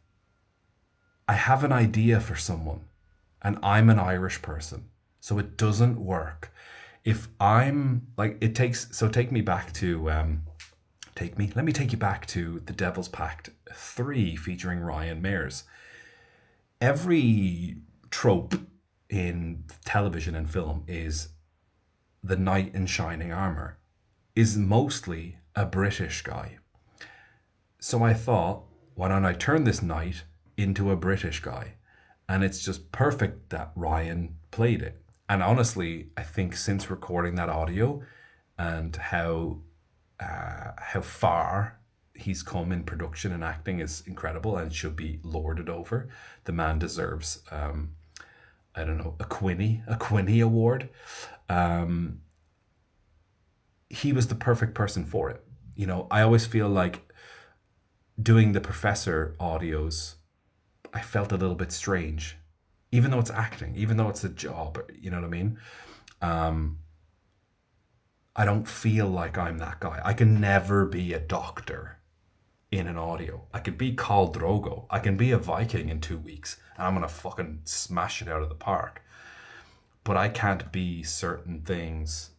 I have an idea for someone and I'm an Irish person. So it doesn't work. If I'm like it takes so take me back to let me take you back to The Devil's Pact 3 featuring Ryan Mayers. Every trope in television and film is the knight in shining armor is mostly a British guy. So I thought, why don't I turn this knight into a British guy? And it's just perfect that Ryan played it. And honestly, I think since recording that audio and how far he's come in production and acting is incredible and should be lorded over. The man deserves, I don't know, a Quinny Award. He was the perfect person for it. You know, I always feel like doing the Professor audios, I felt a little bit strange, even though it's acting, even though it's a job, you know what I mean? I don't feel like I'm that guy. I can never be a doctor in an audio. I could be Khal Drogo. I can be a Viking in 2 weeks and I'm going to fucking smash it out of the park. But I can't be certain things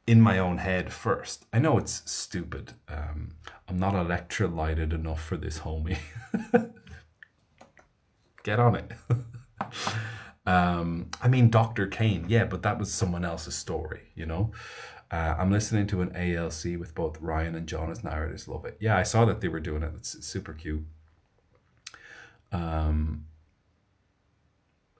in my own head first. I know it's stupid. I'm not electrolyted enough for this, homie. Get on it. I mean, Dr. Kane, yeah, but that was someone else's story, you know? I'm listening to an ALC with both Ryan and John as narrators. Love it. Yeah, I saw that they were doing it. It's super cute. I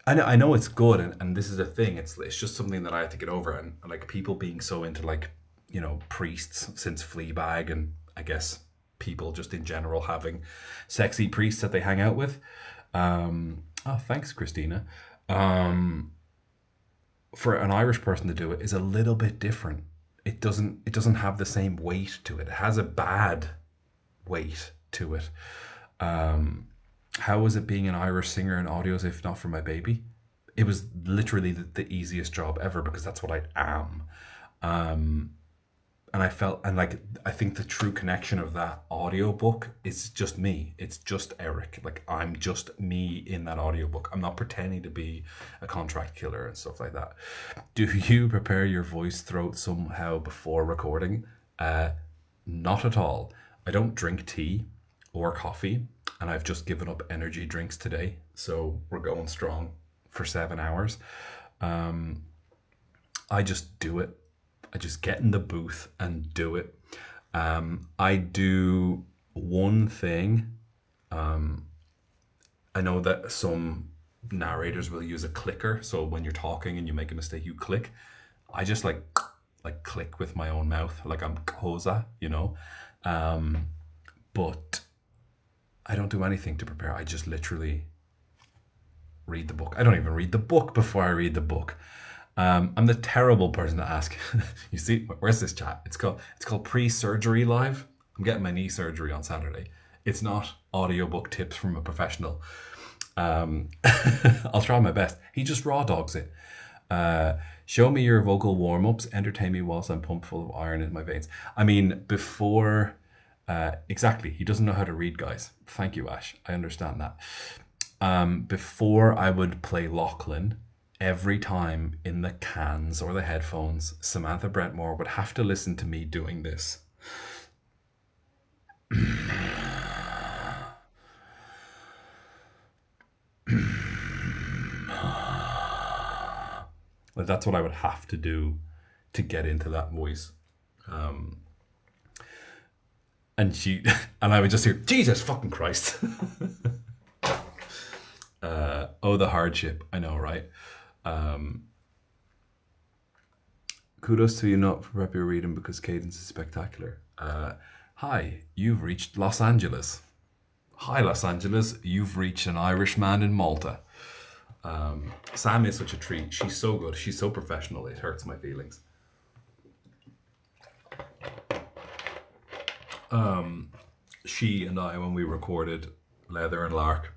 know it's good, and this is a thing. It's just something that I have to get over, and like people being so into like, you know, priests since Fleabag, and I guess people just in general having sexy priests that they hang out with. Oh, thanks, Christina. For an Irish person to do it is a little bit different. It doesn't have the same weight to it. It has a bad weight to it. How was it being an Irish singer in audios if not for my baby? It was literally the easiest job ever because that's what I am. And I felt, and like, I think the true connection of that audiobook is just me. It's just Eric. Like, I'm just me in that audiobook. I'm not pretending to be a contract killer and stuff like that. Do you prepare your voice throat somehow before recording? Not at all. I don't drink tea or coffee, and I've just given up energy drinks today. So we're going strong for 7 hours. I just do it. I just get in the booth and do it. I do one thing. I know that some narrators will use a clicker. So when you're talking and you make a mistake, you click. I just like click with my own mouth, like I'm Koza, you know. But I don't do anything to prepare. I just literally read the book. I don't even read the book before I read the book. I'm the terrible person to ask. You see, where's this chat? It's called pre-surgery live. I'm getting my knee surgery on Saturday. It's not audiobook tips from a professional. I'll try my best. He just raw dogs it. Show me your vocal warm-ups. Entertain me whilst I'm pumped full of iron in my veins. I mean, before... exactly. He doesn't know how to read, guys. Thank you, Ash. I understand that. Before I would play Lachlan, every time in the cans or the headphones, Samantha Brentmore would have to listen to me doing this. Like, that's what I would have to do to get into that voice. And she, and I would just hear, Jesus fucking Christ. Oh, the hardship. I know, right? Kudos to you not for prep your reading because cadence is spectacular. Hi, you've reached Los Angeles. Hi, Los Angeles. You've reached an Irishman in Malta. Sam is such a treat. She's so good. She's so professional. It hurts my feelings. She and I, when we recorded Leather and Lark,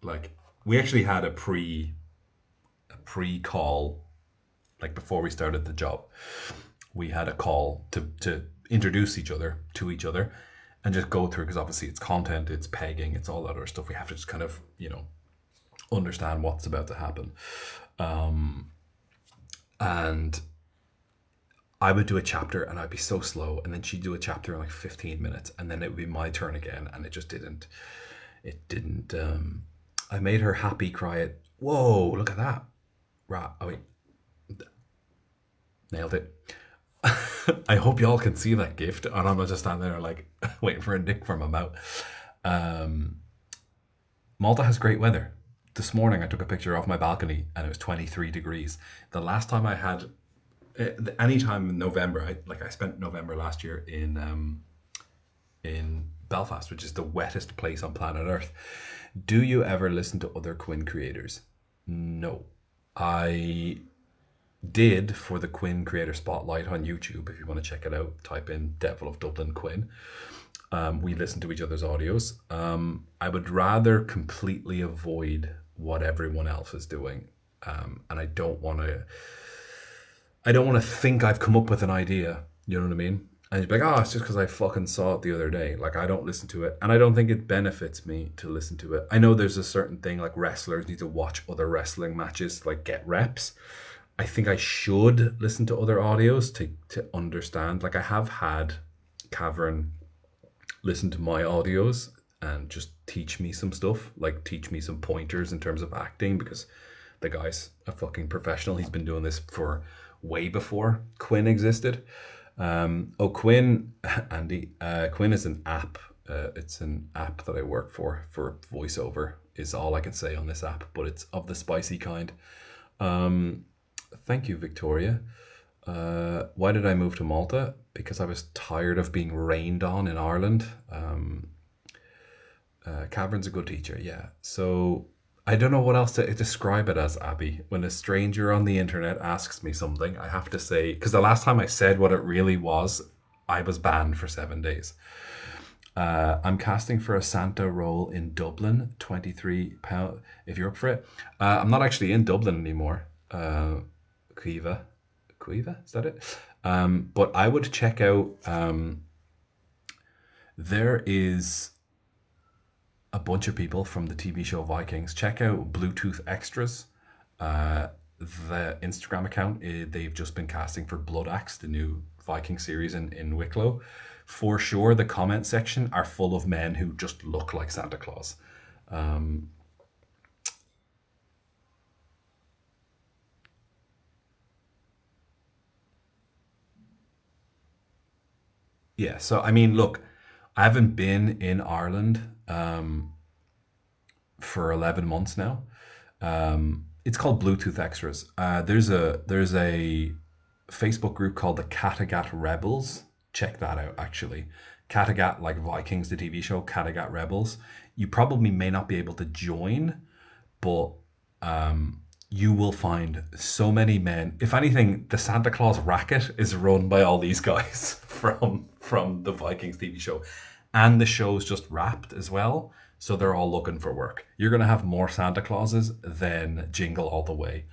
like, we actually had a pre-call, like before we started the job. We had a call to introduce each other to each other and just go through, because obviously it's content, it's pegging, it's all that other stuff. We have to just kind of, understand what's about to happen. And I would do a chapter and I'd be so slow, and then she'd do a chapter in like 15 minutes, and then it would be my turn again, and it didn't I made her happy cry it. Whoa, look at that. Right, oh wait. Nailed it. I hope y'all can see that gift, and I'm just standing there like waiting for a nick from my mouth. Malta has great weather. This morning I took a picture off my balcony and it was 23 degrees. The last time I had, any time in November, I spent November last year in Belfast, which is the wettest place on planet Earth. Do you ever listen to other Quinn creators? No. I did for the Quinn Creator Spotlight on YouTube. If you want to check it out, type in Devil of Dublin Quinn. We listen to each other's audios. I would rather completely avoid what everyone else is doing. And I don't want to think I've come up with an idea. You know what I mean? And you'd be like, it's just because I fucking saw it the other day. Like, I don't listen to it. And I don't think it benefits me to listen to it. I know there's a certain thing, like wrestlers need to watch other wrestling matches to like get reps. I think I should listen to other audios to understand. Like, I have had Cavern listen to my audios and just teach me some stuff, like teach me some pointers in terms of acting, because the guy's a fucking professional. He's been doing this for way before Quinn existed. Quinn, Andy, Quinn is an app. It's an app that I work for voiceover, is all I can say on this app, but it's of the spicy kind. Thank you, Victoria. Why did I move to Malta? Because I was tired of being rained on in Ireland. Cavern's a good teacher, yeah. So I don't know what else to describe it as, Abby. When a stranger on the internet asks me something, I have to say, because the last time I said what it really was, I was banned for 7 days. I'm casting for a Santa role in Dublin, £23, if you're up for it. I'm not actually in Dublin anymore. Cueva, is that it? But I would check out, there is a bunch of people from the TV show Vikings. Check out Bluetooth Extras, the Instagram account. They've just been casting for Blood Axe, the new Viking series in Wicklow. For sure, the comment section are full of men who just look like Santa Claus. Yeah, so I mean, look, I haven't been in Ireland for 11 months now. It's called Bluetooth Extras. There's a Facebook group called the Kattegat Rebels. Check that out, actually. Kattegat, like Vikings, the TV show, Kattegat Rebels. You probably may not be able to join, but you will find so many men. If anything, the Santa Claus racket is run by all these guys from the Vikings TV show. And the show's just wrapped as well. So they're all looking for work. You're going to have more Santa Clauses than Jingle All the Way.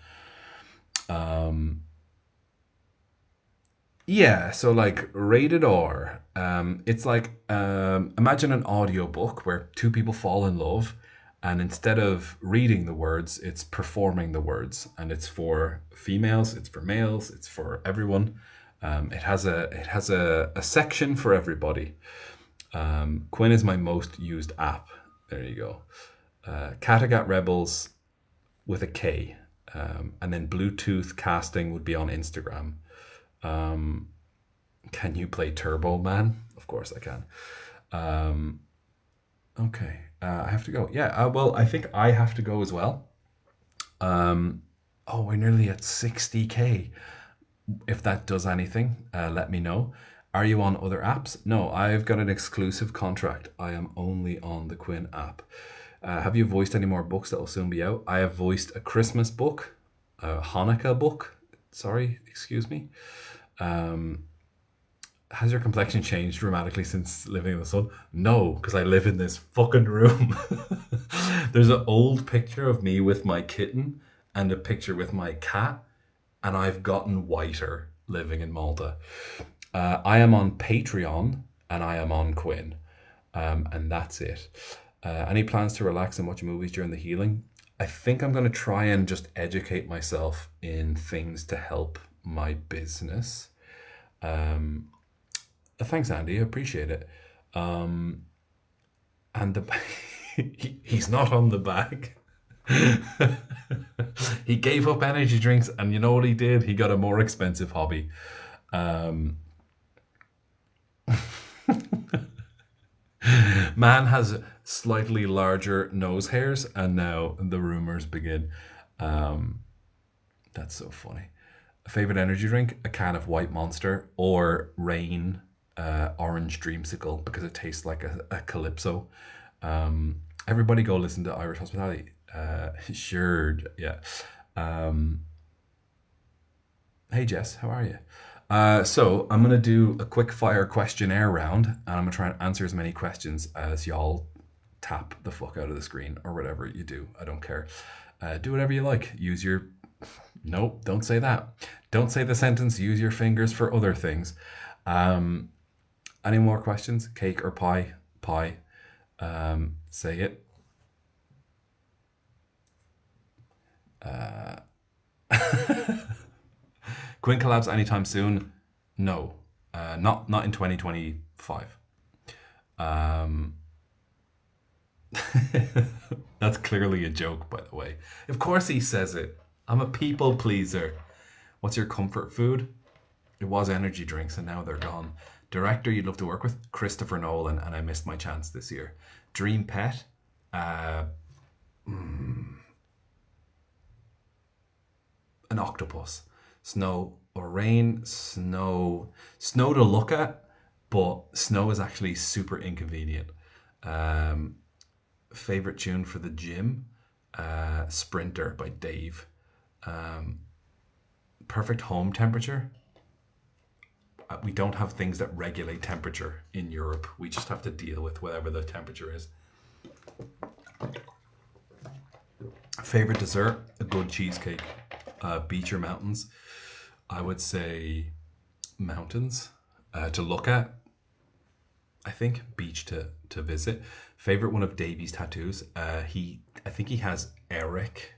Yeah, so like rated R. It's like, imagine an audiobook where two people fall in love And instead of reading the words, it's performing the words, and it's for females, it's for males, it's for everyone. It has a section for everybody. Quinn is my most used app. There you go. Kattegat Rebels with a K. And then Bluetooth casting would be on Instagram. Can you play Turbo Man? Of course I can. Okay. I have to go. Yeah, well, I think I have to go as well. Oh, we're nearly at 60K. If that does anything, let me know. Are you on other apps? No, I've got an exclusive contract. I am only on the Quinn app. Have you voiced any more books that will soon be out? I have voiced a Christmas book, a Hanukkah book. Sorry, excuse me. Has your complexion changed dramatically since living in the sun? No, because I live in this fucking room. There's an old picture of me with my kitten and a picture with my cat, and I've gotten whiter living in Malta. I am on Patreon and I am on Quinn, and that's it. Any plans to relax and watch movies during the healing? I think I'm going to try and just educate myself in things to help my business. Thanks, Andy. I appreciate it. And he's not on the bag. He gave up energy drinks, and you know what he did? He got a more expensive hobby. Man has slightly larger nose hairs, and now the rumors begin. That's so funny. A favorite energy drink? A can of White Monster or Rain Orange Dreamsicle, because it tastes like a Calypso. Everybody go listen to Irish Hospitality. Sure, yeah. Hey Jess, how are you? So I'm gonna do a quick fire questionnaire round, and I'm gonna try and answer as many questions as y'all tap the fuck out of the screen or whatever you do. I don't care. Do whatever you like. Use your... Nope, don't say that. Don't say the sentence, use your fingers for other things. Any more questions? Cake or pie? Pie. Say it. Quinn collabs anytime soon? No. Not in 2025. That's clearly a joke, by the way. Of course he says it. I'm a people pleaser. What's your comfort food? It was energy drinks and now they're gone. Director you'd love to work with? Christopher Nolan, and I missed my chance this year. Dream pet? An octopus. Snow or rain? Snow. Snow to look at, but snow is actually super inconvenient. Favorite tune for the gym? Sprinter by Dave. Perfect home temperature? We don't have things that regulate temperature in Europe. We just have to deal with whatever the temperature is. Favorite dessert? A good cheesecake. Beach or mountains? I would say mountains to look at. I think beach to visit. Favorite one of Davy's tattoos? I think he has Eric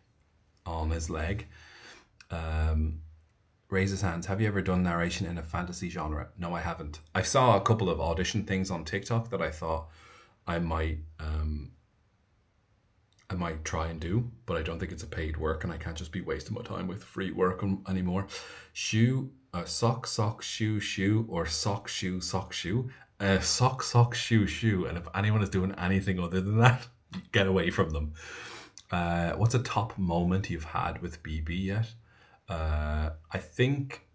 on his leg. Raise his hands. Have you ever done narration in a fantasy genre? No, I haven't. I saw a couple of audition things on TikTok that I thought I might try and do, but I don't think it's a paid work, and I can't just be wasting my time with free work anymore. Shoe, sock, shoe, or sock, shoe. Sock, shoe. And if anyone is doing anything other than that, get away from them. What's a top moment you've had with BB yet? I think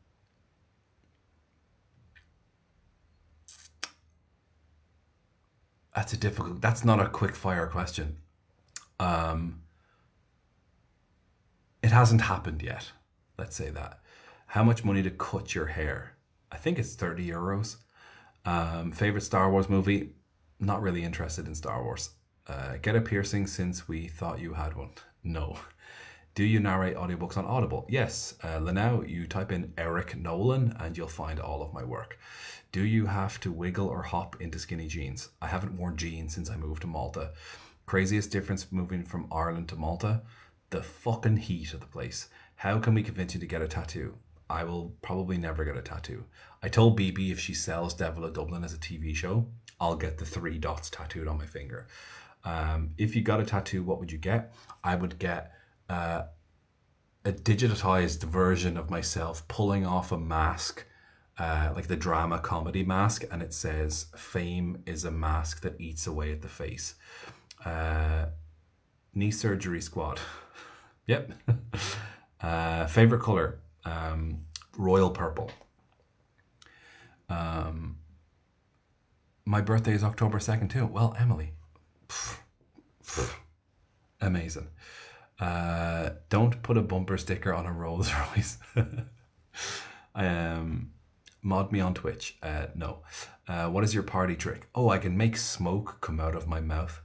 that's not a quick fire question. It hasn't happened yet. Let's say that. How much money to cut your hair? I think it's 30 euros. Favorite Star Wars movie? Not really interested in Star Wars. Get a piercing since we thought you had one. No. Do you narrate audiobooks on Audible? Yes. Now you type in Eric Nolan and you'll find all of my work. Do you have to wiggle or hop into skinny jeans? I haven't worn jeans since I moved to Malta. Craziest difference moving from Ireland to Malta? The fucking heat of the place. How can we convince you to get a tattoo? I will probably never get a tattoo. I told BB if she sells Devil of Dublin as a TV show, I'll get the 3 dots tattooed on my finger. If you got a tattoo, what would you get? I would get a digitized version of myself pulling off a mask, like the drama comedy mask, and it says, "Fame is a mask that eats away at the face." Knee surgery squad. Yep. Favorite color? Royal purple. My birthday is October 2nd too. Well, Emily. Amazing. Don't put a bumper sticker on a Rolls Royce. Mod me on Twitch. No. What is your party trick? Oh, I can make smoke come out of my mouth.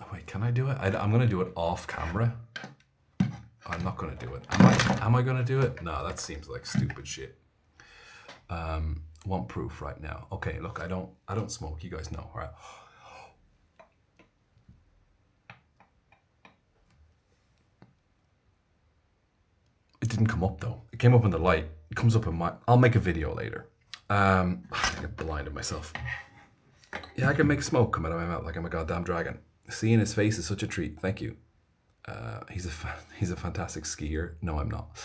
Oh, wait, can I do it? I'm going to do it off camera. I'm not going to do it. Am I going to do it? No, that seems like stupid shit. Want proof right now. Okay, look, I don't smoke. You guys know, right? It didn't come up though. It came up in the light. It comes up in my... I'll make a video later. I get blinded myself. Yeah, I can make smoke come out of my mouth like I'm a goddamn dragon. Seeing his face is such a treat. Thank you. He's a fantastic skier. No, I'm not.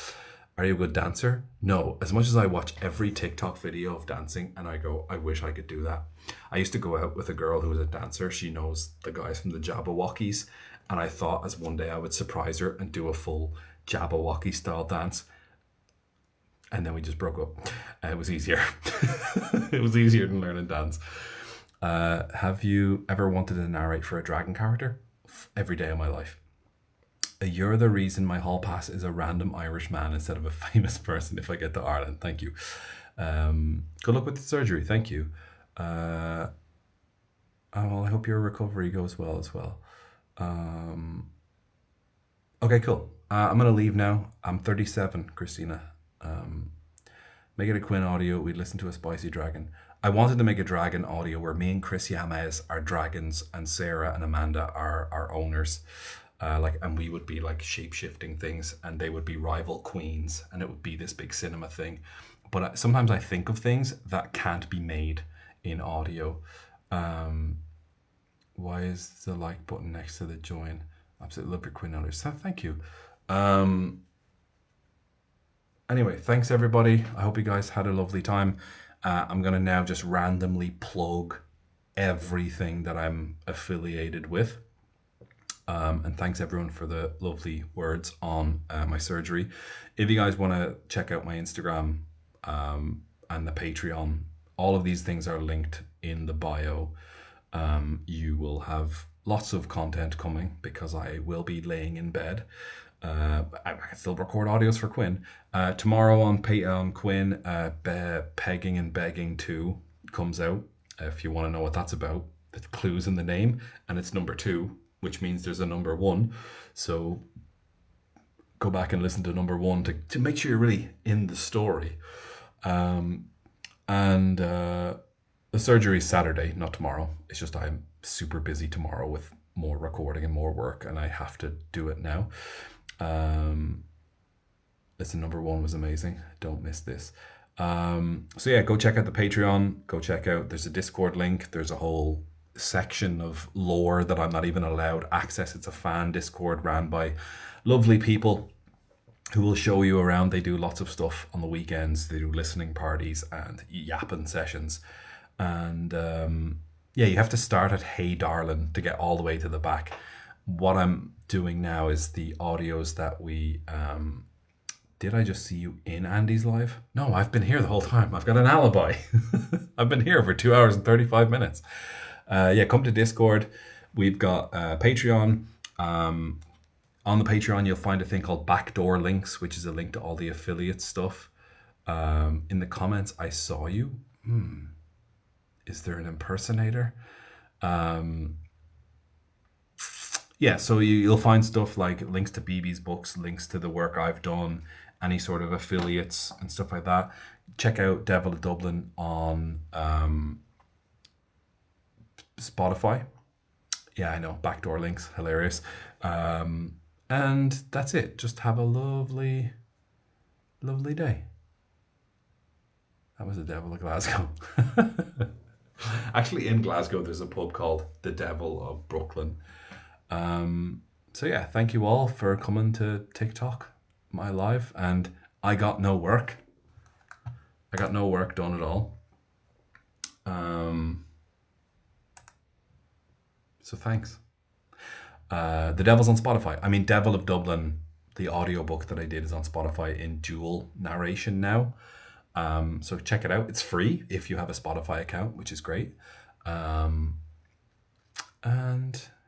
Are you a good dancer? No. As much as I watch every TikTok video of dancing and I go, I wish I could do that. I used to go out with a girl who was a dancer. She knows the guys from the Jabberwockies. And I thought as one day I would surprise her and do a full Jabberwocky style dance. And then we just broke up. It was easier. It was easier than learning dance. Have you ever wanted to narrate for a dragon character? Every day of my life. You're the reason my hall pass is a random Irish man instead of a famous person if I get to Ireland. Thank you. Good luck with the surgery. Thank you. Well, I hope your recovery goes well as well. Okay, cool. I'm going to leave now. I'm 37, Christina. Make it a Quinn audio. We listen to a spicy dragon. I wanted to make a dragon audio where me and Chris Yames are dragons and Sarah and Amanda are our owners. And we would be like shape-shifting things and they would be rival queens and it would be this big cinema thing. But sometimes I think of things that can't be made in audio. Why is the like button next to the join? Absolutely love your Quinn owners. Thank you. Anyway, thanks everybody. I hope you guys had a lovely time. I'm going to now just randomly plug everything that I'm affiliated with. And thanks everyone for the lovely words on my surgery. If you guys want to check out my Instagram and the Patreon, all of these things are linked in the bio. You will have lots of content coming because I will be laying in bed. I can still record audios for Quinn. Tomorrow on Quinn, Pegging and Begging 2 comes out. If you want to know what that's about, the clues in the name, and it's number 2. Which means there's a number 1. So go back and listen to number 1 to make sure you're really in the story. The surgery is Saturday, not tomorrow. It's just I'm super busy tomorrow with more recording and more work and I have to do it now. Listen, number 1 was amazing. Don't miss this. So yeah, go check out the Patreon. Go check out, there's a Discord link. There's a whole section of lore that I'm not even allowed access. It's a fan Discord ran by lovely people who will show you around. They do lots of stuff on the weekends. They do listening parties and yapping sessions. And yeah, you have to start at Hey Darlin to get all the way to the back. What I'm doing now is the audios that we... Did I just see you in Andy's live? No, I've been here the whole time. I've got an alibi. I've been here for 2 hours and 35 minutes. Yeah, come to Discord. We've got Patreon. On the Patreon, you'll find a thing called Backdoor Links, which is a link to all the affiliate stuff. In the comments, I saw you. Is there an impersonator? Yeah, so you'll find stuff like links to BB's books, links to the work I've done, any sort of affiliates and stuff like that. Check out Devil of Dublin on Spotify. Yeah, I know, backdoor links, hilarious. And that's it. Just have a lovely, lovely day. That was the Devil of Glasgow. Actually, in Glasgow, there's a pub called the Devil of Brooklyn. So yeah, thank you all for coming to TikTok, my live, and I got no work. I got no work done at all. So thanks. The Devil's on Spotify. I mean, Devil of Dublin, the audiobook that I did, is on Spotify in dual narration now. So check it out. It's free if you have a Spotify account, which is great. And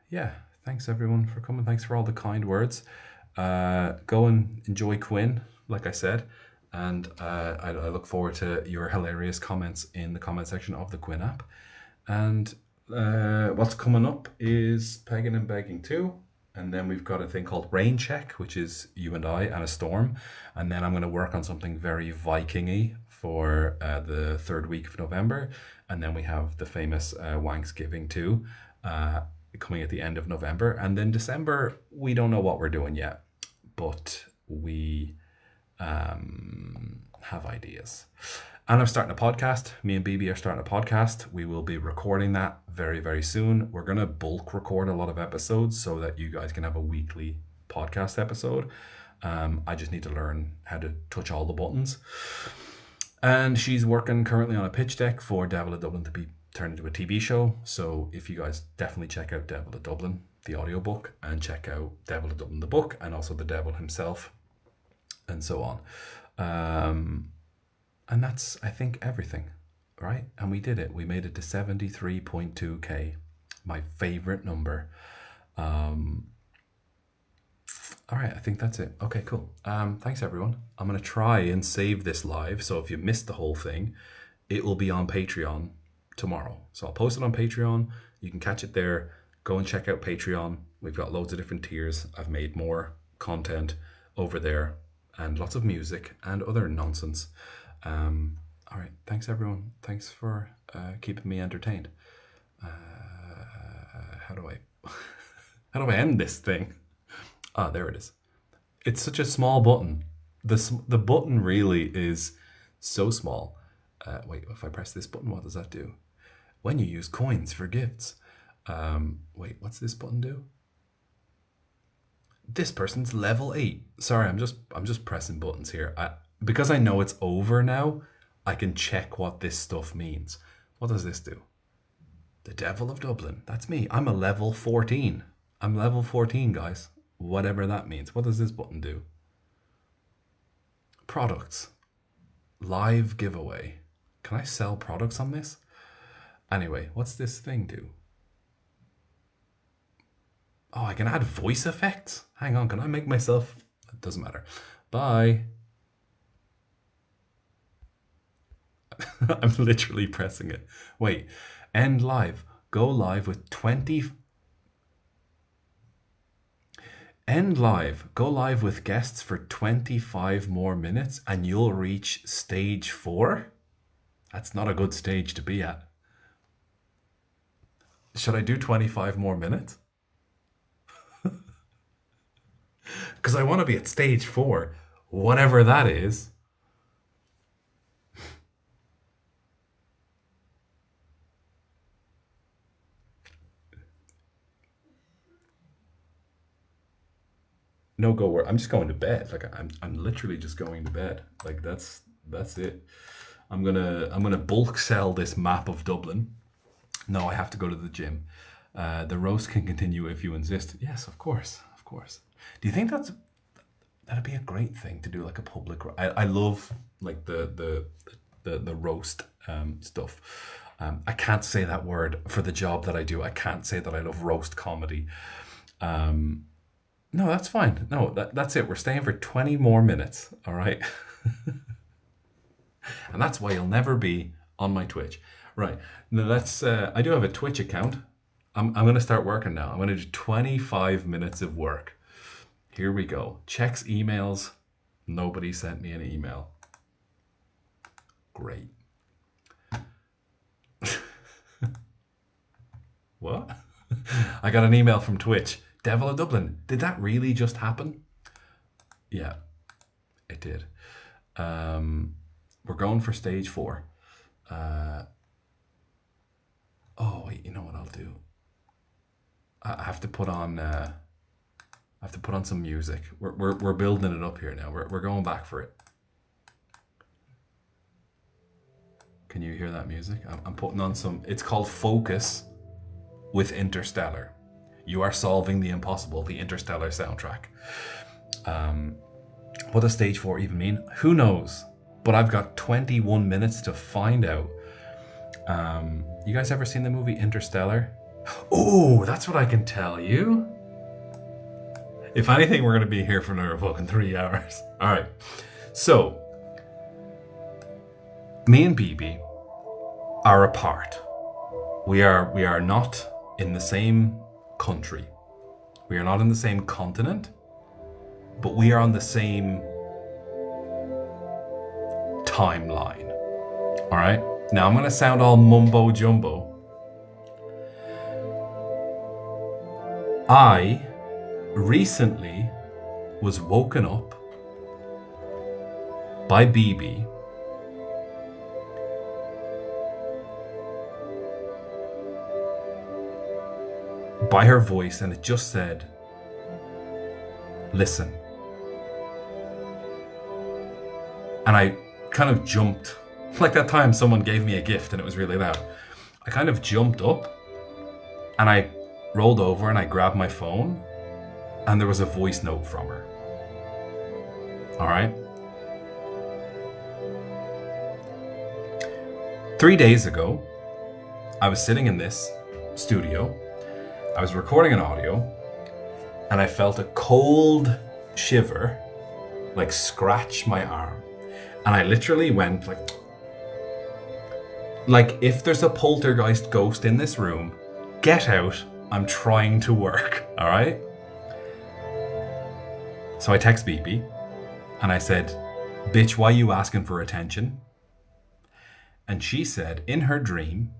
yeah, thanks everyone for coming. Thanks for all the kind words. Go and enjoy Quinn, like I said. And I look forward to your hilarious comments in the comment section of the Quinn app. And what's coming up is Pegging and Begging 2. And then we've got a thing called Rain Check, which is you and I and a storm. And then I'm going to work on something very Viking-y for the third week of November. And then we have the famous Wanksgiving 2 coming at the end of November. And then December, we don't know what we're doing yet. But we have ideas. And I'm starting a podcast. Me and BB are starting a podcast. We will be recording that very, very soon. We're going to bulk record a lot of episodes so that you guys can have a weekly podcast episode. I just need to learn how to touch all the buttons. And she's working currently on a pitch deck for Devil of Dublin to be turned into a TV show. So if you guys definitely check out Devil of Dublin, the audiobook, and check out Devil of Dublin, the book, and also the Devil himself, and so on. And that's, I think, everything, right? And we did it. We made it to 73.2k, my favorite number. All right, I think that's it. Okay, cool. Thanks, everyone. I'm going to try and save this live. So if you missed the whole thing, it will be on Patreon tomorrow. So I'll post it on Patreon. You can catch it there. Go and check out Patreon. We've got loads of different tiers. I've made more content over there and lots of music and other nonsense. All right, thanks everyone. Thanks for keeping me entertained. How do I end this thing? Ah, there it is. It's such a small button. The button really is so small. Wait, if I press this button, what does that do? When you use coins for gifts. Wait, what's this button do? This person's level 8. Sorry, I'm just pressing buttons here. Because I know it's over now, I can check what this stuff means. What does this do? The Devil of Dublin. That's me. I'm a level 14. I'm level 14, guys. Whatever that means. What does this button do? Products. Live giveaway. Can I sell products on this? Anyway, what's this thing do? Oh, I can add voice effects? Hang on, can I make myself... It doesn't matter. Bye. I'm literally pressing it. Wait, end live. Go live with 20... End live. Go live with guests for 25 more minutes and you'll reach stage 4? That's not a good stage to be at. Should I do 25 more minutes? Because I want to be at stage 4, whatever that is. No, go work. I'm just going to bed. Like I'm literally just going to bed. Like that's it. I'm gonna bulk sell this map of Dublin. No, I have to go to the gym. The roast can continue if you insist. Yes, of course. Do you think that'd be a great thing to do, like a public? I love like the roast stuff. I can't say that word for the job that I do. I can't say that I love roast comedy. No, that's fine. No, that's it. We're staying for 20 more minutes. All right. And that's why you'll never be on my Twitch. Right. Now let's, I do have a Twitch account. I'm going to start working now. I'm going to do 25 minutes of work. Here we go. Checks emails. Nobody sent me an email. Great. What? I got an email from Twitch. Devil of Dublin. Did that really just happen? Yeah, it did. We're going for stage 4. Oh wait, you know what I'll do? I have to put on. I have to put on some music. We're building it up here now. We're going back for it. Can you hear that music? I'm putting on some. It's called Focus with Interstellar. You are solving the impossible. The Interstellar soundtrack. What does stage 4 even mean? Who knows? But I've got 21 minutes to find out. You guys ever seen the movie Interstellar? Oh, that's what I can tell you. If anything, we're going to be here for another fucking 3 hours. All right. So, me and BB are apart. We are not in the same country. We are not in the same continent. But we are on the same timeline. All right? Now, I'm going to sound all mumbo jumbo. I recently was woken up by BB by her voice, and it just said, listen. And I kind of jumped, like that time someone gave me a gift and it was really loud. I kind of jumped up and I rolled over and I grabbed my phone and there was a voice note from her. All right. 3 days ago, I was sitting in this studio. I was recording an audio and I felt a cold shiver like scratch my arm. And I literally went like if there's a poltergeist ghost in this room, get out, I'm trying to work, all right? So I text BB and I said, bitch, why you asking for attention? And she said in her dream,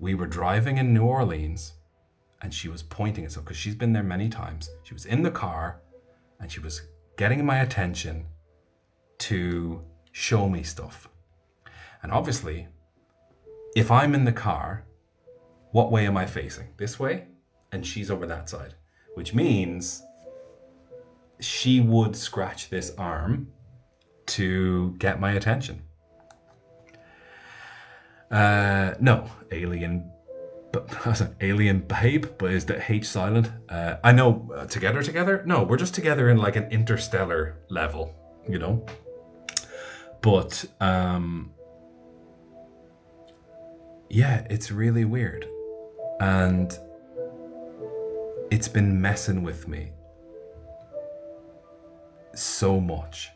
we were driving in New Orleans and she was pointing at us, because she's been there many times. She was in the car and she was getting my attention to show me stuff. And obviously, if I'm in the car, what way am I facing? This way? And she's over that side, which means she would scratch this arm to get my attention. No, alien babe, but is the H silent? I know, together? No, we're just together in like an interstellar level, you know? But, yeah, it's really weird. And it's been messing with me so much.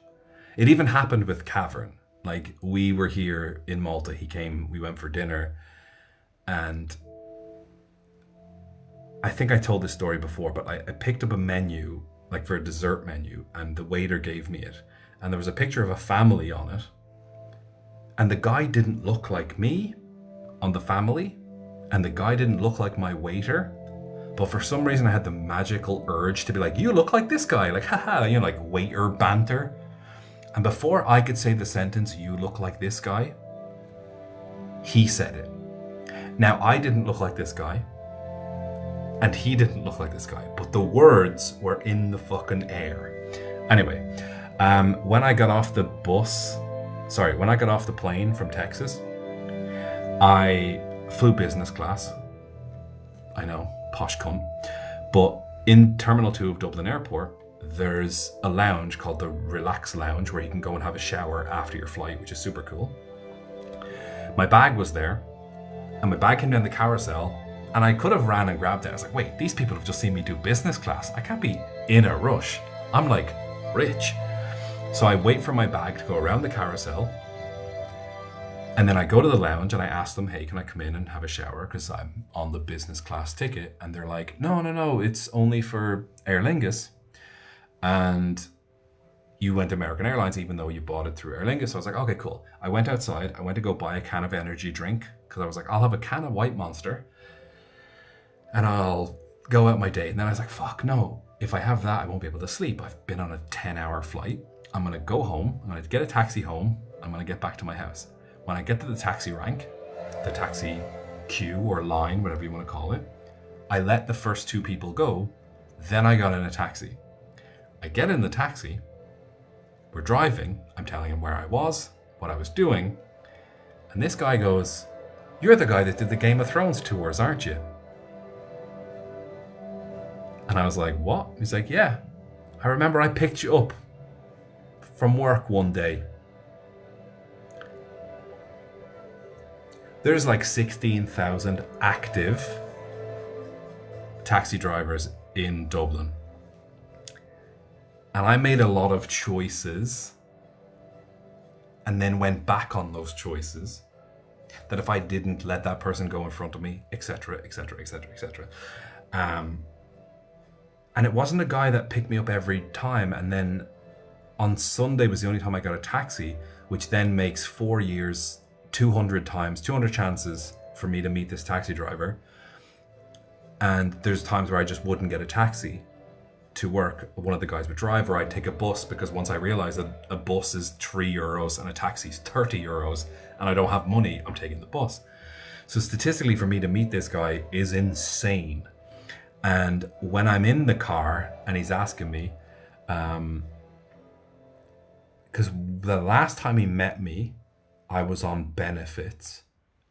It even happened with Cavern. Like, we were here in Malta. He came, we went for dinner. And I think I told this story before, but I picked up a menu, like for a dessert menu, and the waiter gave me it. And there was a picture of a family on it. And the guy didn't look like me on the family. And the guy didn't look like my waiter. But for some reason I had the magical urge to be like, you look like this guy. Like, haha, you know, like waiter banter. And before I could say the sentence, you look like this guy, he said it. Now, I didn't look like this guy. And he didn't look like this guy. But the words were in the fucking air. Anyway, when I got off the plane from Texas, I flew business class. I know, posh cunt. But in Terminal 2 of Dublin Airport, there's a lounge called the Relax Lounge where you can go and have a shower after your flight, which is super cool. My bag was there, and my bag came down the carousel, and I could have ran and grabbed it. I was like, wait, these people have just seen me do business class. I can't be in a rush. I'm like rich. So I wait for my bag to go around the carousel. And then I go to the lounge and I ask them, hey, can I come in and have a shower? Because I'm on the business class ticket. And they're like, no, it's only for Aer Lingus. And you went to American Airlines even though you bought it through Aer Lingus. So I was like, okay, cool. I went outside. I went to go buy a can of energy drink because I was like, I'll have a can of White Monster. and I'll go out my day. And then I was like, fuck no. If I have that, I won't be able to sleep. I've been on a 10-hour flight. I'm going to go home. I'm going to get a taxi home. I'm going to get back to my house. When I get to the taxi rank, the taxi queue or line, whatever you want to call it, I let the first 2 people go. Then I got in a taxi. I get in the taxi. We're driving. I'm telling him where I was, what I was doing. And this guy goes, "You're the guy that did the Game of Thrones tours, aren't you?" And I was like, "What?" He's like, "Yeah. I remember I picked you up from work one day." There's like 16,000 active taxi drivers in Dublin. And I made a lot of choices and then went back on those choices that if I didn't let that person go in front of me, etc., etc., etc., etc. And it wasn't a guy that picked me up every time. And then on Sunday was the only time I got a taxi, which then makes 4 years, 200 times, 200 chances for me to meet this taxi driver. And there's times where I just wouldn't get a taxi to work. One of the guys would drive, or I'd take a bus, because once I realized that a bus is €3 and a taxi is €30 and I don't have money, I'm taking the bus. So statistically, for me to meet this guy is insane. And when I'm in the car and he's asking me, because the last time he met me, I was on benefits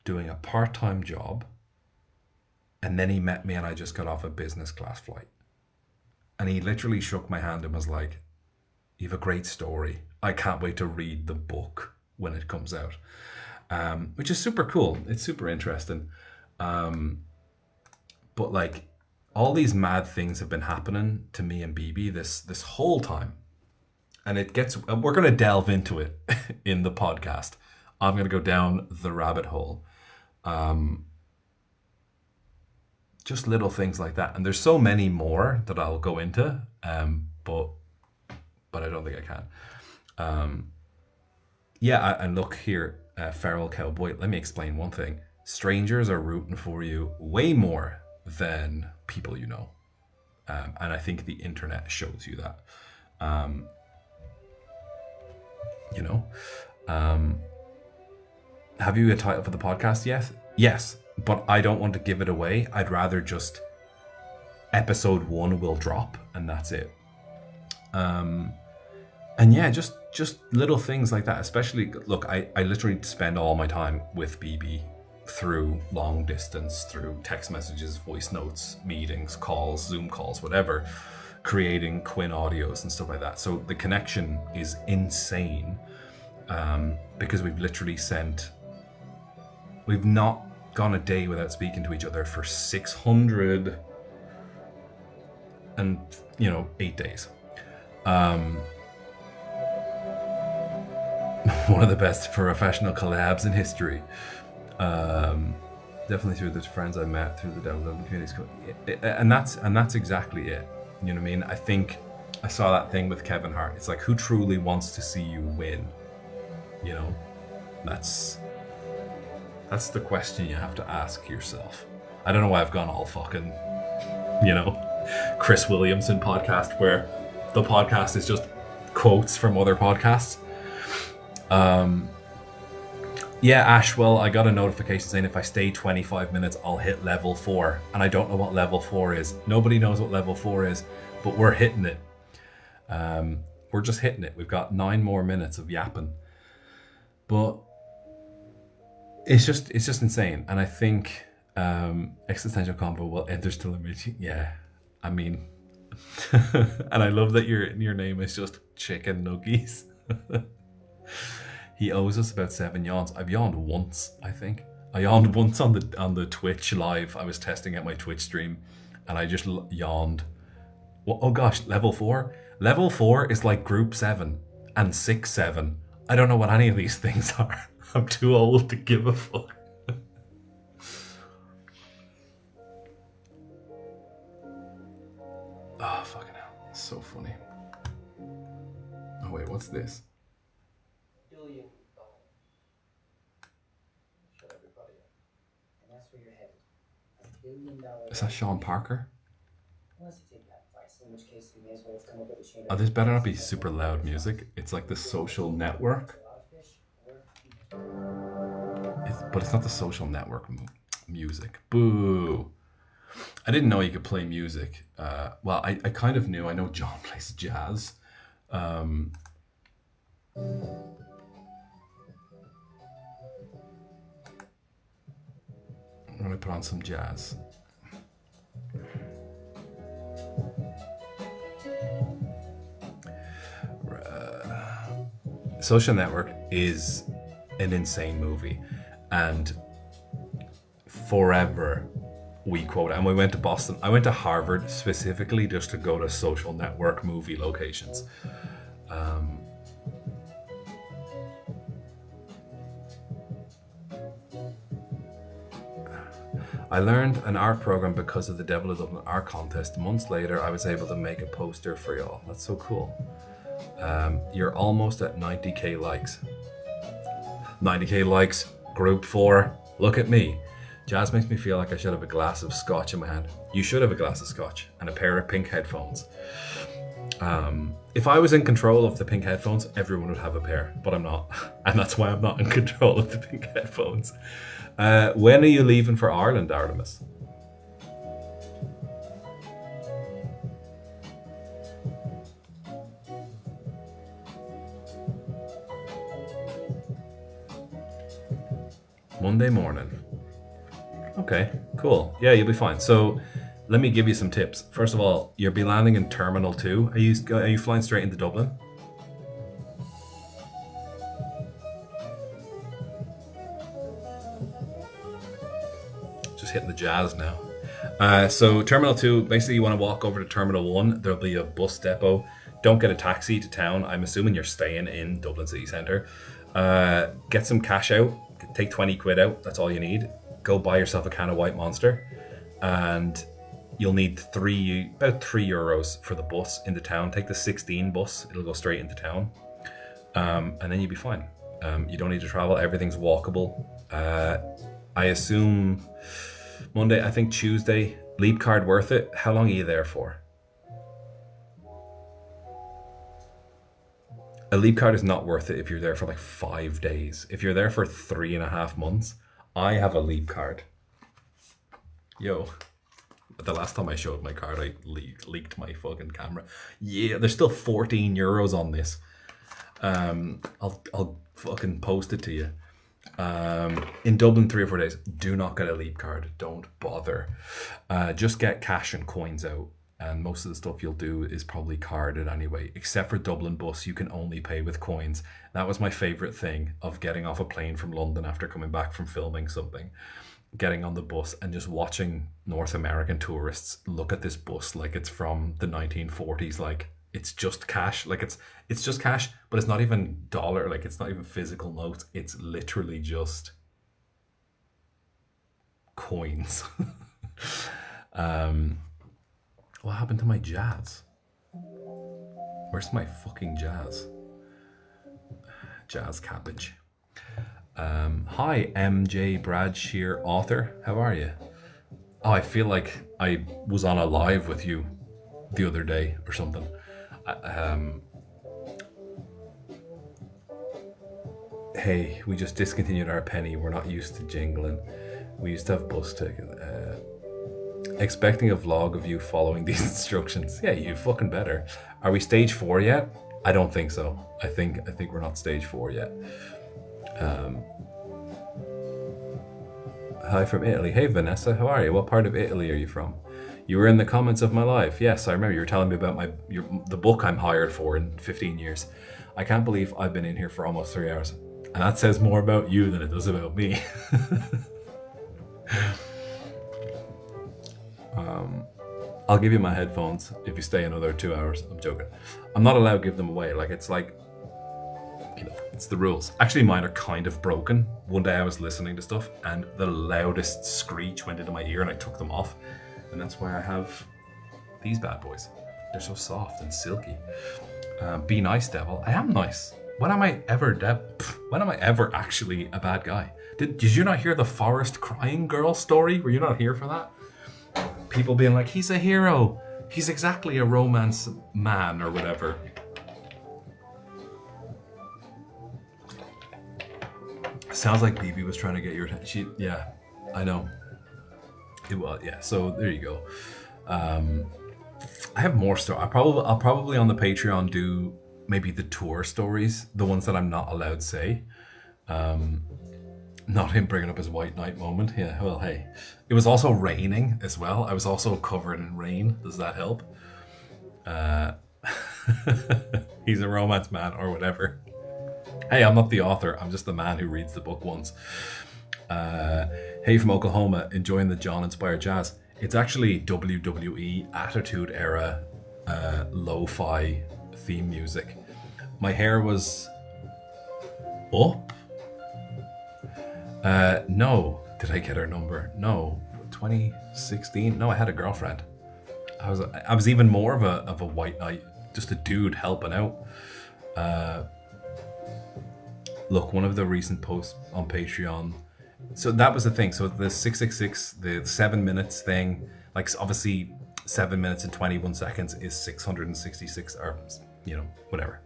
doing a part-time job. And then he met me and I just got off a business class flight. And he literally shook my hand and was like, "You have a great story. I can't wait to read the book when it comes out." Which is super cool. It's super interesting. But like, all these mad things have been happening to me and BB this whole time. And we're going to delve into it in the podcast. I'm going to go down the rabbit hole. Just little things like that. And there's so many more that I'll go into, but I don't think I can. And look here, Feral Cowboy, let me explain one thing. Strangers are rooting for you way more than people you know. And I think the internet shows you that. Have you a title for the podcast yet? Yes, but I don't want to give it away. I'd rather just episode 1 will drop and that's it. And yeah, just little things like that. Especially, look, I literally spend all my time with BB through long distance, through text messages, voice notes, meetings, calls, Zoom calls, whatever, creating Quinn audios and stuff like that. So the connection is insane, because we've not gone a day without speaking to each other for 608 days. One of the best professional collabs in history. Definitely through the friends I met through the Dublin communities, and that's exactly it. You know what I mean? I think I saw that thing with Kevin Hart. It's like, who truly wants to see you win? You know, that's the question you have to ask yourself. I don't know why I've gone all fucking, Chris Williamson podcast, where the podcast is just quotes from other podcasts. Ash, well, I got a notification saying if I stay 25 minutes, I'll hit level 4. And I don't know what level 4 is. Nobody knows what level 4 is, but we're hitting it. We're just hitting it. We've got 9 more minutes of yapping. But it's just insane. And I think Existential Convo will enter still emerging. Yeah, I mean, and I love that your name is just Chicken Nuggies. He owes us about 7 yawns. I've yawned once, I think. I yawned once on the Twitch live. I was testing out my Twitch stream, and I just yawned. Oh gosh, level 4? Level 4 is like group 7 and 6-7. I don't know what any of these things are. I'm too old to give a fuck. Oh, fucking hell. It's so funny. Oh wait, what's this? Is that Sean Parker? Oh, this better not be super loud music. It's like The Social Network. But it's not The Social Network music. Boo. I didn't know you could play music. Well, I kind of knew. I know John plays jazz. I'm going to put on some jazz. Social Network is an insane movie, and forever we quote it. And we went to Boston. I went to Harvard specifically just to go to Social Network movie locations. I learned an art program because of the Devil of Dublin art contest. Months later, I was able to make a poster for y'all. That's so cool. You're almost at 90k likes. 90k likes, group 4. Look at me. Jazz makes me feel like I should have a glass of scotch in my hand. You should have a glass of scotch and a pair of pink headphones. If I was in control of the pink headphones, everyone would have a pair, but I'm not. And that's why I'm not in control of the pink headphones. When are you leaving for Ireland, Artemis? Monday morning. Okay, cool. Yeah, you'll be fine. So let me give you some tips. First of all, you'll be landing in Terminal 2. Are you flying straight into Dublin? Just hitting the jazz now. So Terminal 2, basically you want to walk over to Terminal 1. There'll be a bus depot. Don't get a taxi to town. I'm assuming you're staying in Dublin City Centre. Get some cash out. Take 20 quid out. That's all you need. Go buy yourself a can of White Monster. And you'll need about €3 for the bus into town. Take the 16 bus. It'll go straight into town. And then you'll be fine. You don't need to travel. Everything's walkable. I assume Monday, I think Tuesday. Leap card worth it. How long are you there for? A leap card is not worth it if you're there for like 5 days. If you're there for 3.5 months, I have a leap card. Yo, the last time I showed my card, I leaked my fucking camera. Yeah, there's still €14 on this. I'll fucking post it to you. In Dublin, 3 or 4 days. Do not get a leap card. Don't bother. Just get cash and coins out. And most of the stuff you'll do is probably carded anyway. Except for Dublin bus, you can only pay with coins. That was my favourite thing of getting off a plane from London after coming back from filming something. Getting on the bus and just watching North American tourists look at this bus like it's from the 1940s. Like, it's just cash. Like, it's just cash, but it's not even dollar. Like, it's not even physical notes. It's literally just coins. What happened to my jazz? Where's my fucking jazz? Jazz cabbage. Hi, MJ Bradshear author. How are you? Oh, I feel like I was on a live with you the other day or something. Hey, we just discontinued our penny. We're not used to jingling. We used to have bus tickets. Expecting a vlog of you following these instructions. Yeah, you fucking better. Are we stage 4 yet? I don't think so. I think we're not stage 4 yet. Hi from Italy. Hey Vanessa, how are you? What part of Italy are you from? You were in the comments of my live. Yes, I remember you were telling me about the book I'm hired for in 15 years. I can't believe I've been in here for almost 3 hours. And that says more about you than it does about me. I'll give you my headphones if you stay another 2 hours. I'm joking. I'm not allowed to give them away. Like, it's like, you know, it's the rules. Actually, mine are kind of broken. One day I was listening to stuff and the loudest screech went into my ear and I took them off. And that's why I have these bad boys. They're so soft and silky. Be nice, devil. I am nice. When am I ever actually a bad guy? Did you not hear the Forest Crying Girl story? Were you not here for that? people being like, he's a hero. He's exactly a romance man or whatever. Sounds like BB was trying to get your attention. Yeah, I know. It was, yeah. So there you go. I have more stories. I'll probably on the Patreon do maybe the tour stories, the ones that I'm not allowed to say. Not him bringing up his white knight moment. Yeah, well, hey. It was also raining as well. I was also covered in rain. Does that help? He's a romance man or whatever. Hey, I'm not the author. I'm just the man who reads the book once. Hey from Oklahoma, enjoying the John-inspired jazz. It's actually WWE Attitude Era lo-fi theme music. My hair was up. No. Did I get her number? No. 2016? No, I had a girlfriend. I was even more of a white knight, just a dude helping out. Look, one of the recent posts on Patreon. So that was the thing. So the 666, the 7 minutes thing, like obviously 7 minutes and 21 seconds is 666, or whatever.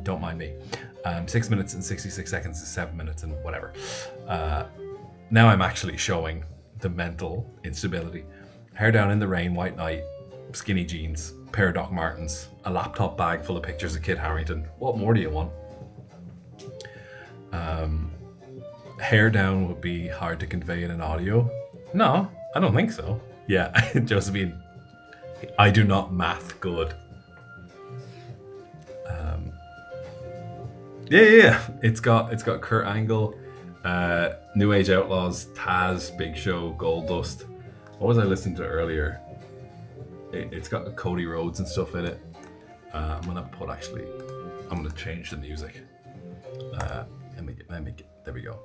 Don't mind me. 6 minutes and 66 seconds is 7 minutes and whatever. Now I'm actually showing the mental instability. Hair down in the rain, white knight, skinny jeans, pair of Doc Martens, a laptop bag full of pictures of Kit Harington. What more do you want? Hair down would be hard to convey in an audio. No, I don't think so. Yeah, Josephine, I do not math good. Yeah. It's got Kurt Angle, New Age Outlaws, Taz, Big Show, Goldust. What was I listening to earlier? It's got Cody Rhodes and stuff in it. I'm gonna change the music. There we go.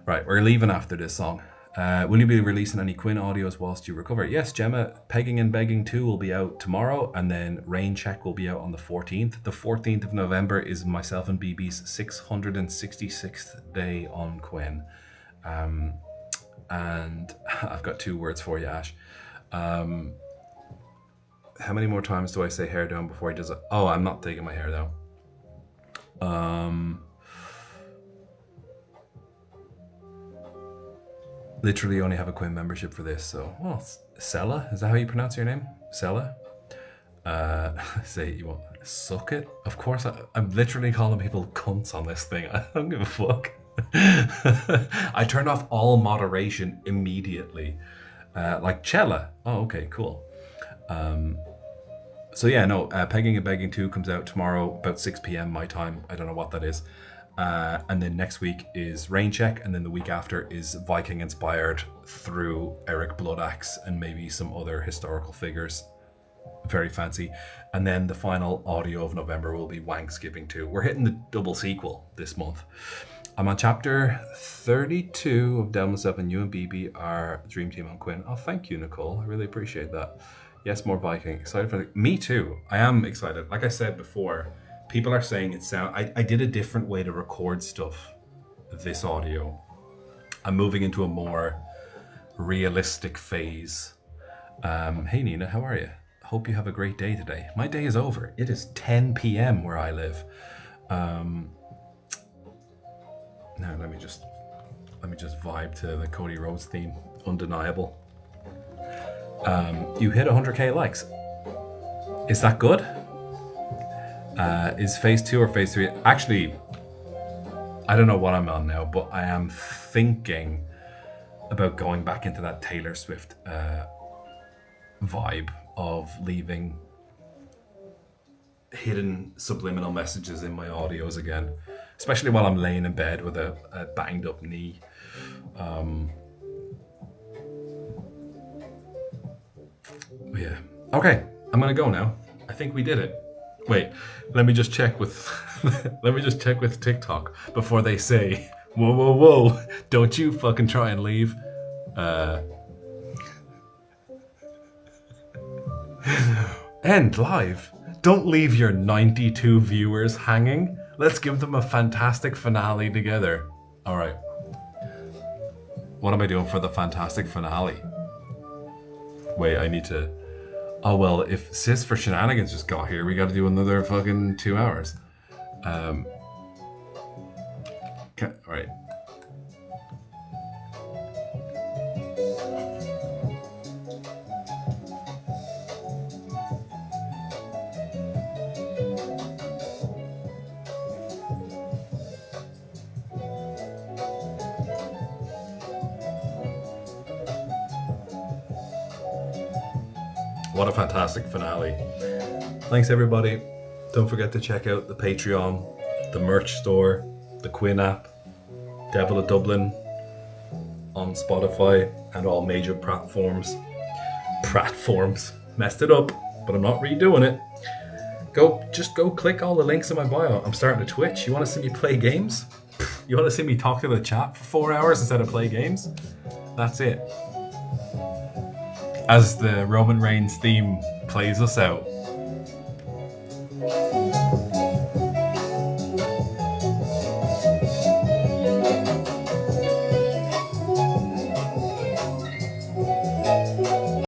Right, we're leaving after this song. Will you be releasing any Quinn audios whilst you recover? Yes, Gemma. Pegging and Begging 2 will be out tomorrow, and then Rain Check will be out on the 14th. The 14th of November is myself and BB's 666th day on Quinn. And I've got 2 words for you, Ash. How many more times do I say hair down before he does it? Oh, I'm not taking my hair down. Literally only have a Quinn membership for this, so Sella, is that how you pronounce your name? Sella? Say you want suck it? Of course, I'm literally calling people cunts on this thing. I don't give a fuck. I turned off all moderation immediately. Like Cella. Oh, okay, cool. Pegging and Begging 2 comes out tomorrow about 6 p.m. my time. I don't know what that is. And then next week is Rain Check, and then the week after is Viking inspired through Eric Bloodaxe and maybe some other historical figures. Very fancy. And then the final audio of November will be Wanksgiving 2. We're hitting the double sequel this month. I'm on chapter 32 of Down Myself, and you and BB are Dream Team on Quinn. Oh, thank you, Nicole. I really appreciate that. Yes, more Viking. Excited for me too. I am excited. Like I said before, people are saying it sound. I did a different way to record stuff. This audio. I'm moving into a more realistic phase. Hey Nina, how are you? Hope you have a great day today. My day is over. It is 10 p.m. where I live. Now let me just vibe to the Cody Rhodes theme. Undeniable. You hit 100k likes. Is that good? Is phase 2 or phase 3? Actually, I don't know what I'm on now, but I am thinking about going back into that Taylor Swift vibe of leaving hidden subliminal messages in my audios again, especially while I'm laying in bed with a banged up knee. Yeah. Okay, I'm gonna go now. I think we did it. Wait, let me just check with TikTok before they say, whoa, don't you fucking try and leave. End live. Don't leave your 92 viewers hanging. Let's give them a fantastic finale together. All right. What am I doing for the fantastic finale? Wait, I need to. Oh well, if Sis for Shenanigans just got here, we got to do another fucking 2 hours. Right. What a fantastic finale. Thanks everybody. Don't forget to check out the Patreon, the merch store, the Quinn app, Devil of Dublin on Spotify and all major platforms. Messed it up, but I'm not redoing it. Just go click all the links in my bio. I'm starting to Twitch. You want to see me play games? You want to see me talk to the chat for 4 hours instead of play games? That's it. As the Roman Reigns theme plays us out.